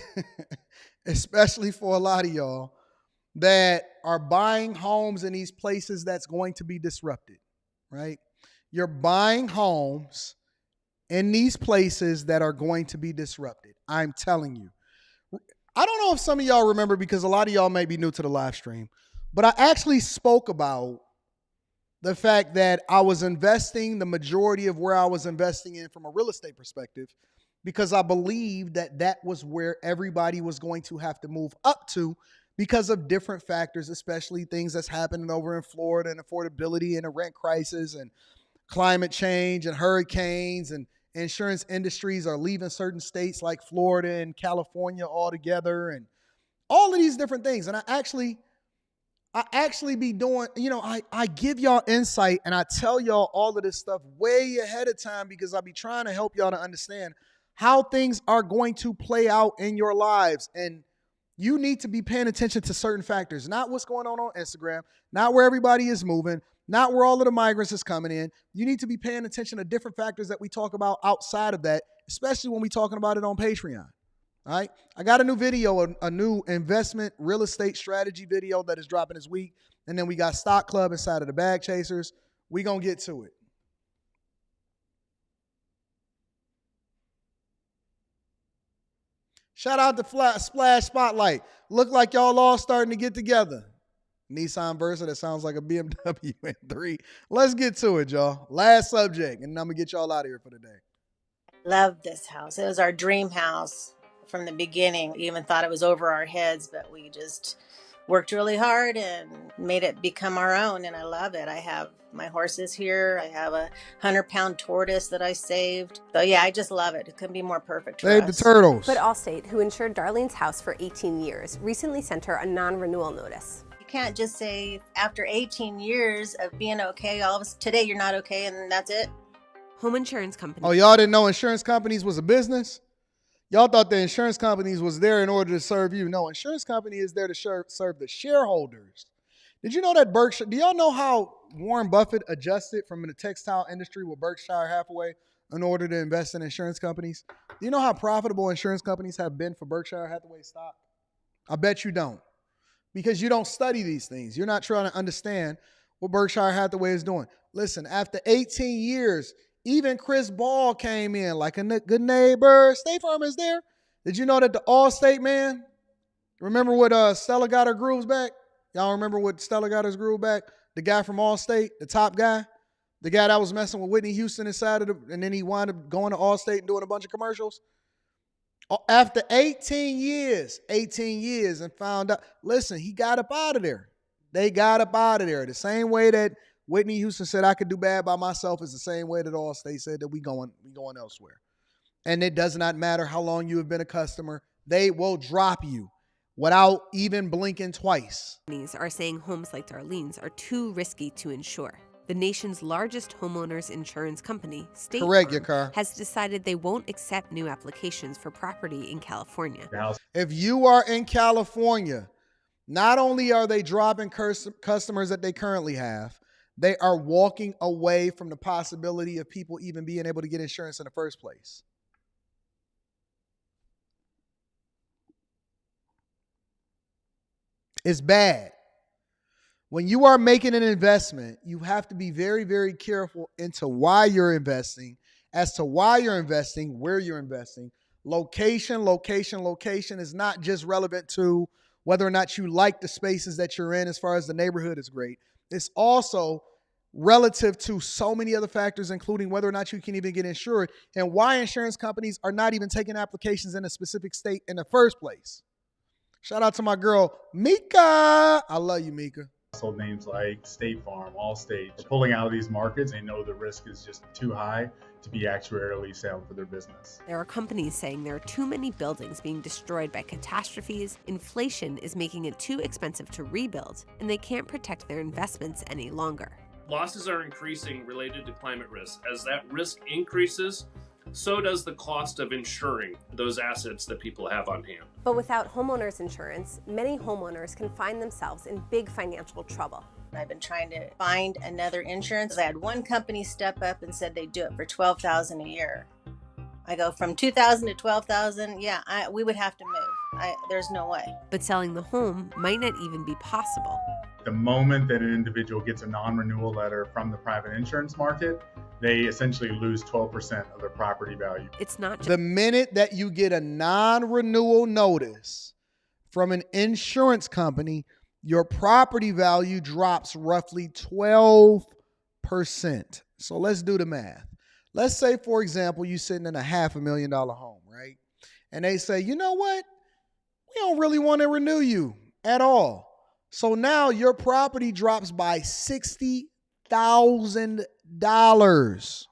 for a lot of y'all that are buying homes in these places that's going to be disrupted, right? You're buying homes in these places that are going to be disrupted. I'm telling you. I don't know if some of y'all remember, because a lot of y'all may be new to the live stream, but I actually spoke about the fact that I was investing the majority of where I was investing in from a real estate perspective, because I believed that was where everybody was going to have to move up to because of different factors, especially things that's happening over in Florida and affordability and a rent crisis and climate change and hurricanes, and insurance industries are leaving certain states like Florida and California altogether, and all of these different things. And I actually be doing, I give y'all insight and I tell y'all all of this stuff way ahead of time, because I be trying to help y'all to understand how things are going to play out in your lives. And you need to be paying attention to certain factors, not what's going on Instagram, not where everybody is moving, not where all of the migrants is coming in. You need to be paying attention to different factors that we talk about outside of that, especially when we're talking about it on Patreon. All right. I got a new video, a new investment real estate strategy video that is dropping this week. And then we got Stock Club inside of the Bag Chasers. We going to get to it. Shout out to Splash Spotlight. Look like y'all all starting to get together. Nissan Versa that sounds like a BMW M3. Let's get to it, y'all. Last subject, and I'm going to get y'all out of here for the day. Love this house. It was our dream house from the beginning. We even thought it was over our heads, but we just worked really hard and made it become our own, and I love it. I have my horses here. I have a 100-pound tortoise that I saved. So yeah, I just love it. It couldn't be more perfect for us. Save the turtles. But Allstate, who insured Darlene's house for 18 years, recently sent her a non-renewal notice. You can't just say after 18 years of being okay, all of a sudden today you're not okay and that's it. Home insurance company. Oh, y'all didn't know insurance companies was a business? Y'all thought the insurance companies was there in order to serve you. No, insurance company is there to serve the shareholders. Did you know that Berkshire, do y'all know how Warren Buffett adjusted from the textile industry with Berkshire Hathaway in order to invest in insurance companies? Do you know how profitable insurance companies have been for Berkshire Hathaway stock? I bet you don't, because you don't study these things. You're not trying to understand what Berkshire Hathaway is doing. Listen, after 18 years, Even Chris Ball came in like a good neighbor. State Farm is there. Did you know that the Allstate man, remember what Stella got her grooves back? Y'all remember what Stella got his groove back? The guy from Allstate, the top guy, the guy that was messing with Whitney Houston inside of and then he wound up going to Allstate and doing a bunch of commercials. After 18 years and found out, listen, he got up out of there. They got up out of there. The same way that Whitney Houston said I could do bad by myself is the same way that Allstate said that we going elsewhere. And it does not matter how long you have been a customer. They will drop you without even blinking twice. Companies are saying homes like Darlene's are too risky to insure. The nation's largest homeowners insurance company, State Farm, has decided they won't accept new applications for property in California. If you are in California, not only are they dropping customers that they currently have, they are walking away from the possibility of people even being able to get insurance in the first place. It's bad. When you are making an investment, you have to be very, very careful into why you're investing, as to why you're investing, where you're investing. Location is not just relevant to whether or not you like the spaces that you're in as far as the neighborhood is great. It's also relative to so many other factors, including whether or not you can even get insured and why insurance companies are not even taking applications in a specific state in the first place. Shout out to my girl, Mika. I love you, Mika. Household names like State Farm, Allstate, are pulling out of these markets. They know the risk is just too high to be actuarially sound for their business. There are companies saying there are too many buildings being destroyed by catastrophes, inflation is making it too expensive to rebuild, and they can't protect their investments any longer. Losses are increasing related to climate risk. As that risk increases, so does the cost of insuring those assets that people have on hand. But without homeowners insurance, many homeowners can find themselves in big financial trouble. I've been trying to find another insurance. I had one company step up and said they'd do it for $12,000 a year. I go from $2,000 to $12,000. Yeah, we would have to move. There's no way. But selling the home might not even be possible. The moment that an individual gets a non-renewal letter from the private insurance market, they essentially lose 12% of their property value. It's not just the minute that you get a non-renewal notice from an insurance company, your property value drops roughly 12%. So let's do the math. Let's say, for example, you're sitting in a $500,000 home, right? And they say, you know what? We don't really want to renew you at all. So now your property drops by $60,000.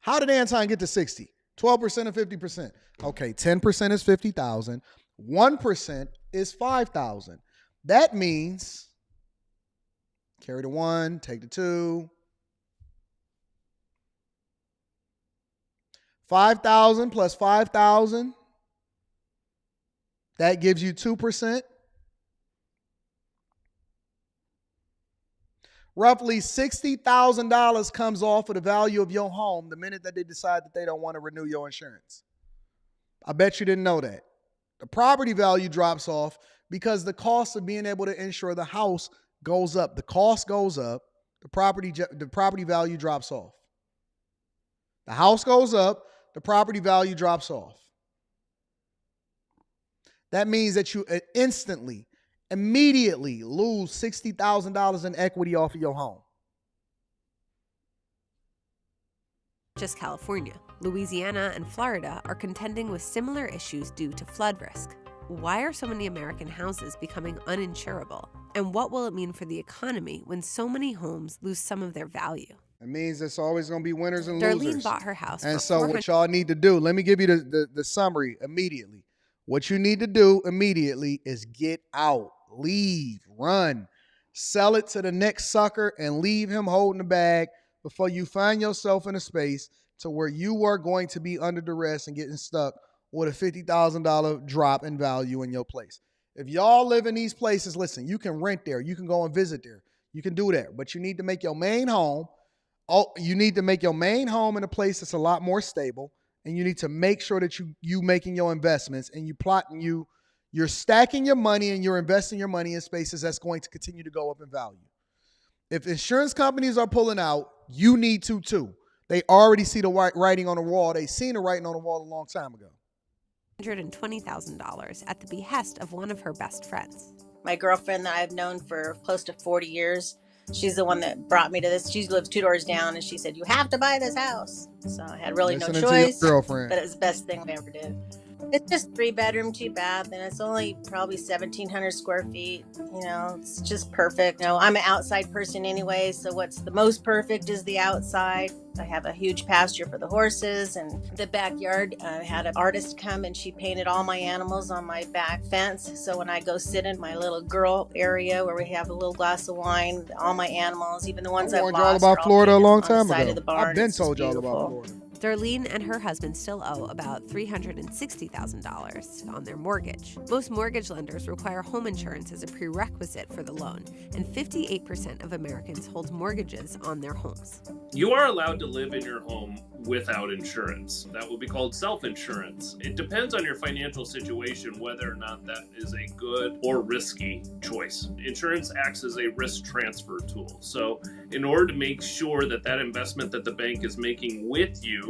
How did Anton get to 60? 12% or 50%? Okay, 10% is 50,000. 1% is 5,000. That means carry the 1, take the 2. 5,000 plus 5,000. That gives you 2%. Roughly $60,000 comes off of the value of your home the minute that they decide that they don't want to renew your insurance. I bet you didn't know that. The property value drops off because the cost of being able to insure the house goes up. The cost goes up. The property value drops off. The house goes up. The property value drops off. That means that you immediately lose $60,000 in equity off of your home. Just California. Louisiana and Florida are contending with similar issues due to flood risk. Why are so many American houses becoming uninsurable? And what will it mean for the economy when so many homes lose some of their value? It means there's always going to be winners and Darlene losers. bought her house and for so what y'all need to do, let me give you the summary immediately. What you need to do immediately is get out, leave, run, sell it to the next sucker and leave him holding the bag before you find yourself in a space to where you are going to be under duress and getting stuck with a $50,000 drop in value in your place. If y'all live in these places, listen, you can rent there. You can go and visit there. You can do that. But you need to make your main home. You need to make your main home in a place that's a lot more stable. And you need to make sure that you making your investments and you're stacking your money and you're investing your money in spaces that's going to continue to go up in value. If insurance companies are pulling out, You need to too. They already see the writing on the wall. They seen the writing on the wall a long time ago. $120,000 at the behest of one of her best friends. My girlfriend that I've known for close to 40 years, she's the one that brought me to this. She lives 2 doors down, and she said, "You have to buy this house." So I had really no choice, but it was the best thing I ever did. It's just 3-bedroom, 2-bath, and it's only probably 1,700 square feet. You know, it's just perfect. You know, I'm an outside person anyway, so what's the most perfect is the outside. I have a huge pasture for the horses, and the backyard, I had an artist come and she painted all my animals on my back fence. So when I go sit in my little girl area where we have a little glass of wine, all my animals, even the ones I've lost, y'all about Florida a long time ago. I've been told y'all about Florida. Darlene and her husband still owe about $360,000 on their mortgage. Most mortgage lenders require home insurance as a prerequisite for the loan, and 58% of Americans hold mortgages on their homes. You are allowed to live in your home without insurance. That will be called self-insurance. It depends on your financial situation whether or not that is a good or risky choice. Insurance acts as a risk transfer tool. So in order to make sure that that investment that the bank is making with you,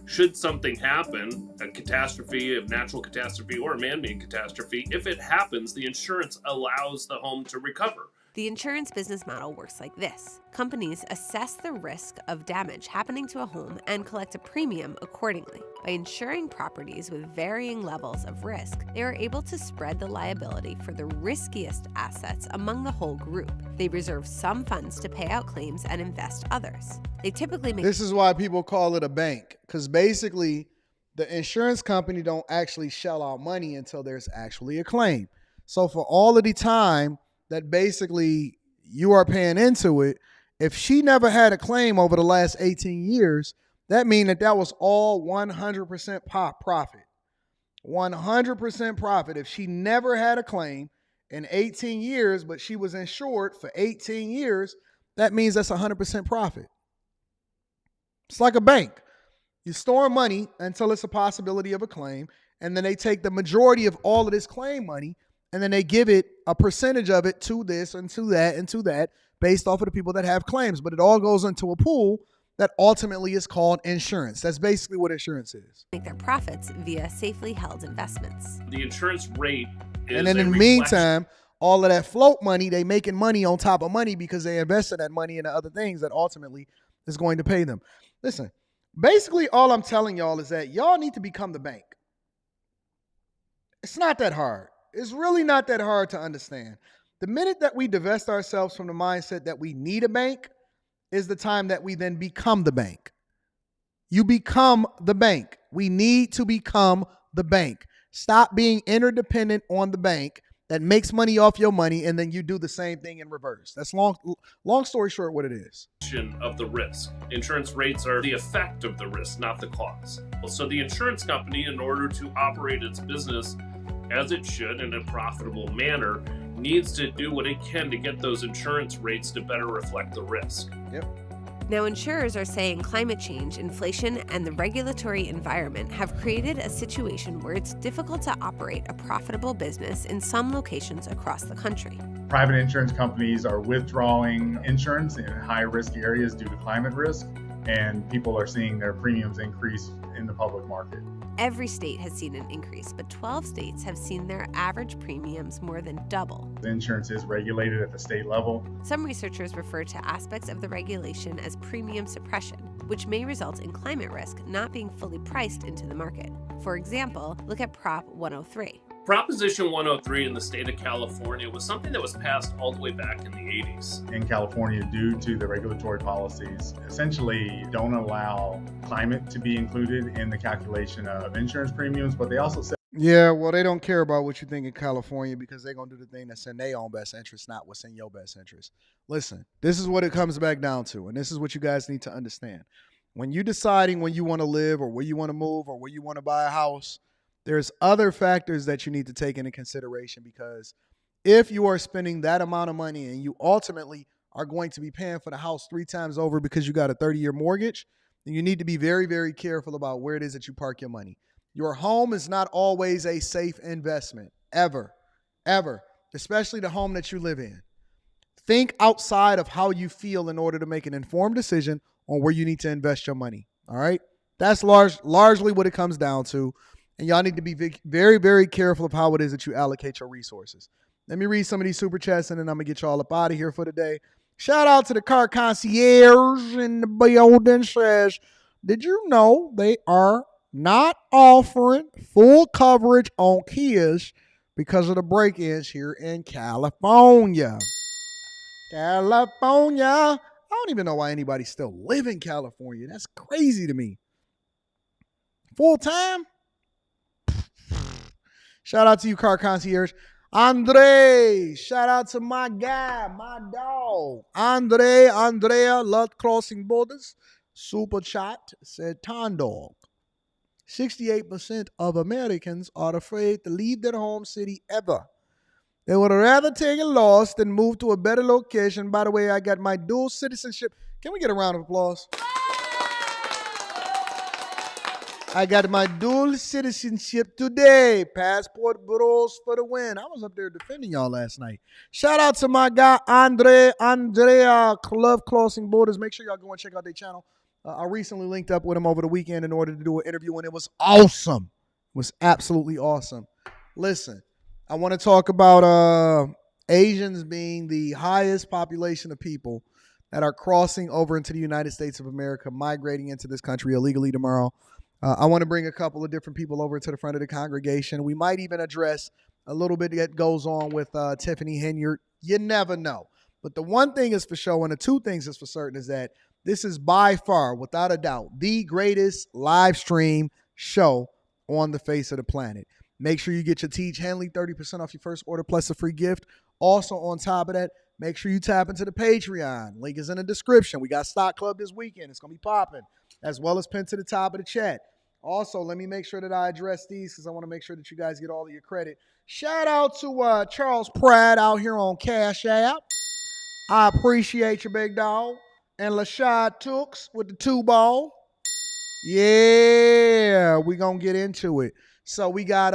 should something happen, a catastrophe, a natural catastrophe or a man-made catastrophe, if it happens, the insurance allows the home to recover. The insurance business model works like this. Companies assess the risk of damage happening to a home and collect a premium accordingly. By insuring properties with varying levels of risk, they are able to spread the liability for the riskiest assets among the whole group. They reserve some funds to pay out claims and invest others. They typically make... This is why people call it a bank, because basically the insurance company don't actually shell out money until there's actually a claim. So for all of the time that basically you are paying into it, if she never had a claim over the last 18 years, that means that was all 100% profit. 100% profit. If she never had a claim in 18 years, but she was insured for 18 years, that means that's 100% profit. It's like a bank. You store money until it's a possibility of a claim, and then they take the majority of all of this claim money, and then they give it a percentage of it to this and to that and to that based off of the people that have claims. But it all goes into a pool that ultimately is called insurance. That's basically what insurance is. Make their profits via safely held investments. The insurance rate is and then in the meantime, all of that float money, they making money on top of money because they invested that money into other things that ultimately is going to pay them. Listen, basically all I'm telling y'all is that y'all need to become the bank. It's not that hard. It's really not that hard to understand. The minute that we divest ourselves from the mindset that we need a bank is the time that we then become the bank. You become the bank. We need to become the bank. Stop being interdependent on the bank that makes money off your money, and then you do the same thing in reverse. That's long story short what it is. Of the risk. Insurance rates are the effect of the risk, not the cause. So the insurance company, in order to operate its business as it should in a profitable manner, needs to do what it can to get those insurance rates to better reflect the risk. Yep. Now, insurers are saying climate change, inflation, and the regulatory environment have created a situation where it's difficult to operate a profitable business in some locations across the country. Private insurance companies are withdrawing insurance in high-risk areas due to climate risk, and people are seeing their premiums increase in the public market. Every state has seen an increase, but 12 states have seen their average premiums more than double. The insurance is regulated at the state level. Some researchers refer to aspects of the regulation as premium suppression, which may result in climate risk not being fully priced into the market. For example, look at Prop 103. Proposition 103 in the state of California was something that was passed all the way back in the 80s. In California, due to the regulatory policies, essentially don't allow climate to be included in the calculation of insurance premiums, but they also say... Yeah, well, they don't care about what you think in California because they're going to do the thing that's in their own best interest, not what's in your best interest. Listen, this is what it comes back down to, and this is what you guys need to understand. When you're deciding when you want to live or where you want to move or where you want to buy a house, there's other factors that you need to take into consideration, because if you are spending that amount of money and you ultimately are going to be paying for the house 3 times over because you got a 30-year mortgage, then you need to be very, very careful about where it is that you park your money. Your home is not always a safe investment, ever, especially the home that you live in. Think outside of how you feel in order to make an informed decision on where you need to invest your money. All right. That's largely what it comes down to. And y'all need to be very, very careful of how it is that you allocate your resources. Let me read some of these super chats and then I'm going to get y'all up out of here for today. Shout out to the car concierge in the building. Says, did you know they are not offering full coverage on Kias because of the break-ins here in California? California. I don't even know why anybody still live in California. That's crazy to me. Full time? Shout out to you, car concierge. Andre, shout out to my guy, my dog. Andrea, love crossing borders. Super chat said, Ton Dog. 68% of Americans are afraid to leave their home city ever. They would rather take a loss than move to a better location. By the way, I got my dual citizenship. Can we get a round of applause? I got my dual citizenship today. Passport bureaus for the win. I was up there defending y'all last night. Shout out to my guy, Andrea, love crossing borders. Make sure y'all go and check out their channel. I recently linked up with him over the weekend in order to do an interview, and it was awesome. It was absolutely awesome. Listen, I want to talk about Asians being the highest population of people that are crossing over into the United States of America, migrating into this country illegally tomorrow. I want to bring a couple of different people over to the front of the congregation. We might even address a little bit that goes on with Tiffany Henyard. You never know. But the one thing is for sure, and the two things is for certain, is that this is by far, without a doubt, the greatest live stream show on the face of the planet. Make sure you get your Teach Henley 30% off your first order plus a free gift. Also, on top of that, make sure you tap into the Patreon. Link is in the description. We got Stock Club this weekend. It's going to be popping, as well as pinned to the top of the chat. Also, let me make sure that I address these because I want to make sure that you guys get all of your credit. Shout out to Charles Pratt out here on Cash App. I appreciate you, big dog. And Lashad Tooks with the 2-ball. Yeah, we're going to get into it. So we got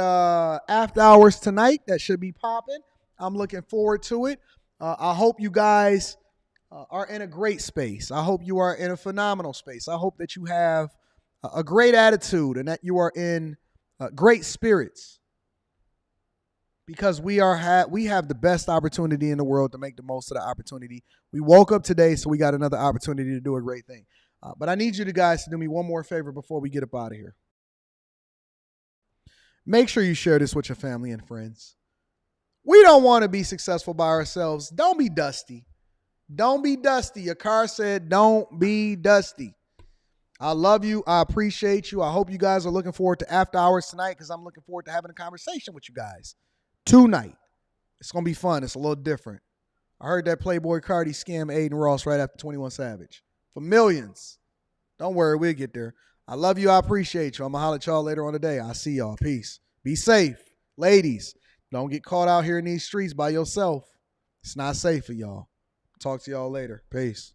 after hours tonight. That should be popping. I'm looking forward to it. I hope you guys are in a great space. I hope you are in a phenomenal space. I hope that you have a great attitude and that you are in great spirits, because we have the best opportunity in the world to make the most of the opportunity. We woke up today, so we got another opportunity to do a great thing. But I need you guys to do me one more favor before we get up out of here. Make sure you share this with your family and friends. We don't want to be successful by ourselves. Don't be dusty. Don't be dusty. Your car said don't be dusty. I love you. I appreciate you. I hope you guys are looking forward to after hours tonight, because I'm looking forward to having a conversation with you guys tonight. It's going to be fun. It's a little different. I heard that Playboy Cardi scam Aiden Ross right after 21 Savage for millions. Don't worry, we'll get there. I love you. I appreciate you. I'm going to holler at y'all later on today. I'll see y'all. Peace. Be safe. Ladies, don't get caught out here in these streets by yourself. It's not safe for y'all. Talk to y'all later. Peace.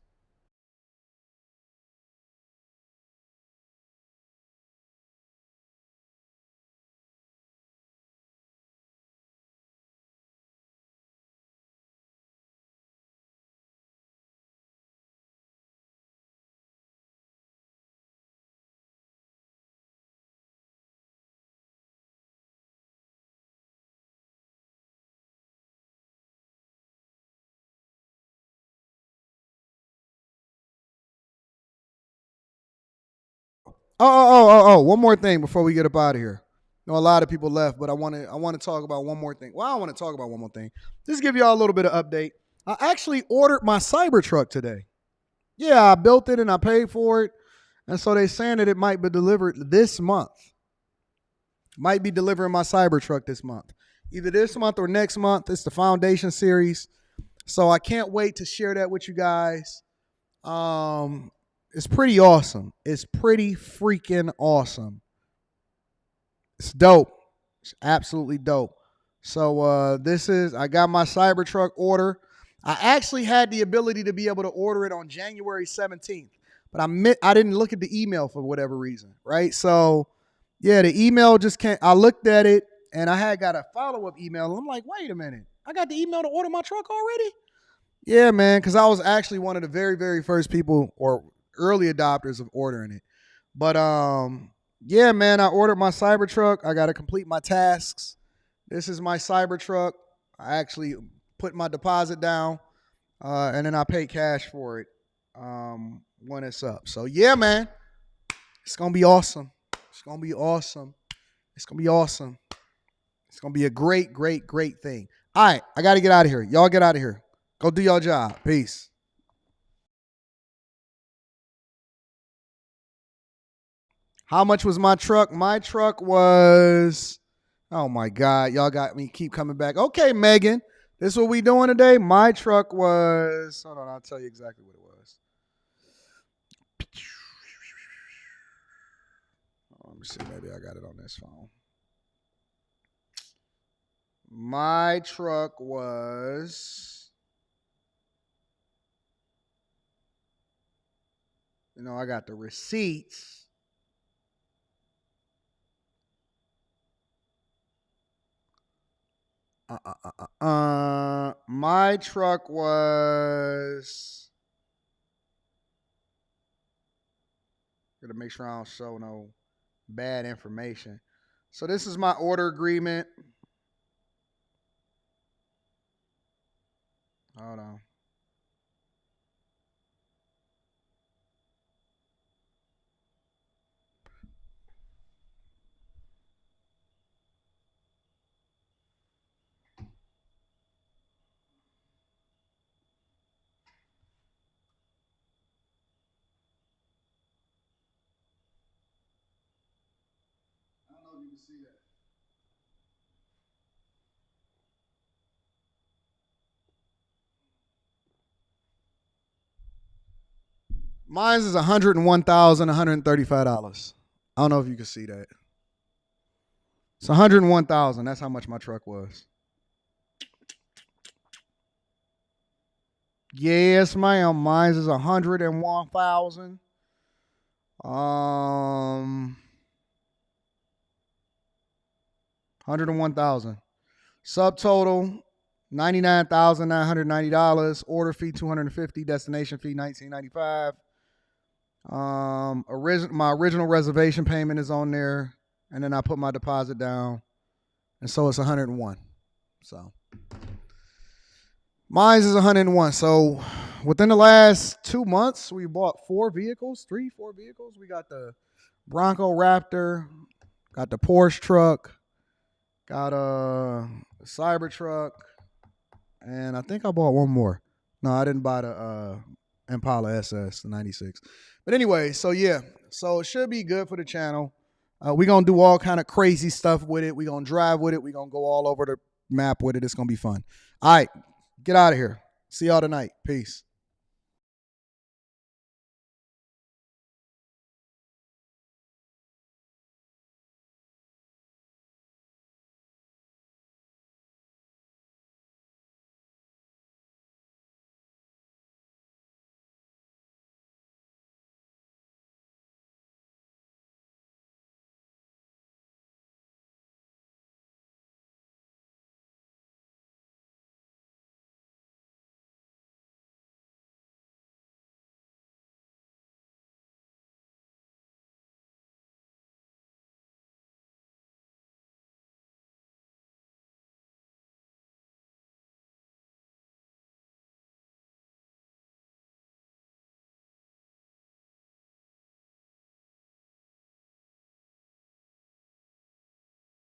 One more thing before we get up out of here. I know a lot of people left, but I want to talk about one more thing. Well, I want to talk about one more thing. Just give y'all a little bit of update. I actually ordered my Cybertruck today. Yeah, I built it and I paid for it. And so they're saying that it might be delivered this month. Might be delivering my Cybertruck this month. Either this month or next month. It's the Foundation series. So I can't wait to share that with you guys. It's pretty awesome. It's pretty freaking awesome. It's dope. It's absolutely dope. So I got my Cybertruck order. I actually had the ability to be able to order it on January 17th, but I didn't look at the email for whatever reason, right? So yeah, the email just can't. I looked at it and I had got a follow-up email. I'm like, wait a minute. I got the email to order my truck already? Yeah, man, because I was actually one of the very, very first people, or early adopters of ordering it. But yeah, man, I ordered my Cybertruck. I got to complete my tasks. This is my Cybertruck. I actually put my deposit down, and then I pay cash for it when it's up. So yeah, man, it's gonna be awesome. It's gonna be awesome. It's gonna be awesome. It's gonna be a great, great, great thing. All right, I got to get out of here. Y'all get out of here. Go do your job. Peace. How much was my truck? My truck was, oh my God, y'all got me keep coming back. Okay, Megan, this is what we doing today. My truck was, hold on, I'll tell you exactly what it was. Let me see, maybe I got it on this phone. My truck was, you know, I got the receipts. My truck was, gotta make sure I don't show no bad information. So this is my order agreement. Hold on. I don't know if you can see that. Mine is $101,135. I don't know if you can see that. It's $101,000. That's how much my truck was. Yes, ma'am. Mine is $101,000. $101,000. Subtotal $99,990. Order fee $250. Destination fee $19.95. My original reservation payment is on there, and then I put my deposit down, and so it's 101. So mine is 101. So within the last 2 months, we bought 4 vehicles. We got the Bronco Raptor, got the Porsche truck, got a Cybertruck, and I think I bought one more. No, I didn't buy the Impala SS, the 96. But anyway, so yeah, so it should be good for the channel. We're going to do all kind of crazy stuff with it. We're going to drive with it. We're going to go all over the map with it. It's going to be fun. All right, get out of here. See y'all tonight. Peace.